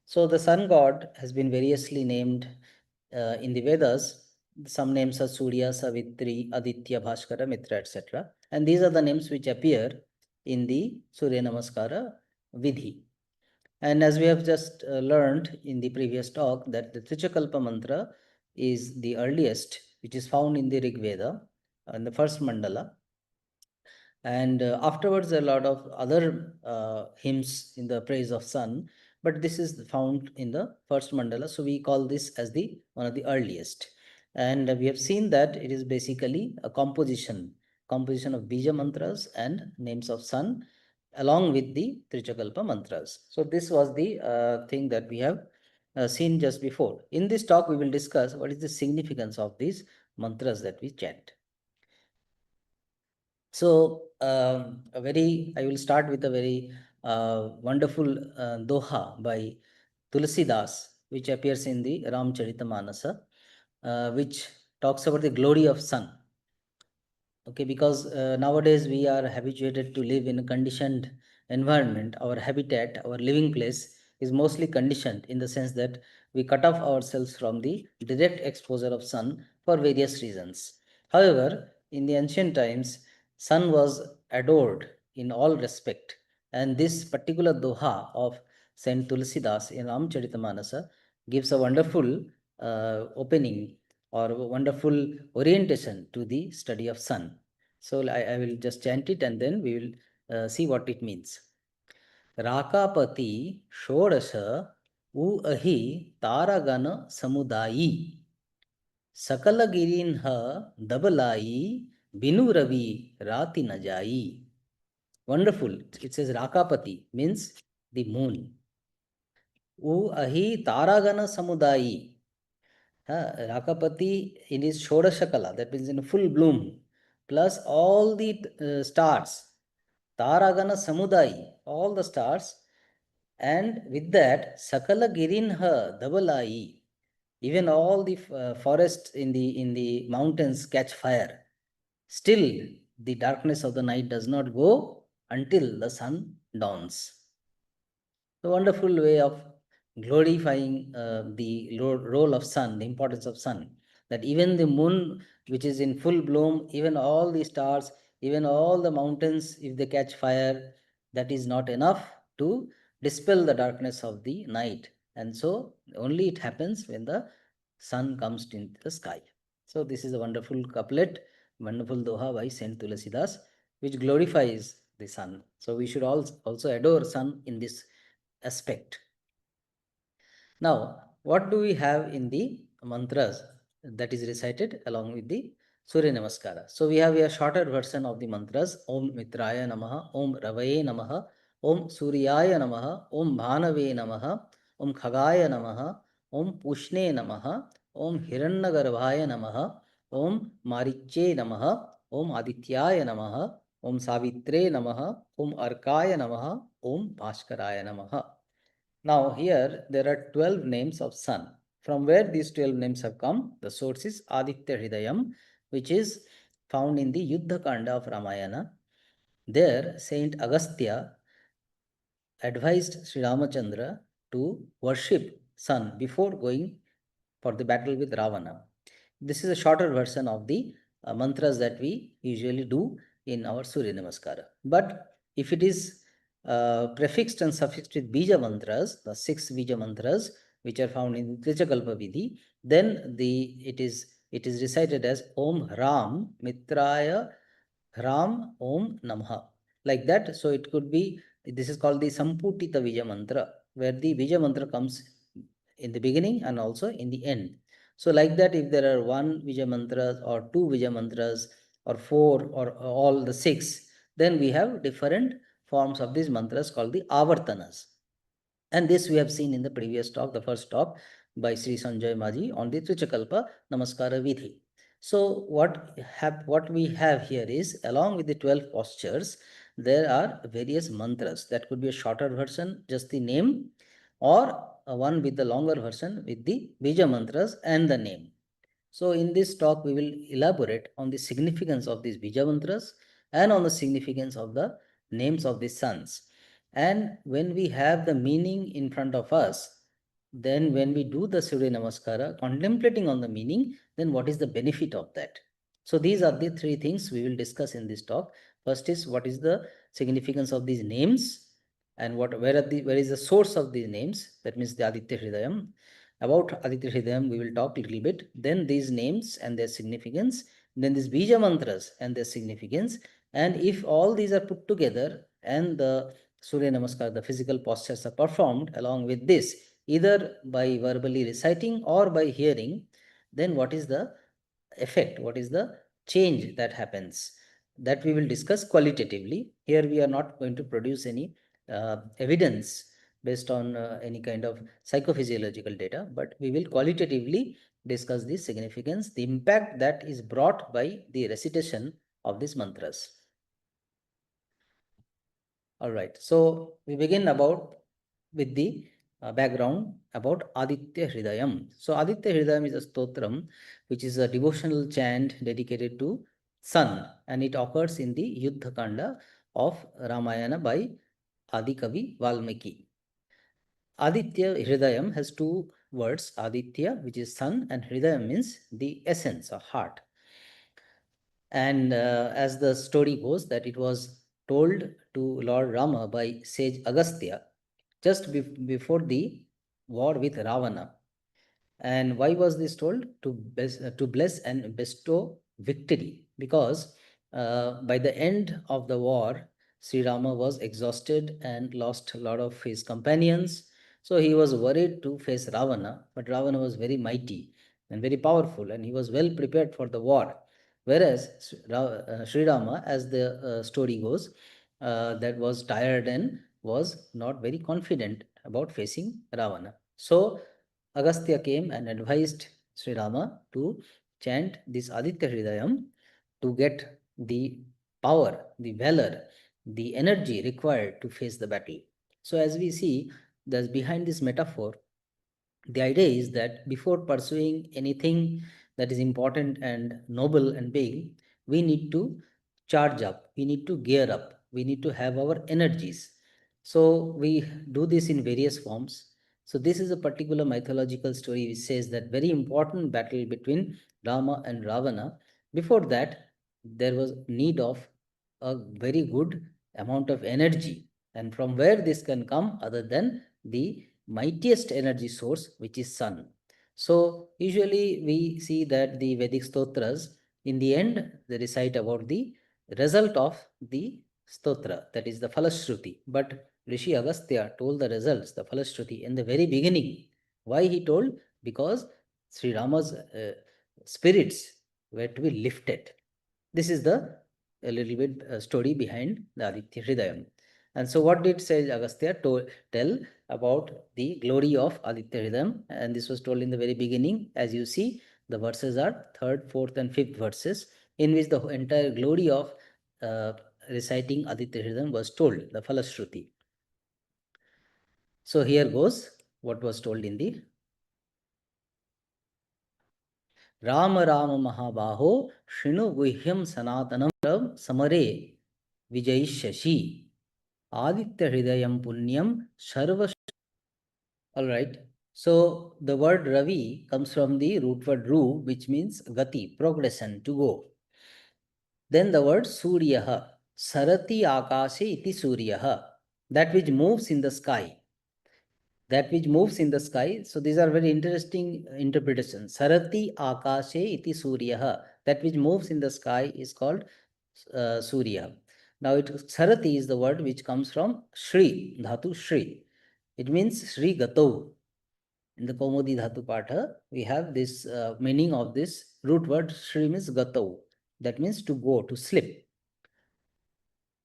So the sun god has been variously named in the Vedas. Some names are Surya, Savitri, Aditya, Bhaskara, Mitra, etc. And these are the names which appear in the Surya Namaskara Vidhi. And as we have just learned in the previous talk, that the Trichakalpa mantra is the earliest, which is found in the Rig Veda, in the first mandala. And afterwards, a lot of other hymns in the praise of sun, but this is found in the first mandala. So we call this as the one of the earliest. And we have seen that it is basically a composition of Bija mantras and names of sun, along with the Trichakalpa mantras. So this was the thing that we have seen just before. In this talk, we will discuss what is the significance of these mantras that we chant. So I will start with a very wonderful doha by Tulsidas, which appears in the Ramcharitamānasa, which talks about the glory of sun. Okay, because nowadays we are habituated to live in a conditioned environment. Our habitat, our living place is mostly conditioned in the sense that we cut off ourselves from the direct exposure of sun for various reasons. However, in the ancient times, sun was adored in all respect, and this particular doha of Saint Tulsidas in Ramcharitamānasa gives a wonderful opening or wonderful orientation to the study of sun. So I will just chant it and then we will see what it means. Rakapati Shodasha U Ahi Taragana Samudayi Sakalagirinha Dabalai Binu Ravi Rati Najai. Wonderful. It says Rakapati means the moon. U Ahi Taragana Samudayi. Rakapati in his Shodashakala, that means in full bloom, plus all the stars, Taragana Samudai, all the stars, and with that Sakala Girinha Dabalai, even all the forests in the mountains catch fire. Still, the darkness of the night does not go until the sun dawns. A wonderful way of glorifying the role of sun, the importance of sun, that even the moon, which is in full bloom, even all the stars, even all the mountains, if they catch fire, that is not enough to dispel the darkness of the night. And so only it happens when the sun comes into the sky. So this is a wonderful couplet, wonderful doha by Saint Tulasidas, which glorifies the sun. So we should also adore sun in this aspect. Now, what do we have in the mantras that is recited along with the Surya Namaskara? So we have a shorter version of the mantras: Om Mitraya Namaha, Om Ravaye Namaha, Om Suryaya Namaha, Om Bhanave Namaha, Om Khagaya Namaha, Om Pushne Namaha, Om Hirannagarbhaya Namaha, Om Mariche Namaha, Om Adityaya Namaha, Om Savitre Namaha, Om Arkaya Namaha, Om Bhaskaraya Namaha. Now here there are 12 names of sun. From where these 12 names have come? The source is Aditya Hridayam, which is found in the Yuddha Kanda of Ramayana. There Saint Agastya advised Sri Ramachandra to worship sun before going for the battle with Ravana. This is a shorter version of the mantras that we usually do in our Surya Namaskara. But if it is prefixed and suffixed with bija mantras, the 6 bija mantras which are found in Trichakalpa Vidhi, then it is recited as Om Ram Mitraya Ram Om Namaha. Like that, so it could be, this is called the Samputita Bija Mantra, where the Bija Mantra comes in the beginning and also in the end. So like that, if there are 1 Vijay mantras or 2 Vijay mantras or 4 or all the 6, then we have different forms of these mantras called the avartanas. And this we have seen in the previous talk, the first talk by Sri Sanjoy Majhi on the Trichakalpa Namaskara Vidhi. So what we have here is, along with the 12 postures, there are various mantras. That could be a shorter version, just the name, or one with the longer version with the bija mantras and the name. So in this talk, we will elaborate on the significance of these bija mantras and on the significance of the names of the suns. And when we have the meaning in front of us, then when we do the Surya Namaskara, contemplating on the meaning, then what is the benefit of that? So these are the 3 things we will discuss in this talk. First is, what is the significance of these names, and where is the source of these names? That means the Aditya Hridayam. About Aditya Hridayam we will talk a little bit. Then these names and their significance. Then these bija mantras and their significance. And if all these are put together and the Surya Namaskar, the physical postures are performed along with this, either by verbally reciting or by hearing, then what is the effect? What is the change that happens? That we will discuss qualitatively. Here we are not going to produce any evidence based on any kind of psychophysiological data, but we will qualitatively discuss the significance, the impact that is brought by the recitation of these mantras. All right, so we begin with the background about Aditya Hridayam. So Aditya Hridayam is a stotram, which is a devotional chant dedicated to sun, and it occurs in the Yuddha Kanda of Ramayana by Adi Kavi Valmiki. Aditya Hridayam has 2 words, Aditya, which is sun, and Hridayam means the essence or heart. And as the story goes, that it was told to Lord Rama by sage Agastya just before the war with Ravana. And why was this told? To bless and bestow victory, because by the end of the war, Sri Rama was exhausted and lost a lot of his companions. So he was worried to face Ravana, but Ravana was very mighty and very powerful, and he was well prepared for the war. Whereas Sri Rama, as the story goes, that was tired and was not very confident about facing Ravana. So Agastya came and advised Sri Rama to chant this Aditya Hridayam to get the power, the valor, the energy required to face the battle. So as we see, there's behind this metaphor, the idea is that before pursuing anything that is important and noble and big, we need to charge up, we need to gear up, we need to have our energies. So we do this in various forms. So this is a particular mythological story which says that very important battle between Rama and Ravana. Before that, there was need of a very good amount of energy, And from where this can come other than the mightiest energy source, which is sun. So usually we see that the Vedic stotras, in the end, they recite about the result of the stotra, that is the Falashruti. But Rishi Agastya told the results, the Falashruti, in the very beginning. Why he told? Because Sri Rama's spirits were to be lifted. This is the a little bit story behind the Aditya Hridayam. And so what did Sage Agastya tell about the glory of Aditya Hridayam? And this was told in the very beginning. As you see, the verses are 3rd, 4th and 5th verses, in which the entire glory of reciting Aditya Hridayam was told, the Falashruti. So here goes what was told in the Rama Rama Mahabaho Shinu Guhyam Sanatanam Samare Vijayishashi Aditya Hridayam Punyam Sarva. All right. So the word Ravi comes from the root word Ru, which means Gati, progression, to go. Then the word Suryaha, Sarati Akashe iti Suryaha, that which moves in the sky. That which moves in the sky. So these are very interesting interpretations. Sarati Akashe iti Suryaha, that which moves in the sky is called Surya. Now Sarati is the word which comes from Shri, Dhatu Shri. It means Shri Gato. In the Kaumudi Dhatu Patha, we have this meaning of this root word Shri means Gato. That means to go, to slip.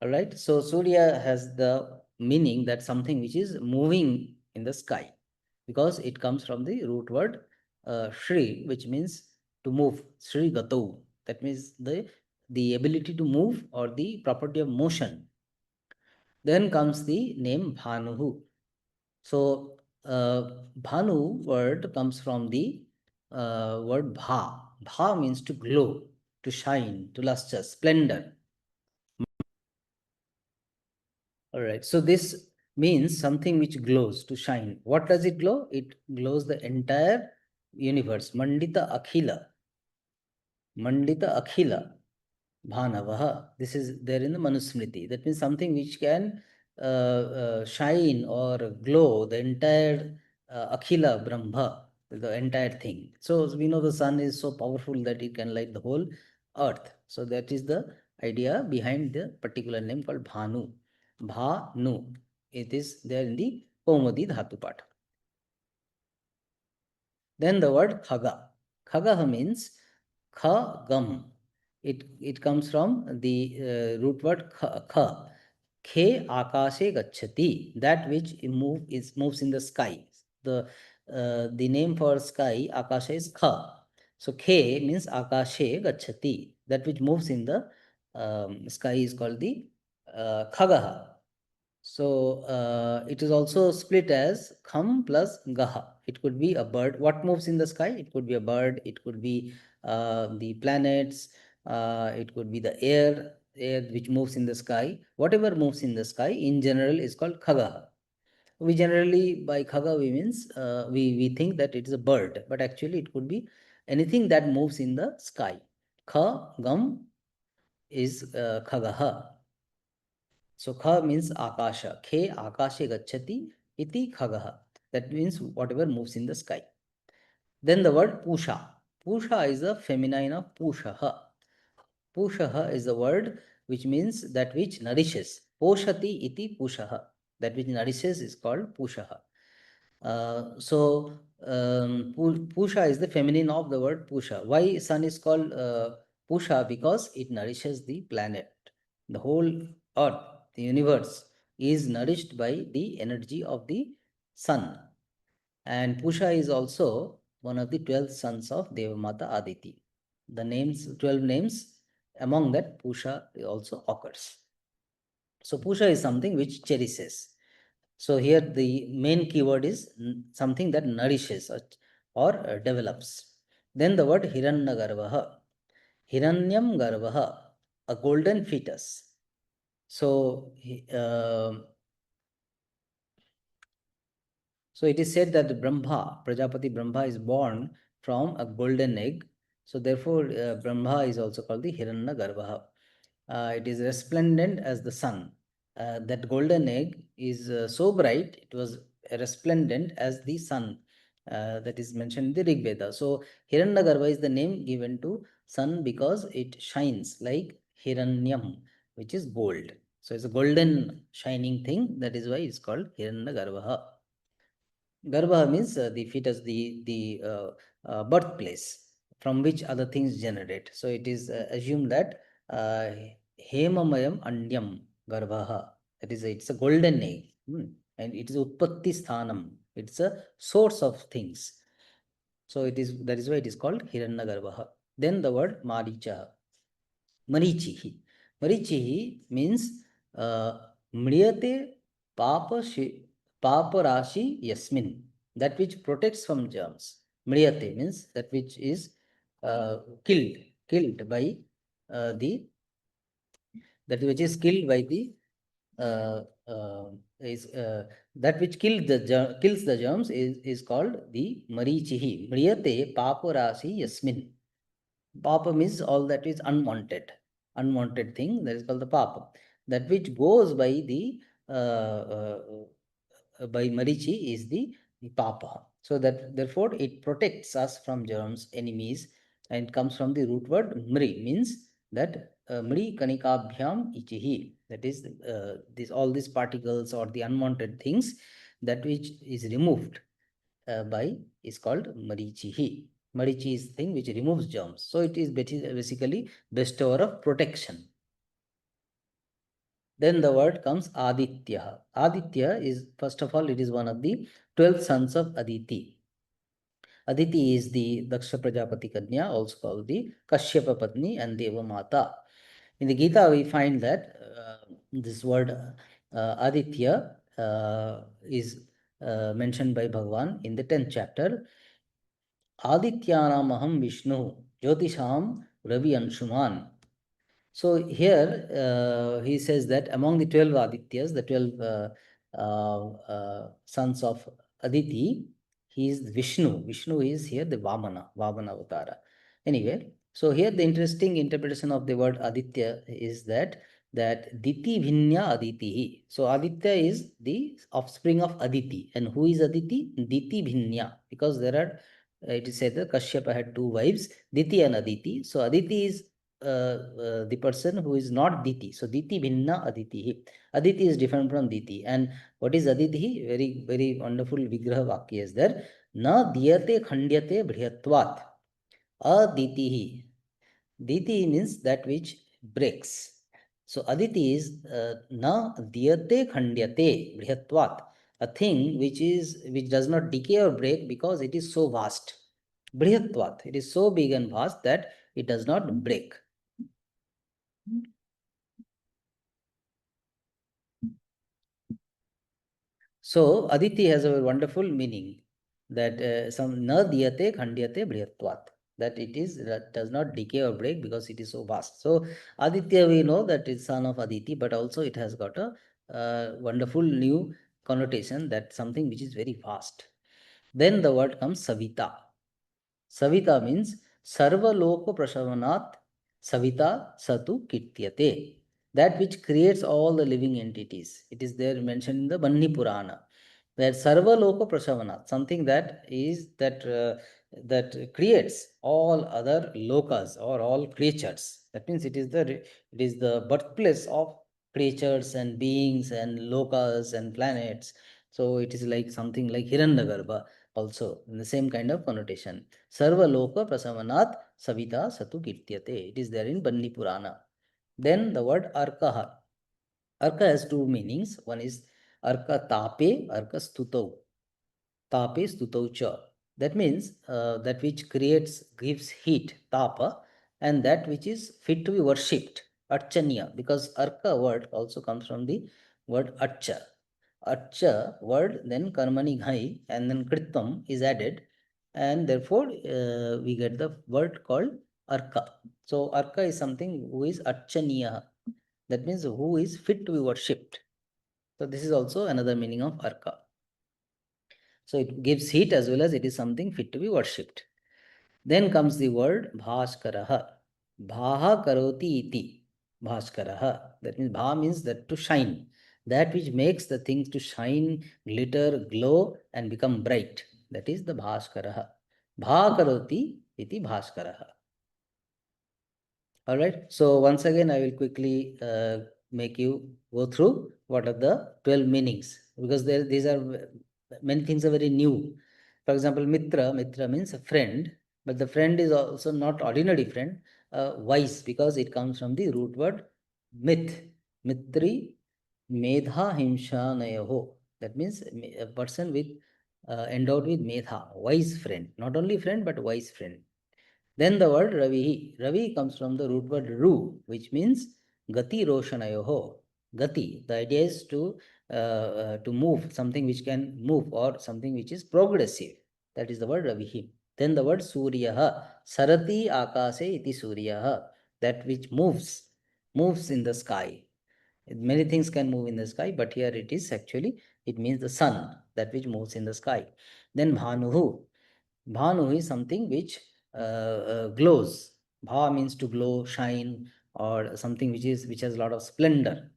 All right. So Surya has the meaning that something which is moving in the sky, because it comes from the root word Shri, which means to move. Shri Gato. That means the ability to move or the property of motion. Then comes the name Bhanuhu. So Bhanu word comes from the word Bha. Bha means to glow, to shine, to luster, splendor. All right. So this means something which glows, to shine. What does it glow? It glows the entire universe. Mandita Akhila. Mandita Akhila. Bhanavaha. This is there in the Manusmriti. That means something which can shine or glow the entire Akhila Brahma, the entire thing. So we know the sun is so powerful that it can light the whole earth. So that is the idea behind the particular name called Bhanu. Bhanu. It is there in the Kaumudi Dhatu Patha. Then the word Khaga. Khagaha means Khagam. It comes from the root word kha. Khe akashe gacchati, that which moves in the sky. The name for sky, akasha, is kha. So khe means akashe gacchati, that which moves in the sky is called the khagaha. So it is also split as kham plus gaha. It could be a bird. What moves in the sky? It could be a bird. It could be the planets. It could be the air which moves in the sky. Whatever moves in the sky in general is called khagaha. We generally, by khaga, we means we think that it is a bird, but actually it could be anything that moves in the sky. Kha gam is khagaha. So kha means akasha. Khe akashe gacchati iti khagaha. That means whatever moves in the sky. Then the word pusha. Pusha is the feminine of pushaha. Pushaha is the word which means that which nourishes. Poshati iti pushaha. That which nourishes is called pushaha. Pusha is the feminine of the word pusha. Why sun is called pusha? Because it nourishes the planet. The whole earth, the universe, is nourished by the energy of the sun. And pusha is also one of the 12 sons of Devamata Aditi. The names, 12 names, among that pusha also occurs. So pusha is something which cherishes. So here the main keyword is something that nourishes or develops. Then the word Hiranyagarvaha. Hiranyam Garvaha, a golden fetus. So it is said that Brahma, Prajapati Brahma, is born from a golden egg. So therefore Brahma is also called the Hiranyagarvaha. It is resplendent as the sun. that golden egg is so bright, it was resplendent as the sun. That is mentioned in the Rig Veda. So Hiranyagarbha is the name given to sun because it shines like Hiranyam, which is gold. So it's a golden shining thing. That is why it's called Hiranyagarbha. Garbha means the fetus, the birthplace from which other things generate. So it is assumed that Hemamayam Andyam Garbha. That is, it's a golden egg, and it is Utpatti Sthanam. It's a source of things. So it is, that is why it is called Hiranyagarbha. Then the word Maricha. Marichihi. Marichihi means Mriyate Paparashi Yasmin, that which protects from germs. Mriyate means that which is killed by the, that which is killed by the that which kills the germs is called the Marichihi. Mriyate Paparashi Yasmin. Papa means all that is unwanted thing, that is called the papa. That which goes by the by Marichi is the papa. So that therefore it protects us from germs, enemies, and it comes from the root word mri, means that mri kanikabhyam ichihi. That is all these particles or the unwanted things, that which is removed by is called marichihi. Marichi is thing which removes germs. So it is basically bestower of protection. Then the word comes Aditya. Aditya is, first of all, it is one of the 12 sons of Aditi. Aditi is the Daksha Prajapati Kanya, also called the Kashyapa Patni and Deva Mata. In the Gita, we find that this word Aditya is mentioned by Bhagavan in the 10th chapter. Adityanamaham Vishnu, Jyotisham Ravi Anshuman. So here he says that among the 12 Adityas, the 12 sons of Aditi, he is Vishnu. Vishnu is here the Vamana Avatara. Anyway, so here the interesting interpretation of the word Aditya is that Diti Bhinya Aditi. So Aditya is the offspring of Aditi. And who is Aditi? Diti Bhinya. Because there are, it is said that Kashyapa had 2 wives, Diti and Aditi. So Aditi is the person who is not Diti. So Diti Bhinna Aditi. Aditi is different from Diti. And what is Aditi? Very, very wonderful Vigraha Vakya is there. Na diyate khandyate briyatvat. Aditihi. Diti means that which breaks. So Aditi is na diyate khandyate briyatvat. A thing which does not decay or break because it is so vast. Briyatvat. It is so big and vast that it does not break. So Aditi has a wonderful meaning that some na diyate khandyate briyatvat, that it is, that does not decay or break because it is so vast. So Aditya, we know that is son of Aditi, but also it has got a wonderful new connotation, that something which is very vast. Then the word comes Savita. Savita means Sarva Loko Prashavanat Savita Satu Kityate. That which creates all the living entities. It is there mentioned in the Banni Purana, where Sarva Loko Prashavanat, something that is that creates all other lokas or all creatures. That means it is the birthplace of creatures and beings and lokas and planets. So it is like something like Hiranyagarbha also, in the same kind of connotation. Sarva Loka Prasavanat Savita Satu Kirtyate. It is there in Banni Purana. Then the word Arkaha. Arka has 2 meanings. One is Arka Tape, Arka Stutau. Tape Stutau Cha. That means that which gives heat, Tapa, and that which is fit to be worshipped, Archanya, because Arka word also comes from the word Archa. Archa word, then Karmani Ghai, and then Krittam is added, and therefore we get the word called Arka. So Arka is something who is Archaniya, that means who is fit to be worshipped. So this is also another meaning of Arka. So it gives heat as well as it is something fit to be worshipped. Then comes the word Bhaskaraha. Bhaha karoti iti. Bhaskaraha. That means Bha means that to shine. that which makes the things to shine, glitter, glow, and become bright. That is the Bhaskaraha. Bhakaroti iti Bhaskaraha. All right. So once again, I will quickly make you go through what are the 12 meanings, because these are many things are very new. For example, Mitra means a friend, but the friend is also not ordinary friend, wise, because it comes from the root word myth. Mitri medha himshanayaho. That means a person with endowed with medha, wise friend, not only friend but wise friend. Then the word Ravi. Ravi comes from the root word Ru, which means Gati Roshanayoho. Gati. The idea is to move, something which can move, or something which is progressive. That is the word Ravihi. Then the word Suryaha. Sarati Akase iti Suryaha. That which moves in the sky. Many things can move in the sky, but here it is actually, it means the sun, that which moves in the sky. Then Bhanuhu. Bhanu is something which glows. Bha means to glow, shine, or something which has a lot of splendor.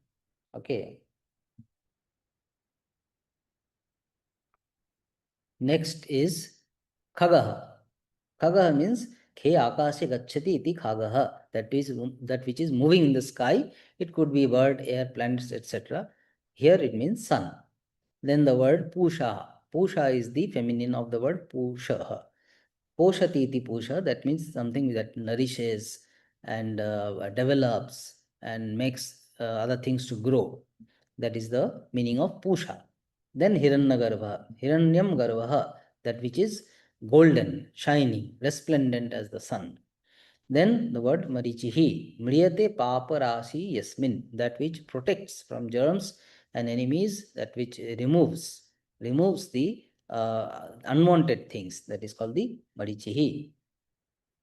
Okay. Next is Khagaha. Khagaha means Khe akashe gacchati iti khagaha. That which is moving in the sky. It could be bird, air, planets, etc. Here it means sun. Then the word Pusha. Pusha is the feminine of the word Pushaha. Poshati iti Pusha, that means something that nourishes and develops and makes other things to grow. That is the meaning of Pusha. Then Hiranyagarbha, Hiranyam Garvaha, that which is golden, shining, resplendent as the sun. Then the word Marichihi, Mriyate Paparasi Yasmin, that which protects from germs and enemies, that which removes the unwanted things. That is called the Marichihi.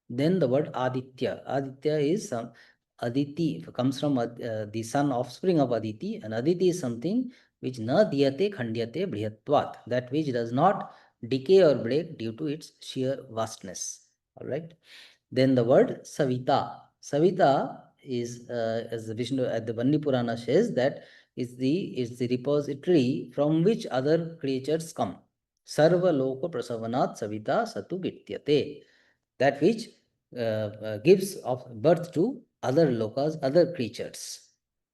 Then the word Aditya. Aditya is Aditi, comes from the son, offspring of Aditi, and Aditi is something which na diyate khandyate brihatvat, that which does not decay or break due to its sheer vastness. All right. Then the word Savita. Savita is, as the Vishnu at the Vanni Purana says, that is the repository from which other creatures come. Sarva Loko Prasavanat Savita Satu Gityate. That which gives of birth to other lokas, other creatures.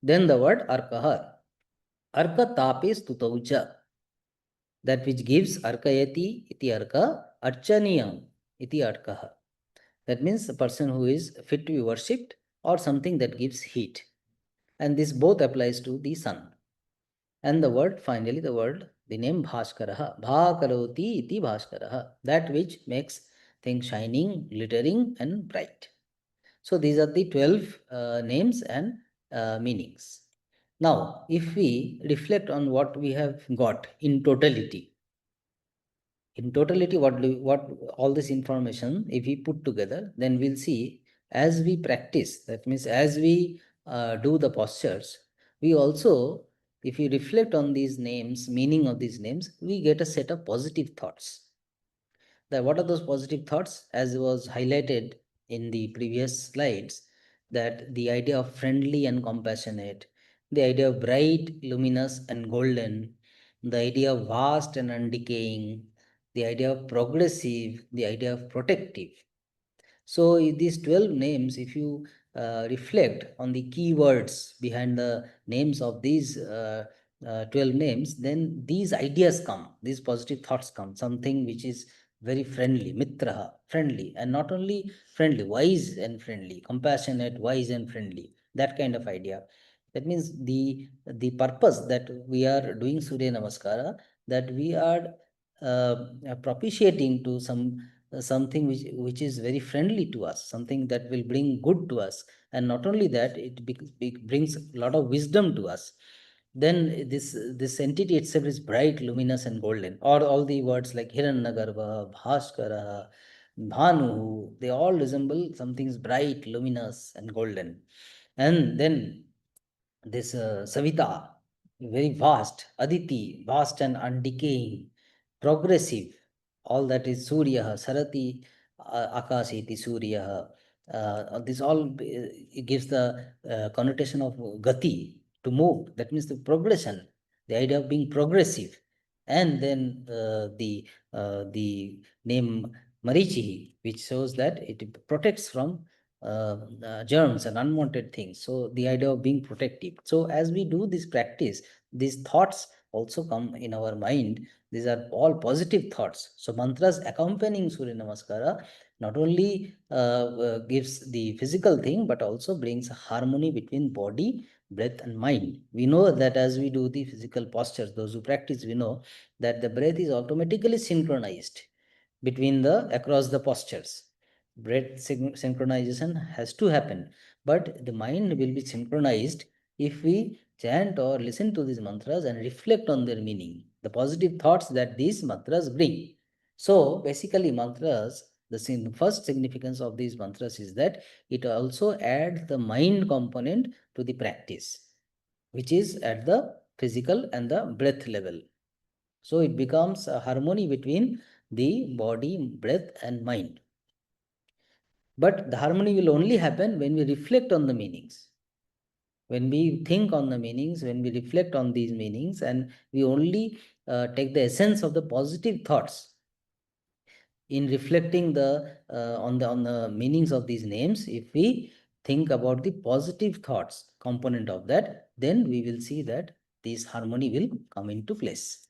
Then the word Arkaha. Arka Tape Stutauja. That which gives Arkayati iti Arka, Archaniyam iti Arkaha. That means a person who is fit to be worshipped, or something that gives heat. And this both applies to the sun. And the word, finally, the name Bhaskaraha. Bhakaroti iti Bhaskaraha. That which makes things shining, glittering, and bright. So these are the 12 names and meanings. Now, if we reflect on what we have got in totality, what all this information, if we put together, then we'll see, as we practice, that means as we do the postures, we also, if we reflect on these names, meaning of these names, we get a set of positive thoughts. What are those positive thoughts? As was highlighted in the previous slides, that the idea of friendly and compassionate, the idea of bright, luminous, and golden, the idea of vast and undecaying, the idea of progressive, the idea of protective. So these 12 names, if you reflect on the keywords behind the names of these 12 names, then these ideas come, these positive thoughts come, something which is very friendly, mitraha, friendly, and not only friendly, wise and friendly, compassionate, wise and friendly, that kind of idea. That means the purpose that we are doing Surya Namaskara, that we are propitiating to something which is very friendly to us, something that will bring good to us, and not only that, it brings a lot of wisdom to us. Then this entity itself is bright, luminous, and golden. Or all the words like Hiranyagarbha, Bhaskara, Bhanu, they all resemble something bright, luminous, and golden. And then this Savita, very vast, Aditi, vast and undecaying, progressive, all that is Surya, Sarati, Akasiti, Surya. This all gives the connotation of Gati, to move. That means the progression, the idea of being progressive. And then the name Marichi, which shows that it protects from germs and unwanted things. So the idea of being protective. So as we do this practice, these thoughts also come in our mind. These are all positive thoughts. So mantras accompanying Surya Namaskara not only gives the physical thing, but also brings harmony between body, breath and mind. We know that as we do the physical postures, those who practice, we know that the breath is automatically synchronized between across the postures. Breath synchronization has to happen, but the mind will be synchronized if we chant or listen to these mantras and reflect on their meaning, the positive thoughts that these mantras bring. So basically mantras, the first significance of these mantras is that it also adds the mind component to the practice, which is at the physical and the breath level. So it becomes a harmony between the body, breath and mind. But the harmony will only happen when we reflect on the meanings. When we think on the meanings, when we reflect on these meanings, and we only take the essence of the positive thoughts in reflecting on the meanings of these names. If we think about the positive thoughts component of that, then we will see that this harmony will come into place.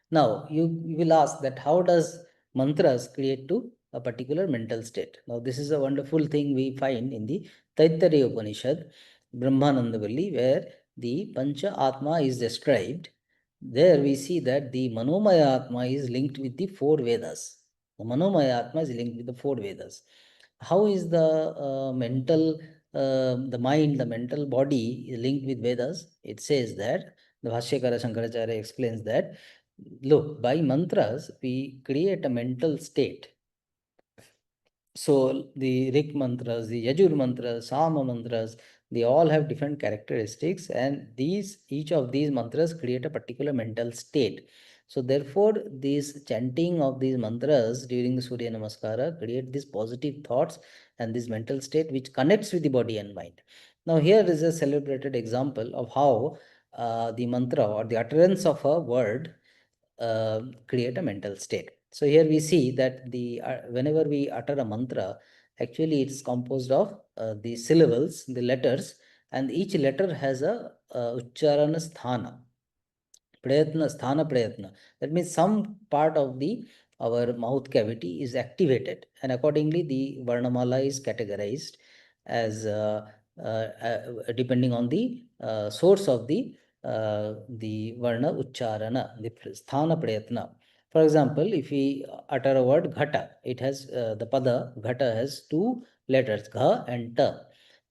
Now you will ask that how does mantras create to a particular mental state? Now this is a wonderful thing we find in the Taittiriya Upanishad, Brahmanandavalli, where the Pancha Atma is described. There we see that the Manomaya Atma is linked with the 4 Vedas. The Manomaya Atma is linked with the 4 Vedas. How is the the mind, the mental body is linked with Vedas? It says that, the Bhashyakara Shankaracharya explains that, look, by mantras, we create a mental state. So the Rik mantras, the Yajur mantras, Sama mantras, they all have different characteristics, and each of these mantras create a particular mental state. So therefore, this chanting of these mantras during the Surya Namaskara create these positive thoughts and this mental state which connects with the body and mind. Now here is a celebrated example of how the mantra or the utterance of a word create a mental state. So here we see that whenever we utter a mantra, actually it is composed of the syllables, the letters, and each letter has a ucharana sthana. Sthana prayatna. That means some part of our mouth cavity is activated, and accordingly the Varnamala is categorized as depending on the source of the Varna Ucharana, the Sthana Prayatna. For example, if we utter a word Ghata, it has the Pada Ghata has 2 letters, Gha and Ta.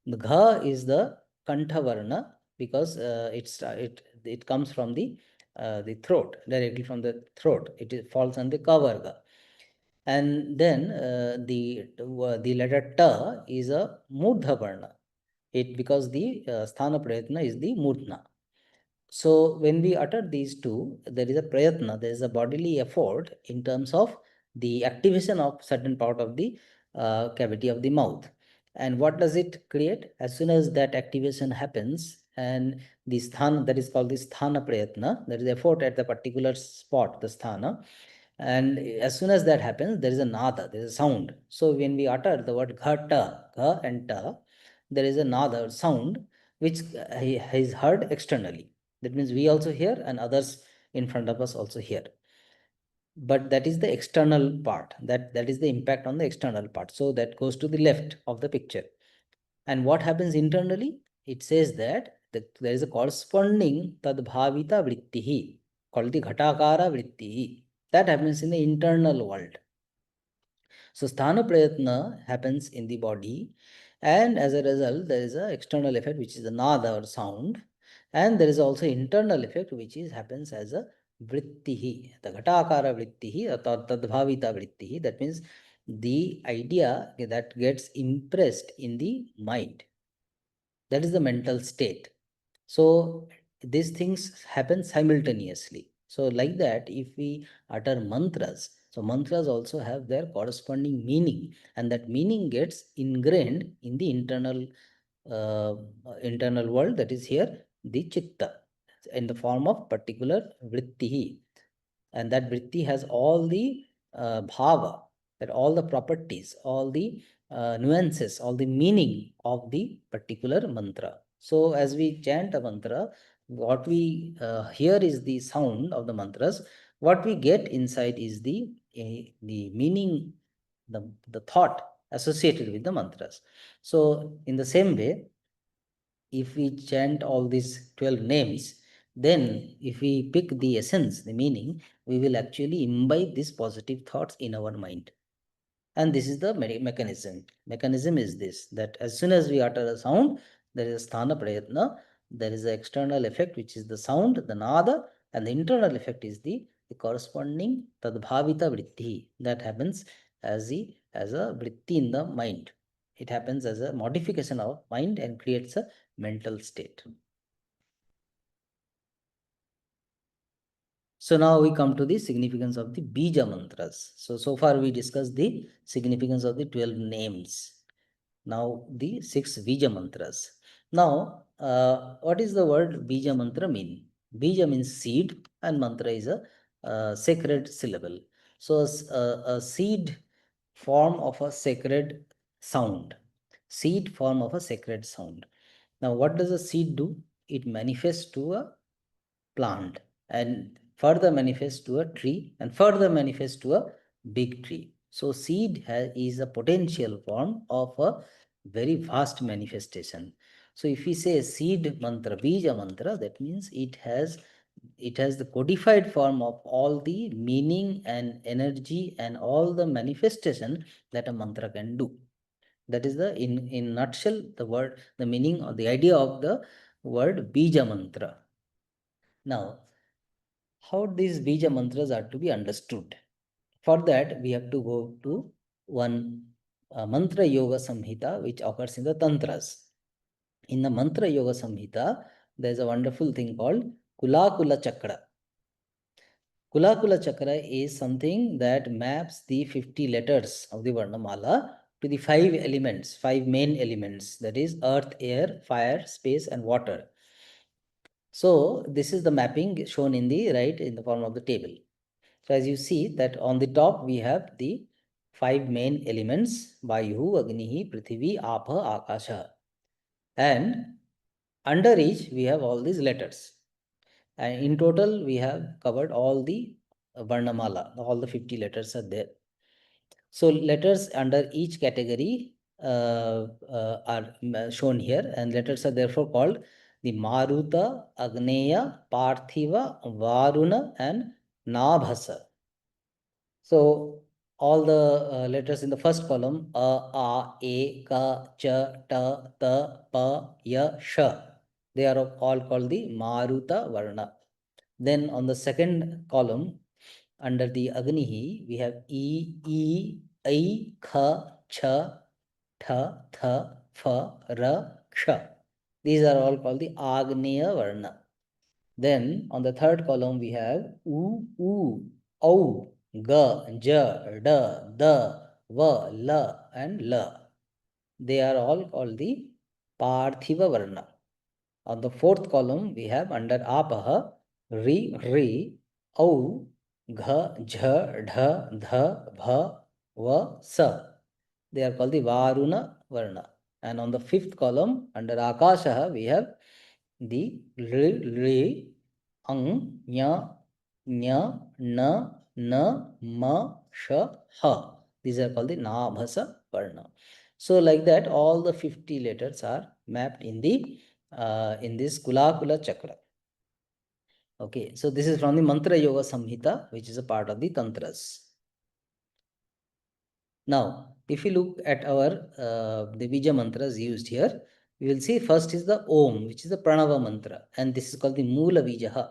The Gha is the Kantha Varna because it comes from the throat, directly from the throat. It falls on the Kavarga. And then the letter Ta is a Murdha Varna. Because the Sthana Prayatna is the Murdna. So when we utter these two, there is a prayatna, there is a bodily effort in terms of the activation of certain part of the cavity of the mouth. And what does it create? As soon as that activation happens, and the sthana, that is called the sthana prayatna, there is effort at the particular spot, the sthana. And as soon as that happens, there is a nada, there is a sound. So when we utter the word ghata, gha and ta, there is a nada sound which is heard externally. That means we also hear and others in front of us also hear. But that is the external part. That is the impact on the external part. So that goes to the left of the picture. And what happens internally? It says that there is a corresponding tadbhavita vrittihi, called the ghatakara vrittihi. That happens in the internal world. So sthana prayatna happens in the body, and as a result, there is an external effect which is the nada or sound, and there is also internal effect which happens as a vrittihi, the ghatakara vrittihi or tadbhavita vrittihi. That means the idea that gets impressed in the mind. That is the mental state. So these things happen simultaneously. So like that, if we utter mantras, so mantras also have their corresponding meaning, and that meaning gets ingrained in the internal internal world, that is here the chitta, in the form of particular vritti. And that vritti has all the bhava, that all the properties, all the nuances, all the meaning of the particular mantra. So as we chant a mantra, what we hear is the sound of the mantras. What we get inside is the meaning, the thought associated with the mantras. So in the same way, if we chant all these 12 names, then if we pick the essence, the meaning, we will actually imbibe these positive thoughts in our mind. And this is the mechanism. Mechanism is this, that as soon as we utter a sound, there is a sthana prayatna, there is an external effect, which is the sound, the nada, and the internal effect is the corresponding tadbhavita vritti that happens as a vritti in the mind. It happens as a modification of mind and creates a mental state. So now we come to the significance of the bija mantras. So far we discussed the significance of the 12 names. Now the 6 bija mantras. Now, what is the word bija mantra mean? Bija means seed and mantra is a sacred syllable. So a seed form of a sacred sound. Seed form of a sacred sound. Now what does a seed do? It manifests to a plant and further manifests to a tree and further manifests to a big tree. So seed is a potential form of a very vast manifestation. So if we say seed mantra, bija mantra, that means it has the codified form of all the meaning and energy and all the manifestation that a mantra can do. That is the in nutshell the word, the meaning or the idea of the word bija mantra. Now, how these bija mantras are to be understood? For that, we have to go to one mantra yoga samhita, which occurs in the tantras. In the mantra yoga samhita, there is a wonderful thing called Kula Chakra. Kula Chakra is something that maps the 50 letters of the Varnamala to the 5 elements, 5 main elements, that is earth, air, fire, space, and water. So this is the mapping shown in the right in the form of the table. So as you see that on the top we have the 5 main elements, Vayuhu, Agnihi, Prithivi, Apha, Akasha. And under each we have all these letters. And in total we have covered all the Varnamala, all the 50 letters are there. So letters under each category are shown here, and letters are therefore called the Maruta, Agneya, Parthiva, Varuna, and Nabhasa. So all the letters in the first column, A, E, Ka, Cha, Ta, Ta, Pa, Ya, Sha, they are all called the Maruta Varna. Then on the second column, under the Agnihi, we have E, I, Kha, Cha, Tha, Tha, Fa, Ra, Ksha. These are all called the Agneya Varna. Then on the third column, we have U, Au, Ga, Ja, Da, Da, Va, La, and La. They are all called the Parthiva Varna. On the fourth column, we have under Apaha, Ri, Ri, Au, Gha, Jha, Dha, Dha, Bha, Va, Sa. They are called the Varuna Varna. And on the fifth column, under Akasha, we have the Ri, Ang, Nya, Nya, Na, Na, Ma, Sha, Ha. These are called the Nabhasa Varna. So like that, all the 50 letters are mapped in the in this Kula Chakra. Okay, so this is from the Mantra Yoga Samhita, which is a part of the Tantras. Now, if you look at our the Bija mantras used here, we will see first is the Om, which is the Pranava mantra, and this is called the Mula Vijaha.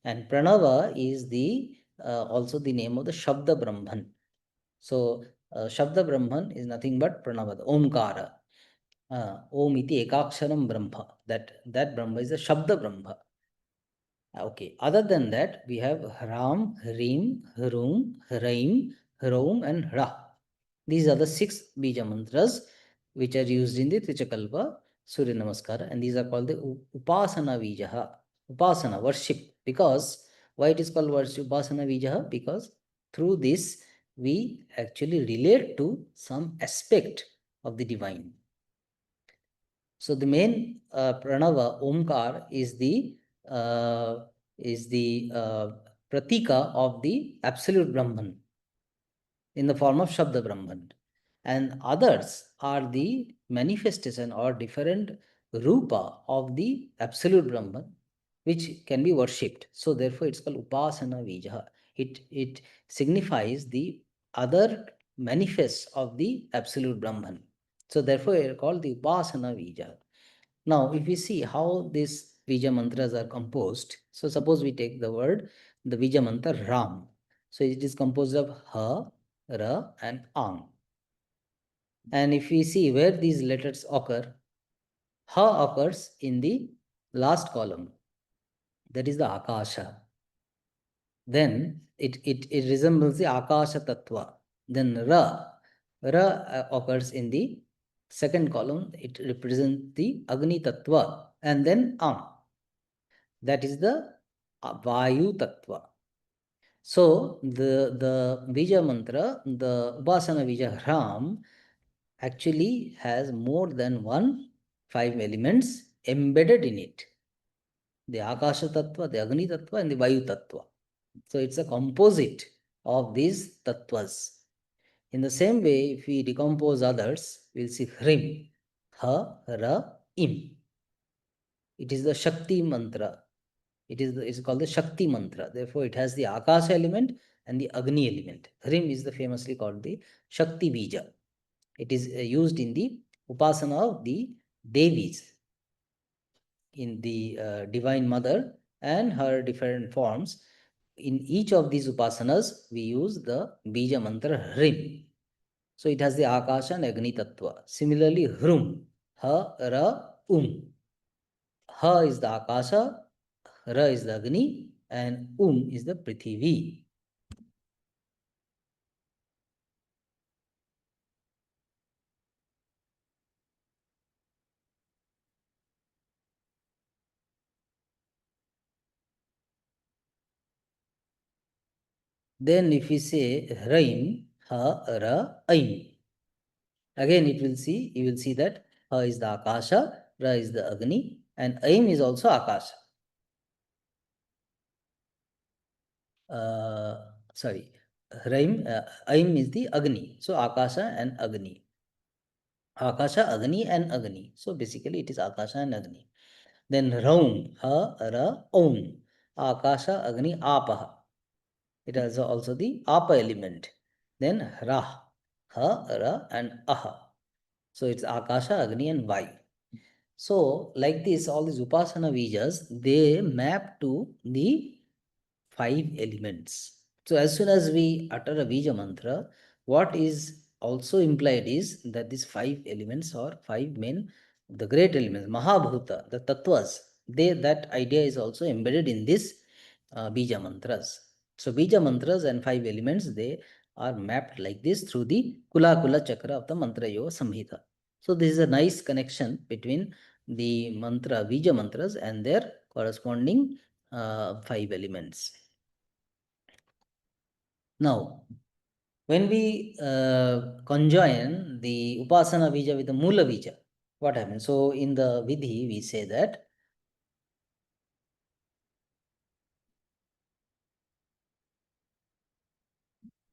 And Pranava is the also the name of the Shabda Brahman. So Shabda Brahman is nothing but Pranava, the Omkara. Om iti ekaksharam Brahma. That Brahma is a Shabda Brahma. Okay. Other than that, we have Ram, Hrim, Hrum, Hraim, Hrom, and Ra. These are the 6 Bija mantras which are used in the Trichakalpa. Suryanamaskara, and these are called the Upasana Vijaha. Upasana, worship. Because why it is called worship, Upasana Vijaha? Because through this we actually relate to some aspect of the divine. So the main pranava Omkar is the pratika of the absolute Brahman in the form of Shabda Brahman, and others are the manifestation or different rupa of the absolute Brahman, which can be worshipped. So therefore it's called Upasana Vijaha. It signifies the other manifests of the absolute Brahman. So therefore it is called the Upasana Vijaha. Now if we see how these Vija mantras are composed, so suppose we take the word, the Vija mantra Ram. So it is composed of Ha, Ra and Ang. And if we see where these letters occur, Ha occurs in the last column, that is the Akasha. Then it resembles the Akasha Tattva. Then Ra occurs in the second column, it represents the Agni Tattva. And then Am, that is the Vayu Tattva. So the Bija mantra, the Upasana Bija Ram, actually has more than 5 elements embedded in it. The Akasha Tattva, the Agni Tattva and the Vayu Tattva. So it's a composite of these tattvas. In the same way, if we decompose others, we'll see Hrim, Ha, Ra, Im. It is the Shakti mantra. It's called the Shakti mantra. Therefore, it has the Akasha element and the Agni element. Hrim is the famously called the Shakti Bija. It is used in the Upasana of the Devis, in the Divine Mother and her different forms. In each of these Upasanas, we use the Bija mantra Hrim. So it has the Akasha and Agni Tattva. Similarly, Hrum, Ha, Ra, Ha is the Akasha, Ra is the Agni, and is the Prithivi. Then if we say Raim, Ha, Ra, Aim. Again you will see that Ha is the Akasha, Ra is the Agni, and Aim is also Akasha. Raim, Aim is the Agni. So Akasha and Agni. Akasha, Agni and Agni. So basically it is Akasha and Agni. Then Raum, Ha, Ra, Om. Akasha, Agni, Apaha. It has also the Apa element. Then Rah, Ha, Ra and Aha. So it's Akasha, Agni and Vayu. So like this, all these Upasana Vijas, they map to the 5 elements. So as soon as we utter a Vija mantra, what is also implied is that these 5 elements or 5 main, the great elements, Mahabhuta, the Tattvas, that idea is also embedded in this Bija mantras. So Bija mantras and 5 elements, they are mapped like this through the Kula Chakra of the Mantra Yoga Samhita. So this is a nice connection between the mantra, Bija mantras and their corresponding 5 elements. Now, when we conjoin the Upasana Bija with the Mula Bija, what happens? So in the Vidhi, we say that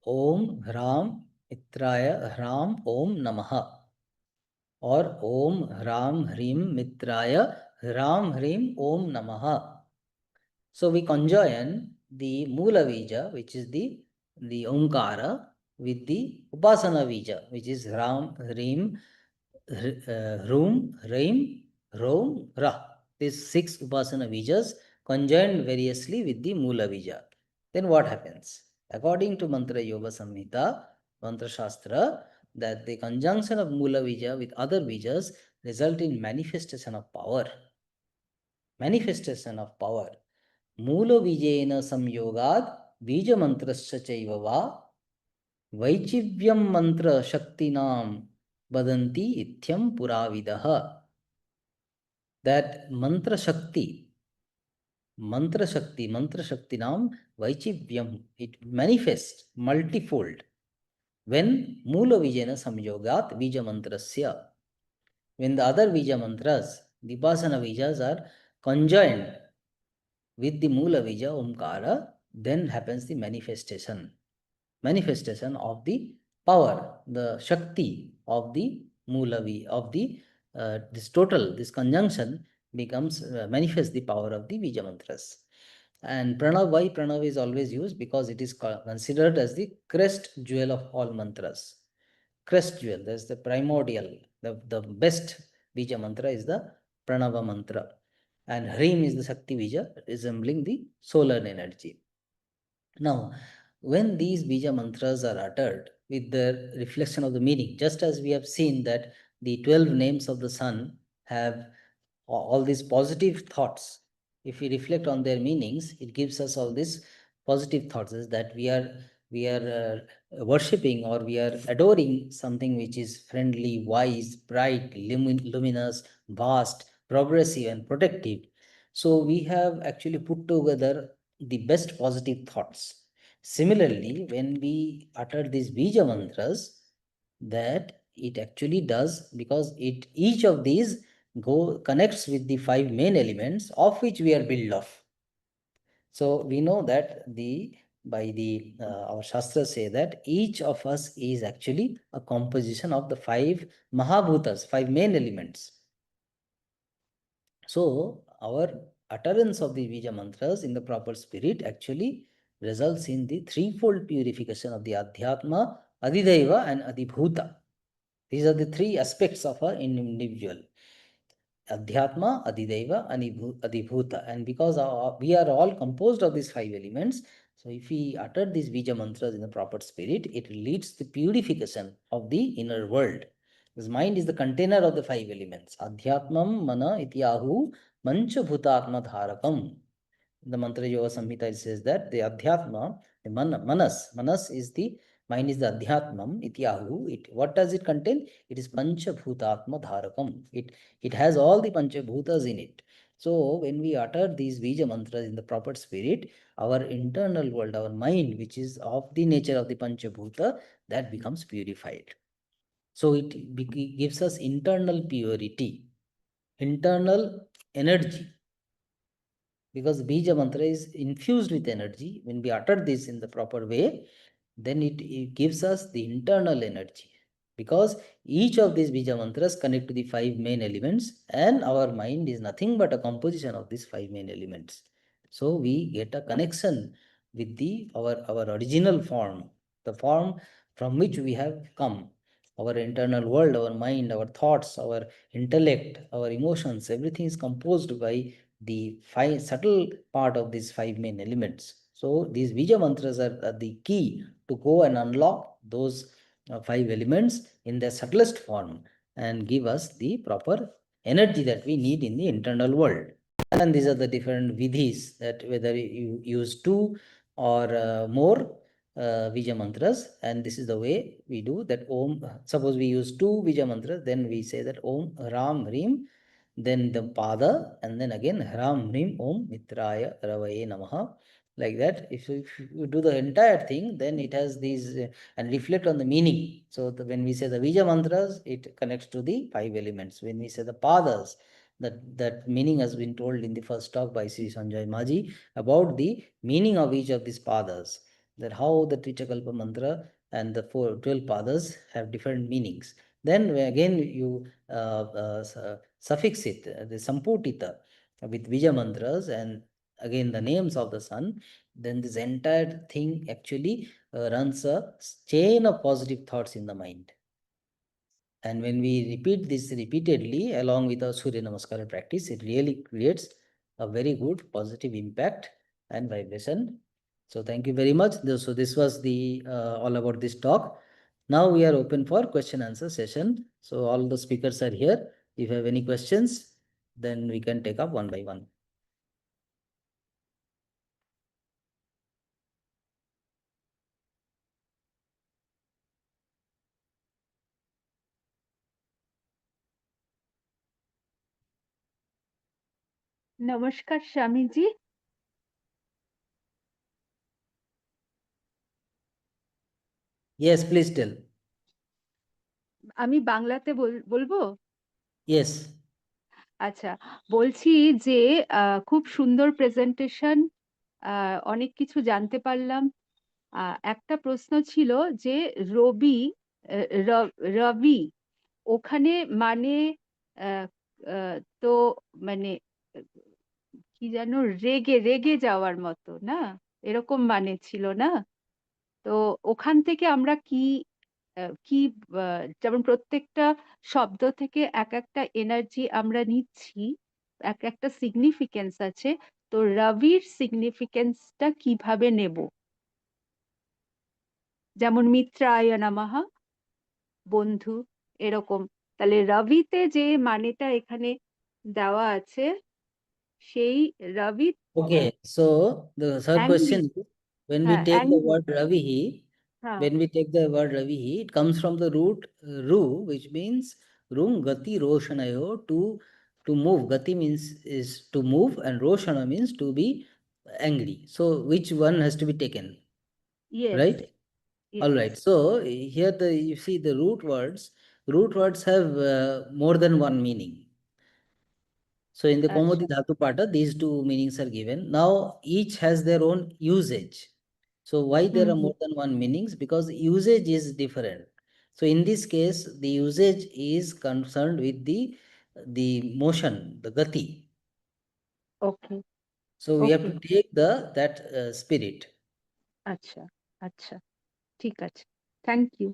Om Ram Mitraya Ram Om Namaha, or Om Ram Hrim Mitraya Ram Hrim Om Namaha. So we conjoin the Mula Bija, which is the Omkara, with the Upasana Bija, which is Ram, Hrim, Rum, Raim, Rom, Ra. These 6 Upasana Vijas conjoined variously with the Mula Bija. Then what happens? According to Mantra Yoga Samhita, Mantra Shastra, that the conjunction of Mula Bija with other Vijas result in manifestation of power. Manifestation of power. Mula Vijena Samyogad Bija Mantrasya Chaiva Va Vaichivyam Mantra Shaktinam Vadanti Ityam Puravidaha. that mantra shakti nam vaichivyam, it manifests multifold when mula vijayana samyogat bija mantrasya. When the other bija mantras, Vipasana vijas, are conjoined with the mula vija omkara, then happens the manifestation of the power, the shakti of the mula of the this conjunction becomes manifests the power of the bija mantras. And pranav, why pranav is always used? Because it is considered as the crest jewel of all mantras. Crest jewel, that's the primordial, the best bija mantra is the pranava mantra, and hrim is the shakti bija, resembling the solar energy. Now, when these bija mantras are uttered with the reflection of the meaning, just as we have seen that the 12 names of the sun have all these positive thoughts, if we reflect on their meanings, it gives us all these positive thoughts, is that we are worshipping, or we are adoring something which is friendly, wise, bright, luminous, vast, progressive, and protective. So we have actually put together the best positive thoughts. Similarly, when we utter these bija mantras, that it actually does, because each of these connects with the 5 main elements of which we are built of. So we know that our shastras say that each of us is actually a composition of the 5 mahabhutas, 5 main elements. So our utterance of the bija mantras in the proper spirit actually results in the threefold purification of the adhyatma, adidaiva, and adibhuta. These are the 3 aspects of an individual: Adhyatma, Adidaiva, and Adibhuta. And because we are all composed of these 5 elements, so if we utter these bija mantras in the proper spirit, it leads to purification of the inner world. This mind is the container of the 5 elements. Adhyatmam mana ityahu mancha bhutatma dharakam. The Mantra Yoga Samhita, it says that the Adhyatma, the manas is the mind, is the Adhyatmam, ityahu. What does it contain? It is Pancha Bhutatma Dharakam. It has all the Pancha Bhutas in it. So when we utter these Bija mantras in the proper spirit, our internal world, our mind, which is of the nature of the Pancha Bhuta, that becomes purified. So it gives us internal purity, internal energy, because bija mantra is infused with energy. When we utter this in the proper way, then it gives us the internal energy, because each of these bija mantras connect to the 5 main elements, and our mind is nothing but a composition of these 5 main elements. So we get a connection with our original form, the form from which we have come. Our internal world, our mind, our thoughts, our intellect, our emotions, everything is composed by the 5 subtle part of these 5 main elements. So these Bija mantras are the key to go and unlock those 5 elements in their subtlest form and give us the proper energy that we need in the internal world. And these are the different vidhis, that whether you use 2 or more Bija mantras, and this is the way we do that. Om, suppose we use 2 Bija mantras, then we say that Om Ram Hrim, then the pada, and then again Ram Hrim Om Mitraya Ravaye Namaha. Like that, if you do the entire thing, then it has these and reflect on the meaning. So when we say the Bija mantras, it connects to the 5 elements. When we say the padas, that meaning has been told in the first talk by Sri Sanjoy Majhi about the meaning of each of these padas, that how the Trichakalpa mantra and the 12 padas have different meanings. Then again you suffix it, the Samputita, with Bija mantras, and again the names of the sun, then this entire thing actually runs a chain of positive thoughts in the mind. And when we repeat this repeatedly along with our Surya Namaskara practice, it really creates a very good positive impact and vibration. So thank you very much. So this was the all about this talk. Now we are open for question answer session. So all the speakers are here. If you have any questions, then we can take up one by one. নমস্কার Swamiji. Yes, please tell. আমি বাংলাতে বলবো? Yes. আচ্ছা, বলছি যে খুব সুন্দর presentation, অনেক কিছু জানতে পারলাম। একটা প্রশ্ন ছিল যে রবি, রবি ওখানে মানে তো মানে কি যেন রেগে রেগে যাওয়ার মতো না, এরকম মানে ছিল না? তো ওখান থেকে আমরা কি কি যেমন প্রত্যেকটা শব্দ থেকে এক একটা এনার্জি আমরা নিচ্ছি, এক একটা সিগনিফিকেন্স আছে, তো রবির সিগনিফিকেন্সটা কিভাবে নেব? যেমন মিত্রায় নমঃ, বন্ধু, এরকম। তাহলে রবিতে যে মানেটা এখানে দেওয়া আছে, সেই রবি Okay, so the third angry, question is, when we হ্যাঁ take the angry, word Ravihi, হ্যাঁ when we take the word Ravihi, it comes from the root Ru, which means Rum Gati Roshanayo, to move. Gati means is to move, and Roshana means to be angry. So which one has to be taken? yes, Right? yes. All right. So here you see the root words have more than one meaning. So in the Komati Dhatu Pata, these two meanings are given. Now each has their own usage. So why there are more than one meanings? Because usage is different. So in this case, the usage is concerned with the motion, the gati. Okay. So we have to take that spirit. আচ্ছা, আচ্ছা, ঠিক আছে, thank you.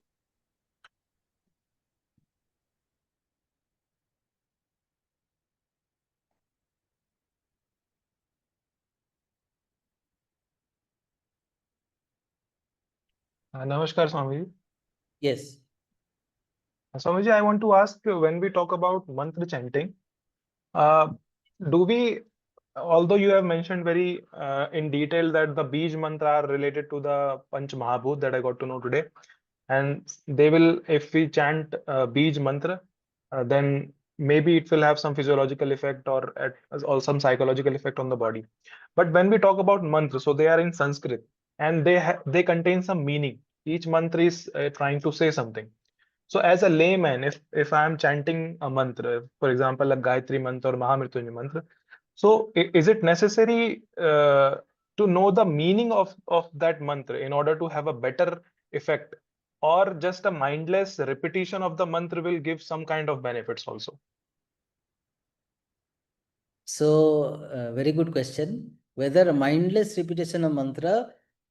Namaskar, Swami. Yes. Swamiji, I want to ask, when we talk about mantra chanting, do we, although you have mentioned very in detail that the Bij mantra are related to the Panch Mahabhut that I got to know today, and they will, if we chant Bij mantra, then maybe it will have some physiological effect or some psychological effect on the body. But when we talk about mantra, so they are in Sanskrit and they contain some meaning. Each mantra is trying to say something. So as a layman, if I am chanting a mantra, for example, a Gayatri mantra or Mahamrityunjay mantra, so is it necessary to know the meaning of that mantra in order to have a better effect, or just a mindless repetition of the mantra will give some kind of benefits also? So very good question. Whether a mindless repetition of mantra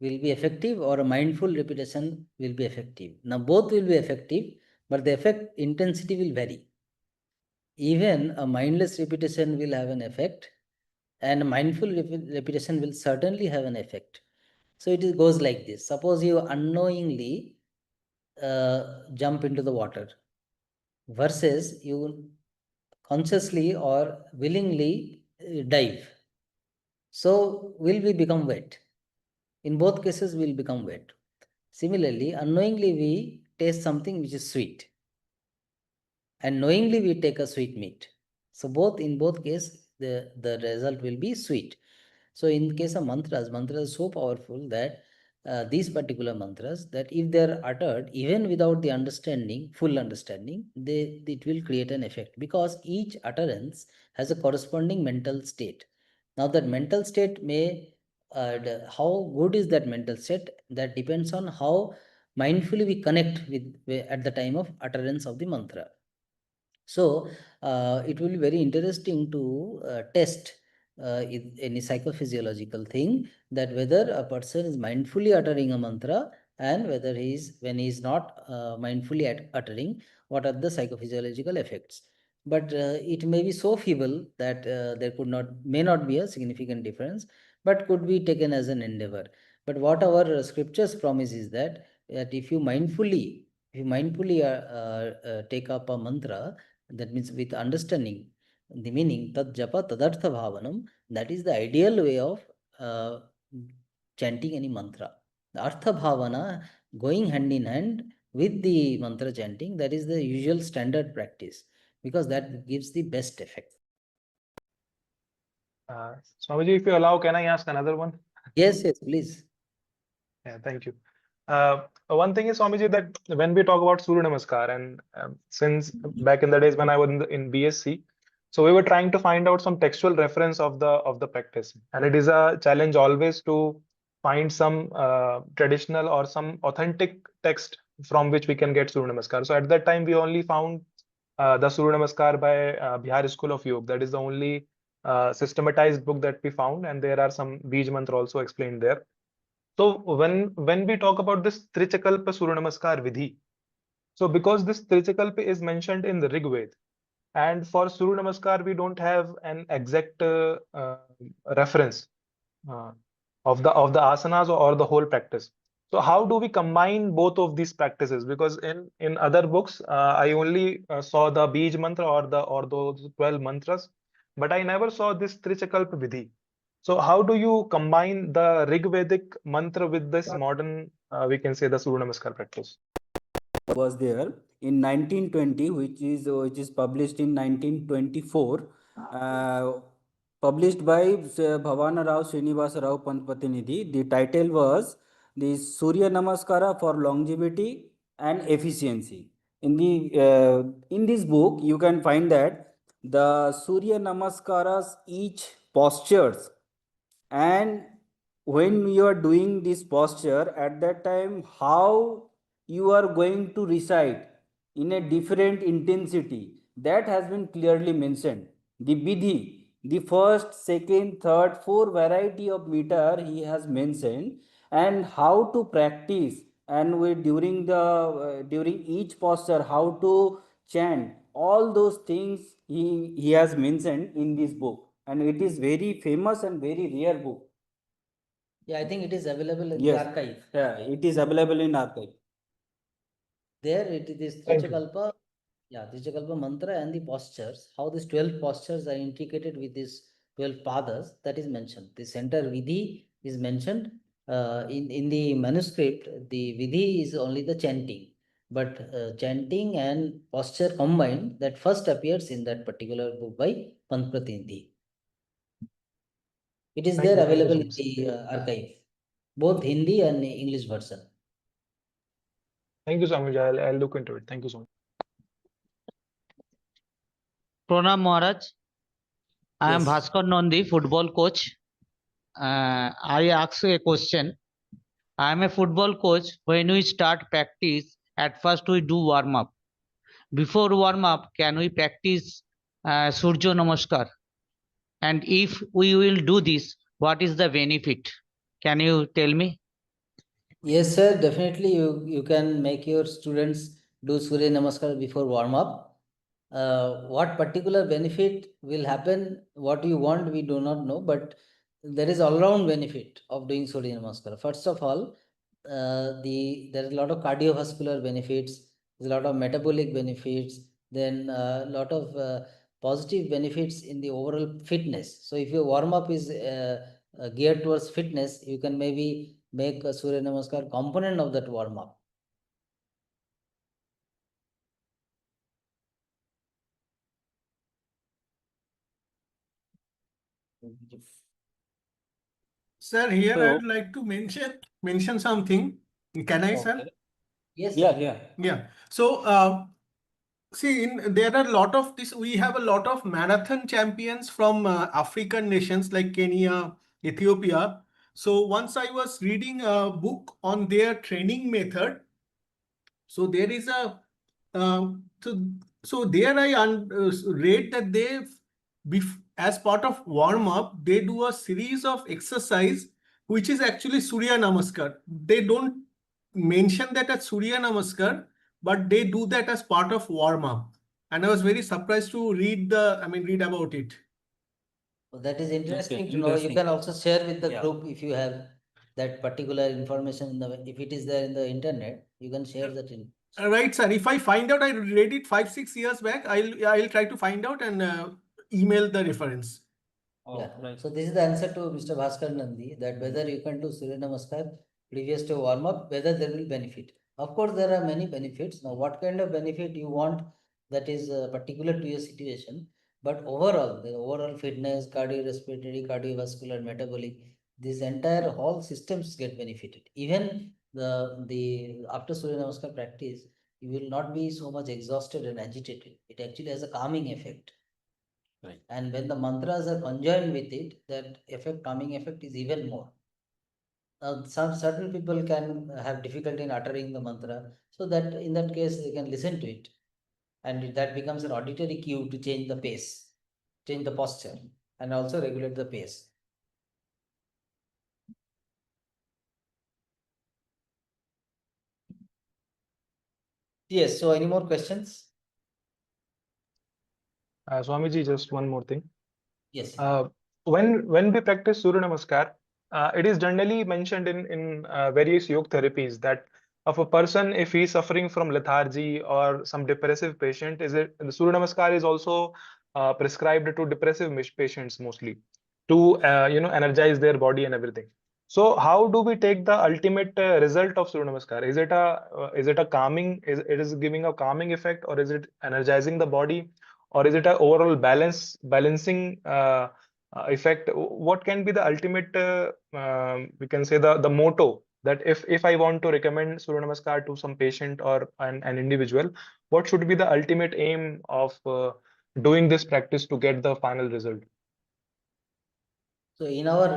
will be effective or a mindful repetition will be effective. Now both will be effective, but the effect intensity will vary. Even a mindless repetition will have an effect, and a mindful repetition will certainly have an effect. So it goes like this. Suppose you unknowingly jump into the water versus you consciously or willingly dive. So will we become wet? In both cases, we'll become wet. Similarly, unknowingly we taste something which is sweet, and knowingly we take a sweet meat. So in both cases, the result will be sweet. So in case of mantras are so powerful that these particular mantras, that if they are uttered even without the understanding, full understanding, it will create an effect, because each utterance has a corresponding mental state. Now that mental state how good is that mental state, that depends on how mindfully we connect with at the time of utterance of the mantra. So it will be very interesting to test any psychophysiological thing, that whether a person is mindfully uttering a mantra and whether when he is not mindfully uttering, what are the psychophysiological effects. But it may be so feeble that there may not be a significant difference, but could be taken as an endeavor. But what our scriptures promise is that if you mindfully take up a mantra, that means with understanding the meaning, tad japa tadartha bhavanam, that is the ideal way of chanting any mantra. The artha bhavana going hand in hand with the mantra chanting, that is the usual standard practice, because that gives the best effect. Swamiji, if you allow, can I ask another one? Yes, yes, please. Yeah, thank you. One thing is, Swamiji, that when we talk about Surya Namaskar, and since back in the days when I was in BSc, so we were trying to find out some textual reference of the practice, and it is a challenge always to find some traditional or some authentic text from which we can get Surya Namaskar. So at that time, we only found the Surya Namaskar by Bihar School of Yoga. That is the only systematized book that we found, and there are some Bij mantra also explained there. So when we talk about this Trichakalpa Surya Namaskar Vidhi, so because this Trichakalpa is mentioned in the Rig Veda, and for Surya Namaskar we don't have an exact reference of the asanas or the whole practice. So how do we combine both of these practices? Because in other books I only saw the Bij mantra or those 12 mantras, but I never saw this Trichakalpa Vidhi. So how do you combine the Rig Vedic mantra with this modern, we can say, the Surya Namaskar practice? Was there in 1920, which is published in 1924, published by Bhavana Rao Srinivasa Rao Pantpatinidhi. The title was the Surya Namaskara for Longevity and Efficiency. In this book, you can find that the Surya Namaskaras, each postures, and when you are doing this posture, at that time how you are going to recite in a different intensity, that has been clearly mentioned. The vidhi, the first, second, third, four variety of meter he has mentioned, and how to practice, and during each posture how to chant, all those things he has mentioned in this book, and it is very famous and very rare book. Yeah, I think it is available in Yes. the archive. Yeah, it is available in archive. There it is Trichakalpa, yeah, Trichakalpa mantra and the postures, how these 12 postures are integrated with these 12 padas, that is mentioned. The center vidhi is mentioned. In the manuscript, the vidhi is only the chanting, but chanting and posture combined, that first appears in that particular book by Pantpatinidhi. It is there available in the archive, both Hindi and English version. Thank you so much. I'll look into it. Thank you so much. Pranam Maharaj. I am Yes. Bhaskar Nandi, football coach. I ask a question. I am a football coach. When we start practice, at first we do warm up. Before warm up, can we practice Surya Namaskar? And if we will do this, what is the benefit? Can you tell me? Yes, sir. Definitely, you can make your students do Surya Namaskar before warm up. What particular benefit will happen, what you want, we do not know, but there is all-round benefit of doing Surya Namaskar. First of all, there is a lot of cardiovascular benefits, there's a lot of metabolic benefits, then a lot of positive benefits in the overall fitness. So if your warm up is geared towards fitness, you can maybe make a Surya Namaskar component of that warm up. Sir, here So- I would like to mention something. Can I, sir? Yes. Yeah. So see, there are a lot of this. We have a lot of marathon champions from African nations like Kenya, Ethiopia. So once I was reading a book on their training method. So there is a so there I read that they, as part of warm up, they do a series of exercise which is actually Surya Namaskar. They don't mention that as Surya Namaskar, but they do that as part of warm up. And I was very surprised to read about it. So that is interesting Okay, to know. You interesting. can also share with the Yeah. group if you have that particular information. If it is there in the internet, you can share that in. Right, sir. If I find out, I read it 5-6 years back. I'll try to find out and email the reference. Yeah. So this is the answer to Mr. Bhaskar Nandi, that whether you can do Surya Namaskar previous to warm up, whether there will benefit. Of course, there are many benefits. Now, what kind of benefit you want, that is particular to your situation. But overall, the overall fitness, cardiorespiratory, cardiovascular, metabolic, these entire whole systems get benefited. Even the after Surya Namaskar practice, you will not be so much exhausted and agitated. It actually has a calming effect. Right. And when the mantras are conjoined with it, that effect, calming effect, is even more. Now, some certain people can have difficulty in uttering the mantra, so that in that case they can listen to it, and that becomes an auditory cue to change the pace, change the posture, and also regulate the pace. Yes. So, any more questions? Swamiji, just one more thing. Yes. When we practice Surya Namaskar, it is generally mentioned in various yoga therapies that of a person, if he is suffering from lethargy or some depressive patient, the Surya Namaskar is also prescribed to depressive patients mostly to energize their body and everything. So how do we take the ultimate result of Surya Namaskar? Is it a calming? It is giving a calming effect, or is it energizing the body, or is it an overall balancing effect? What can be the ultimate, we can say the motto that if I want to recommend Surya Namaskar to some patient or an individual, what should be the ultimate aim of doing this practice to get the final result? So in our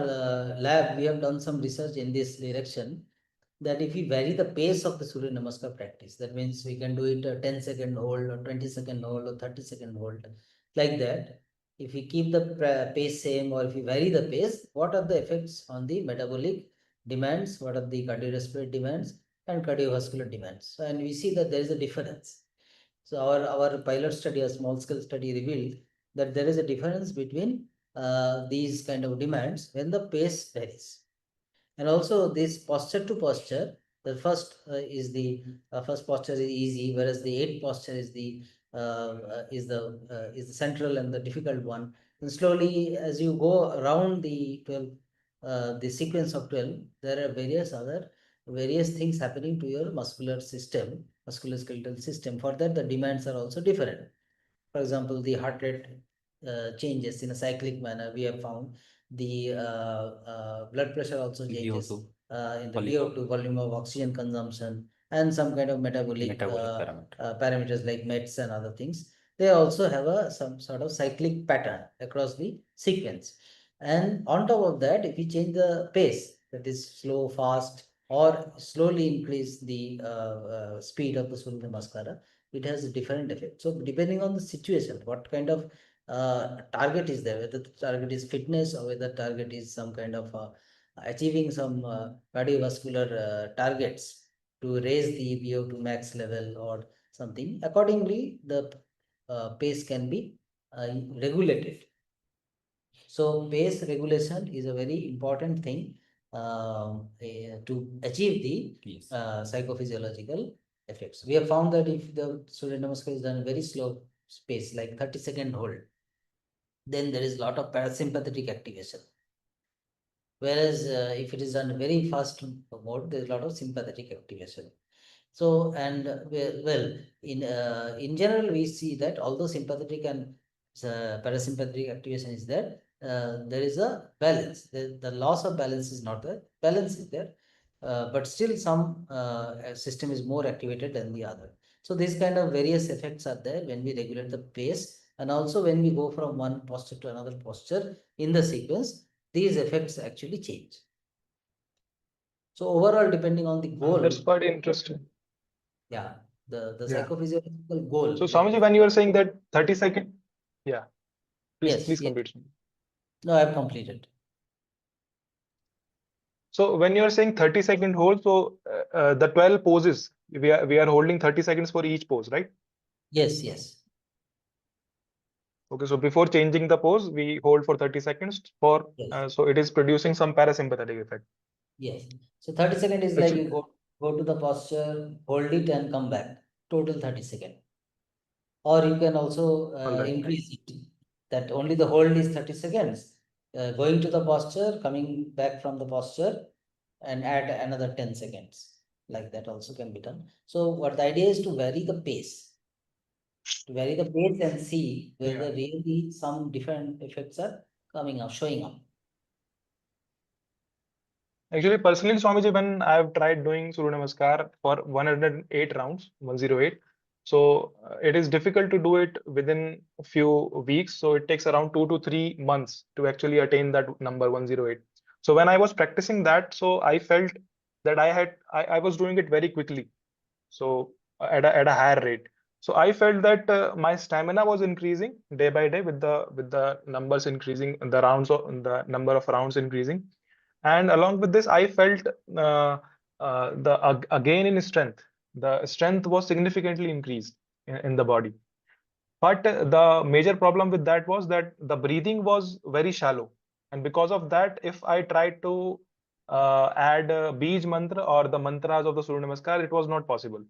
lab, we have done some research in this direction, that if we vary the pace of the Surya Namaskar practice, that means we can do it a 10-second hold or 20-second hold or 30-second hold, like that. If we keep the pace same, or if we vary the pace, what are the effects on the metabolic demands, what are the cardiorespiratory demands and cardiovascular demands? And we see that there is a difference. So our pilot study, a small scale study, revealed that there is a difference between these kind of demands when the pace varies. And also this posture to posture, the first is the first posture is easy, whereas the eighth posture is the central and the difficult one. And slowly, as you go around the 12, the sequence of 12, there are various things happening to your muscular system, musculoskeletal system. For that, the demands are also different. For example, the heart rate changes in a cyclic manner. We have found the blood pressure also changes in the VO2, volume of oxygen consumption, and some kind of metabolic parameters like METs and other things. They also have some sort of cyclic pattern across the sequence. And on top of that, if you change the pace, that is slow, fast, or slowly increase the speed of the Surya Namaskara, it has a different effect. So depending on the situation, what kind of target is there, whether the target is fitness or whether target is some kind of achieving some cardiovascular targets to raise the VO2 max level or something, accordingly the pace can be regulated. So pace regulation is a very important thing to achieve the psychophysiological effects. We have found that if the Surya Namaskar is done very slow pace, like 30-second hold, then there is a lot of parasympathetic activation. Whereas if it is done very fast mode, there is a lot of sympathetic activation. So, and well, in general, we see that although sympathetic and parasympathetic activation is there, there is a balance. The loss of balance is not there. Balance is there, but still some system is more activated than the other. So these kind of various effects are there when we regulate the pace, and also when we go from one posture to another posture in the sequence, these effects actually change. So overall, depending on the goal. That's quite interesting. Yeah, the psychophysiological goal. So Swamiji, when you are saying that 30-second, yeah, please complete. No, I have completed. So when you are saying 30-second hold, so the 12 poses, we are holding 30 seconds for each pose, right? Yes, yes. Okay, so before changing the pose, we hold for 30 seconds for, so it is producing some parasympathetic effect. Yes. So 30 seconds is like you go to the posture, hold it and come back. Total 30 seconds. Or you can also increase it. That only the hold is 30 seconds. Going to the posture, coming back from the posture, and add another 10 seconds. Like that also can be done. So what the idea is to vary the pace. to vary the pace and see whether really some different effects are coming up, showing up. Actually, personally, Swamiji, when I've tried doing Suryanamaskar for 108 rounds, 108, so it is difficult to do it within a few weeks. So it takes around 2 to 3 months to actually attain that number 108. So when I was practicing that, so I felt that I was doing it very quickly. So at a higher rate. So I felt that my stamina was increasing day by day with the numbers increasing, the rounds of the number of rounds increasing. And along with this, I felt a gain in strength. The strength was significantly increased in the body. But the major problem with that was that the breathing was very shallow. And because of that, if I tried to add Bij mantra or the mantras of the Surya Namaskar, it was not possible.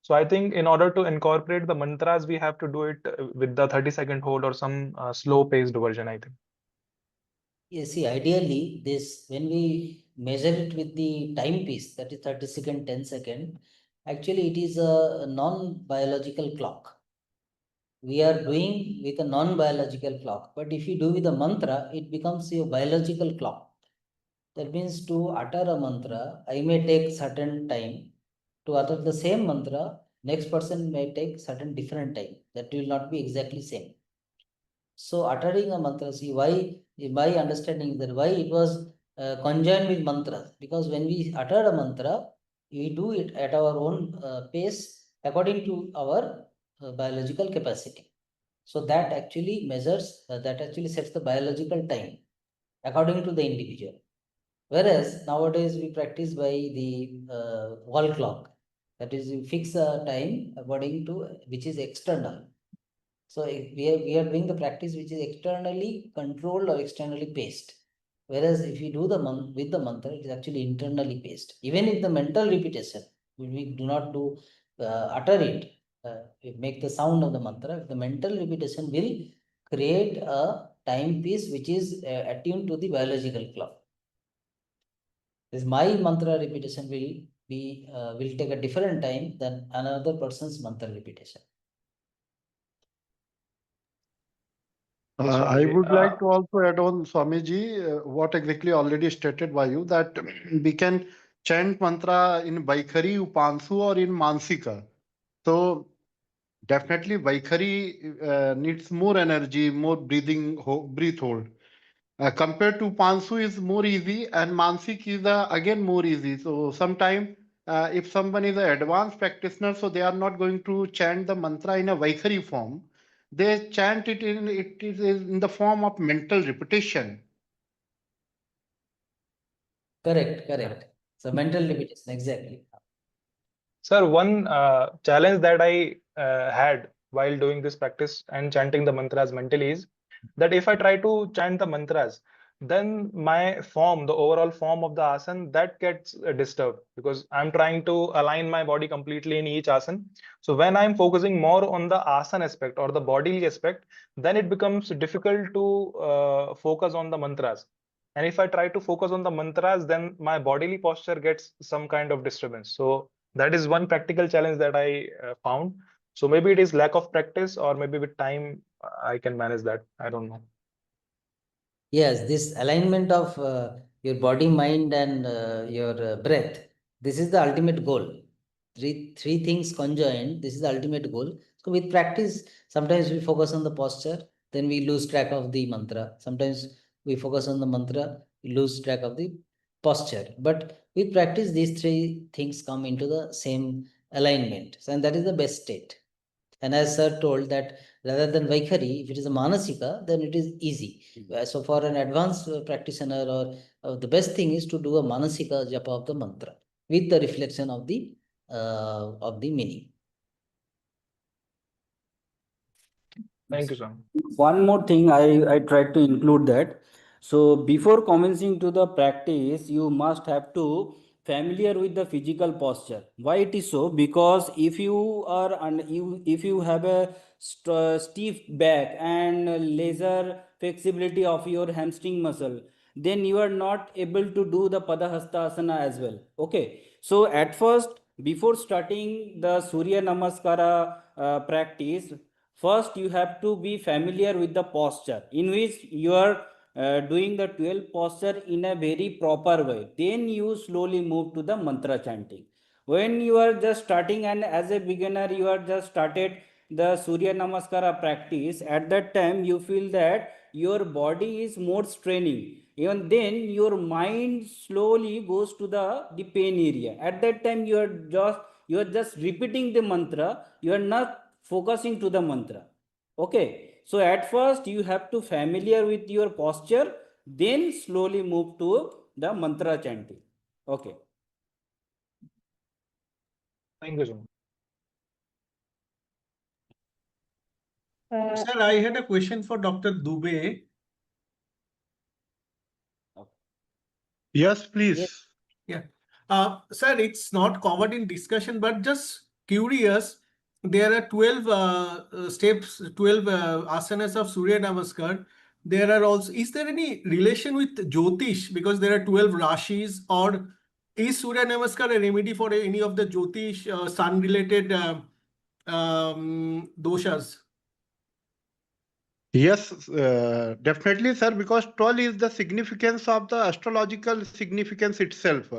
So I think in order to incorporate the mantras, we have to do it with the 30-second hold or some slow paced version, I think. You see, ideally, this when we measure it with the timepiece, that is 30 second, 10 second, actually it is a non-biological clock. We are doing with a non-biological clock, but if you do with a mantra, it becomes your biological clock. That means to utter a mantra, I may take certain time. To utter the same mantra, next person may take certain different time. That will not be exactly same. So uttering a mantra, see why, my understanding that why it was conjoined with mantras, because when we utter a mantra, we do it at our own pace according to our biological capacity. So that actually measures, that actually sets the biological time according to the individual. Whereas nowadays we practice by the wall clock, that is, you fix a time according to which is external. So we are doing the practice which is externally controlled or externally paced. Whereas if you do with the mantra, it is actually internally paced. Even if the mental repetition, we do not do utter it, make the sound of the mantra, the mental repetition will create a timepiece which is attuned to the biological clock. This my mantra repetition will take a different time than another person's mantra repetition. I would like to also add on, Swamiji, what exactly already stated by you, that we can chant mantra in Vaikhari, Upansu, or in Mansika. So definitely Vaikhari needs more energy, more breath hold. Compared to Upansu is more easy, and Mansik is again more easy. So sometime if someone is an advanced practitioner, so they are not going to chant the mantra in a Vaikhari form. They chant it in the form of mental repetition. Correct. So mental repetition, exactly. Sir, one challenge that I had while doing this practice and chanting the mantras mentally is that if I try to chant the mantras, then my form, the overall form of the asana, that gets disturbed because I'm trying to align my body completely in each asana. So when I'm focusing more on the asana aspect or the bodily aspect, then it becomes difficult to focus on the mantras. And if I try to focus on the mantras, then my bodily posture gets some kind of disturbance. So that is one practical challenge that I found. So maybe it is lack of practice, or maybe with time I can manage that. I don't know. Yes, this alignment of your body, mind, and your breath, this is the ultimate goal. Three things conjoined, this is the ultimate goal. So with practice, sometimes we focus on the posture, then we lose track of the mantra. Sometimes we focus on the mantra, we lose track of the posture. But with practice, these three things come into the same alignment. And that is the best state. And as sir told that rather than Vaikhari, if it is a Manasika, then it is easy. So for an advanced practitioner, or the best thing is to do a Manasika japa of the mantra with the reflection of the meaning. Thank you, sir. One more thing I tried to include that. So before commencing to the practice, you must have to familiar with the physical posture. Why it is so? Because if you are if you have a stiff back and laser flexibility of your hamstring muscle, then you are not able to do the Padahastasana as well. Okay. So at first, before starting the Surya Namaskara practice, First, you have to be familiar with the posture in which you are doing the 12 posture in a very proper way. Then you slowly move to the mantra chanting. When you are just starting and as a beginner, you are just started the Surya Namaskara practice, at that time you feel that your body is more straining. Even then, your mind slowly goes to the pain area. At that time, you are just repeating the mantra. You are not focusing to the mantra. Okay, so at first you have to familiar with your posture, then slowly move to the mantra chanting. Okay. Thank you, sir. Sir, I had a question for Dr. Dubey. Yes, please. Yeah. Sir, it's not covered in discussion, but just curious. There are 12 steps, 12 asanas of Surya Namaskar. There are also, is there any relation with Jyotish? Because there are 12 Rashis, or is Surya Namaskar a remedy for any of the Jyotish sun related doshas? Yes, definitely, sir, because 12 is the significance of the astrological significance itself,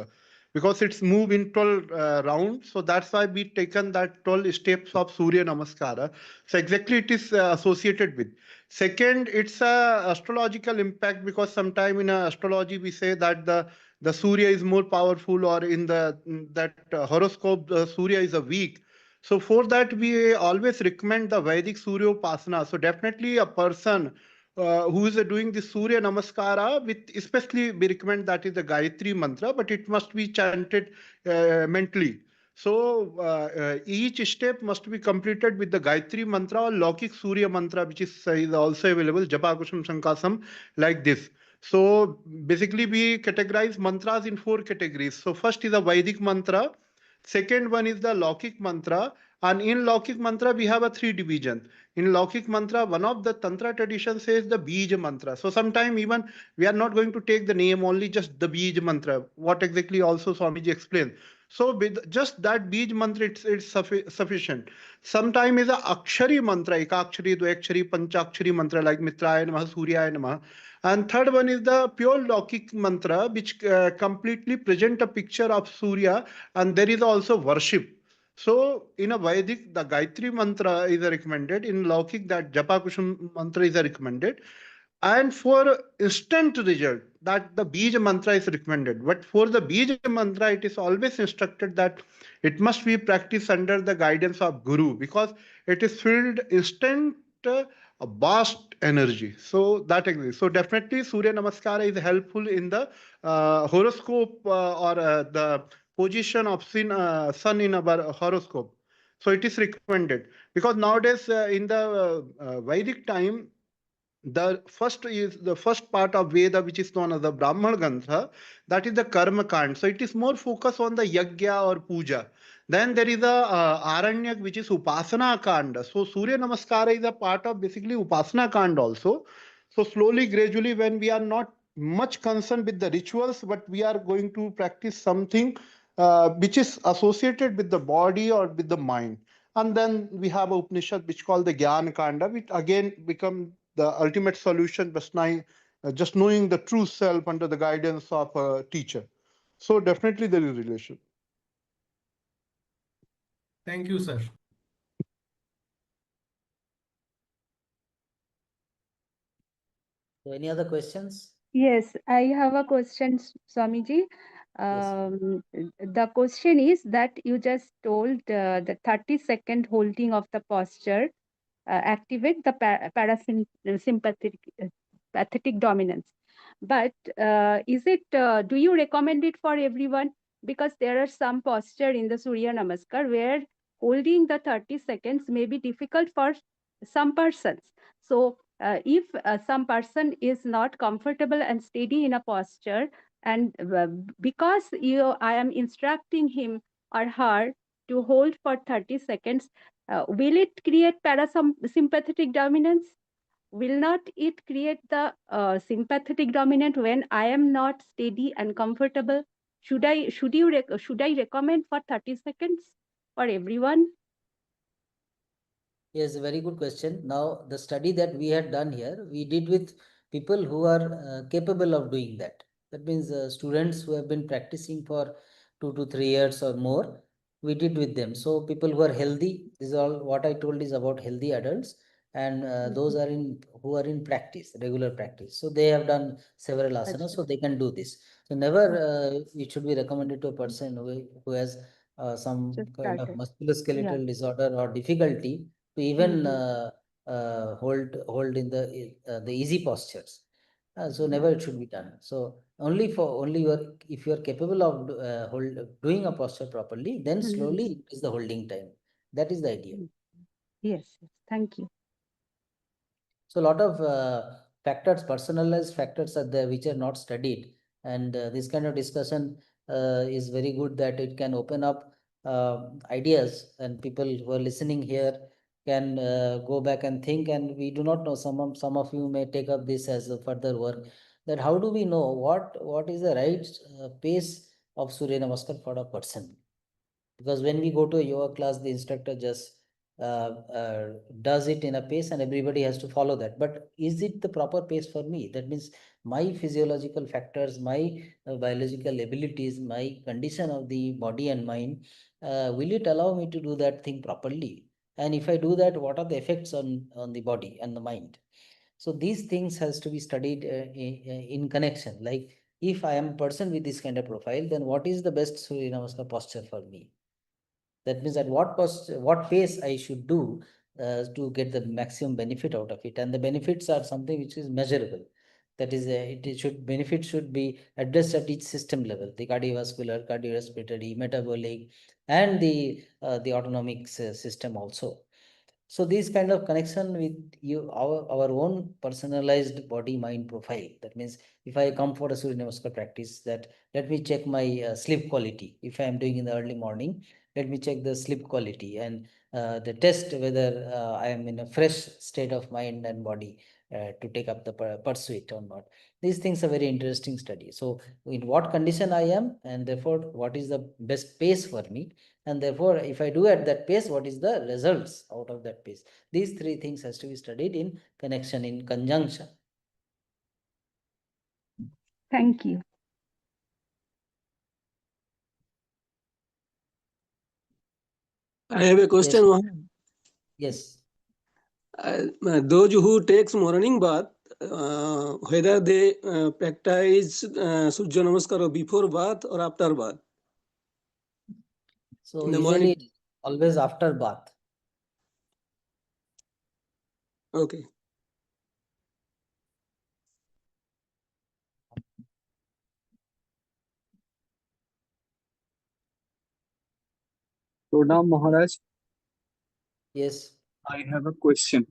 because it's moved in 12 rounds. So that's why we taken that 12 steps of Surya Namaskara. So exactly it is associated with. Second, it's a astrological impact, because sometime in astrology we say that the Surya is more powerful, or in that horoscope Surya is a weak. So for that, we always recommend the Vedic Surya Upasana. So definitely a person who is doing the Surya Namaskara, with especially we recommend that is the Gayatri mantra, but it must be chanted mentally. So each step must be completed with the Gayatri mantra or Laukik Surya mantra, which is also available, Japa Kushum Shankasam, like this. So basically we categorize mantras in 4 categories. So first is a Vedic mantra. Second one is the Laukik mantra, and in Laukik mantra we have a 3 division. In Laukik mantra, one of the Tantra tradition says the Bij mantra. So sometime even we are not going to take the name, only just the Bij mantra. What exactly also Swamiji explained. So with just that Bij mantra, it's sufficient. Sometime is a Akshari mantra, Ekakshari, Dvayakshari, Panchakshari mantra, like Mitraya Namaha, Suryaya Namaha. And third one is the pure Laukik mantra, which completely present a picture of Surya, and there is also worship. So in a Vedic, the Gayatri mantra is recommended. In Laukik, that Japa Kushum mantra is recommended. And for instant result, that the Bij mantra is recommended. But for the Bij mantra, it is always instructed that it must be practiced under the guidance of Guru, because it is filled instant a vast energy. So that exists. So definitely Surya Namaskara is helpful in the horoscope or the position of sun in our horoscope. So it is recommended, because nowadays in the Vedic time, the first part of Veda, which is known as the Brahmana Granth, that is the Karma Kand. So it is more focused on the Yajna or Puja. Then there is a Aranyak, which is Upasana Kand. So Surya Namaskara is a part of basically Upasana Kand also. So slowly, gradually, when we are not much concerned with the rituals, but we are going to practice something which is associated with the body or with the mind. And then we have a Upanishad which called the Gyan Kanda, which again become the ultimate solution, just knowing the true self under the guidance of a teacher. So definitely there is relation. Thank you, sir. So any other questions? Yes, I have a question, Swamiji. The question is that you just told the 30-second holding of the posture activate the parasympathetic pathetic dominance. But is it? Do you recommend it for everyone? Because there are some posture in the Surya Namaskar where holding the 30 seconds may be difficult for some persons. So if some person is not comfortable and steady in a posture, and because I am instructing him or her to hold for 30 seconds, will it create parasympathetic dominance? Will not it create the sympathetic dominant when I am not steady and comfortable? Should I recommend for 30 seconds for everyone? Yes, a very good question. Now, the study that we had done here, we did with people who are capable of doing that. That means students who have been practicing for 2 to 3 years or more, we did with them. So people who are healthy, this is all what I told is about healthy adults, and those are in who are in practice, regular practice. So they have done several asanas, so they can do this. So never it should be recommended to a person who has some kind of musculoskeletal disorder or difficulty to even hold in the easy postures. So never it should be done. So only if you are capable of doing a posture properly, then slowly increase the holding time. That is the idea. Yes, thank you. So a lot of factors, personalized factors are there which are not studied, and this kind of discussion is very good that it can open up ideas, and people who are listening here can go back and think. And we do not know, some of you may take up this as a further work, that how do we know what is the right pace of Surya Namaskar for a person? Because when we go to a yoga class, the instructor just does it in a pace and everybody has to follow that. But is it the proper pace for me? That means my physiological factors, my biological abilities, my condition of the body and mind, will it allow me to do that thing properly? And if I do that, what are the effects on the body and the mind? So these things has to be studied in connection. Like, if I am a person with this kind of profile, then what is the best Surya Namaskar posture for me? That means at what pace I should do to get the maximum benefit out of it. And the benefits are something which is measurable. That is, benefit should be addressed at each system level: the cardiovascular, cardiorespiratory, metabolic, and the autonomic system also. So this kind of connection with our own personalized body mind profile. That means if I come for a Surya Namaskar practice, that let me check my sleep quality. If I am doing in the early morning, let me check the sleep quality, and the test whether I am in a fresh state of mind and body to take up the pursuit or not. These things are very interesting study. So in what condition I am, and therefore what is the best pace for me, and therefore if I do at that pace, what is the results out of that pace? These three things has to be studied in connection, in conjunction. Thank you. I have a question. Yes. Mohan. Yes. Those who takes morning bath, whether they practice Surya Namaskar before bath or after bath? So In the usually morning. always after bath. Okay. Pranam Maharaj, Yes. I have a question.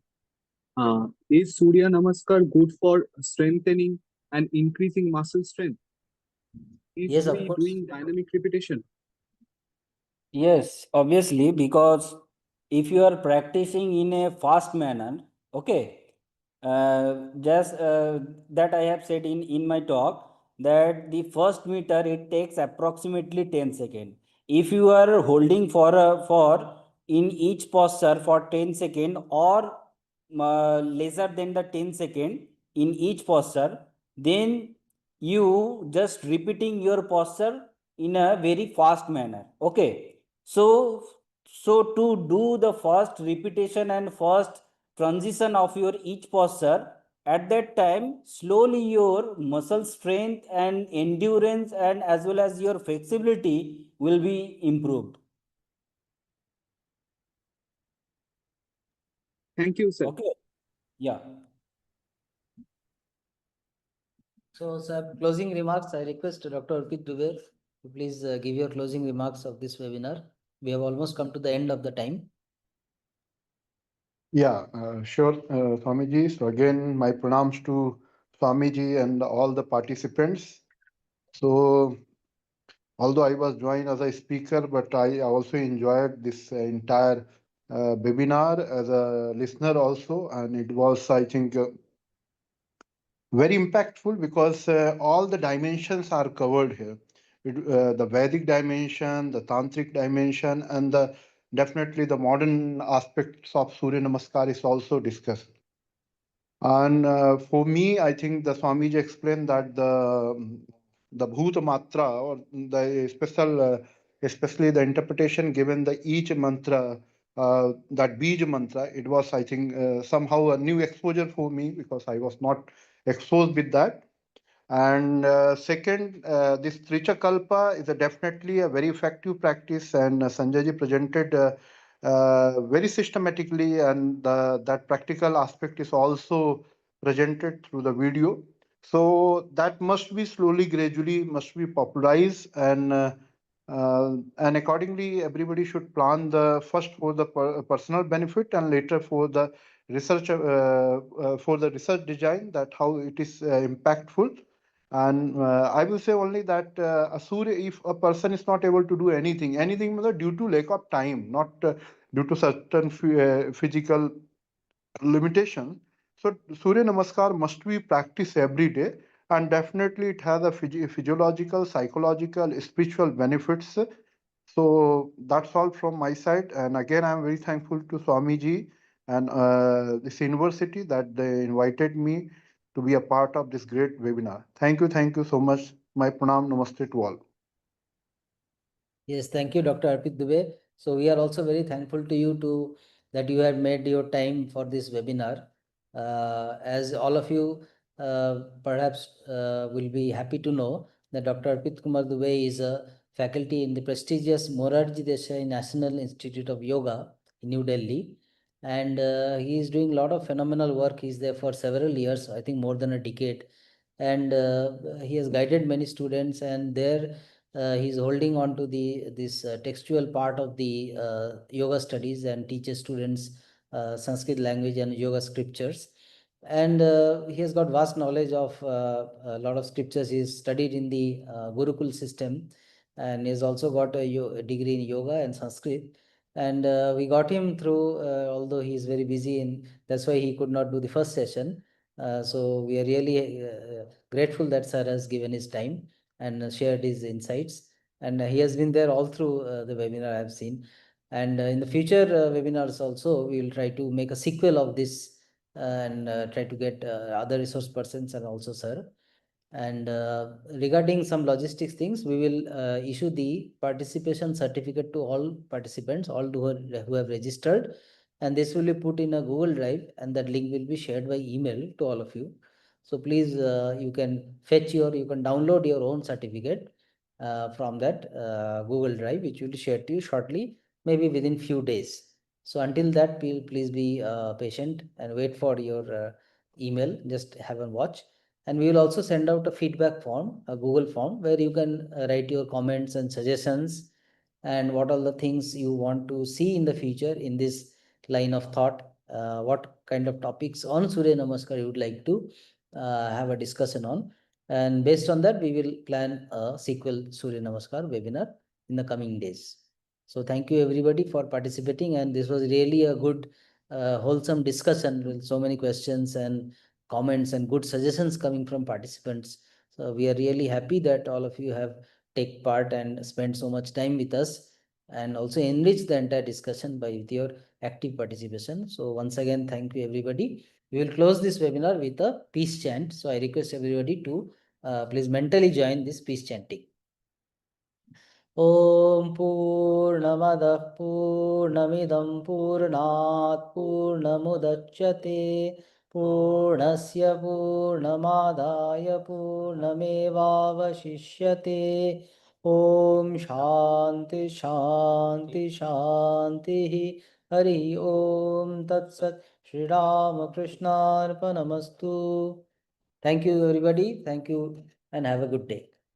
Is Surya Namaskar good for strengthening and increasing muscle strength? If Yes, of we course. doing dynamic repetition? Yes, obviously, because if you are practicing in a fast manner, okay, just that I have said in my talk, that the first meter it takes approximately 10 seconds. If you are holding for in each posture for 10 seconds or lesser than the 10 second in each posture, then you just repeating your posture in a very fast manner. Okay, so to do the first repetition and first transition of your each posture, at that time slowly your muscle strength and endurance and as well as your flexibility will be improved. Thank you, sir. Okay. Yeah. So, sir, closing remarks, I request Dr. Arpit Dubey to please give your closing remarks of this webinar. We have almost come to the end of the time. Yeah, sure, Swamiji. So again, my pranams to Swamiji and all the participants. So although I was joined as a speaker, but I also enjoyed this entire webinar as a listener also, and it was, I think, very impactful because all the dimensions are covered here. The Vedic dimension, the Tantric dimension, and the definitely the modern aspects of Surya Namaskar is also discussed. And for me, I think the Swamiji explained that the Bhuta Matra, or the special, especially the interpretation given the each mantra, that Bij mantra, it was, I think, somehow a new exposure for me, because I was not exposed with that. And second, this Tricha Kalpa is definitely a very effective practice, and Sanjayji presented very systematically, and that practical aspect is also presented through the video. So that must be slowly, gradually, must be popularized, and accordingly, everybody should plan the first for the personal benefit, and later for the research, for the research design, that how it is impactful. And I will say only that if a person is not able to do anything due to lack of time, not due to certain physical limitation. So Surya Namaskar must be practiced every day, and definitely it has a physiological, psychological, spiritual benefits. So that's all from my side. And again, I'm very thankful to Swamiji and this university that they invited me to be a part of this great webinar. Thank you so much. My pranam, namaste to all. Yes, thank you, Dr. Arpit Dubey. So we are also very thankful to you that you have made your time for this webinar. As all of you perhaps will be happy to know that Dr. Arpit Kumar Dubey is a faculty in the prestigious Morarji Desai National Institute of Yoga in New Delhi. And he is doing a lot of phenomenal work. He's there for several years, I think more than a decade. And he has guided many students, and there he's holding on to this textual part of the yoga studies, and teaches students Sanskrit language and yoga scriptures. And he has got vast knowledge of a lot of scriptures. He's studied in the Gurukul system, and he's also got a degree in yoga and Sanskrit. And we got him through, although he's very busy, and that's why he could not do the first session. So we are really grateful that sir has given his time and shared his insights. And he has been there all through the webinar I have seen. And in the future webinars also, we will try to make a sequel of this and try to get other resource persons and also sir. And regarding some logistics things, we will issue the participation certificate to all participants, all who have registered. And this will be put in a Google Drive, and that link will be shared by email to all of you. So please, you can download your own certificate from that Google Drive, which will be shared to you shortly, maybe within few days. So until that, please be patient and wait for your email. Just have a watch. And we will also send out a feedback form, a Google form, where you can write your comments and suggestions, and what are the things you want to see in the future in this line of thought. What kind of topics on Surya Namaskar you would like to have a discussion on. And based on that, we will plan a sequel Surya Namaskar webinar in the coming days. So thank you everybody for participating. And this was really a good, wholesome discussion with so many questions and comments and good suggestions coming from participants. So we are really happy that all of you have take part and spent so much time with us, and also enrich the entire discussion with your active participation. So once again, thank you everybody. We will close this webinar with a peace chant. So I request everybody to please mentally join this peace chanting. Om Purnamadah Purnamidam Purnat Purnamudachyate Purnasya Purnamadaya Purnamevavashishyate. Om Shanti Shanti Shanti Hari Om Tat Sat. Shri Ramakrishna Arpanamastu. Thank you everybody. Thank you and have a good day.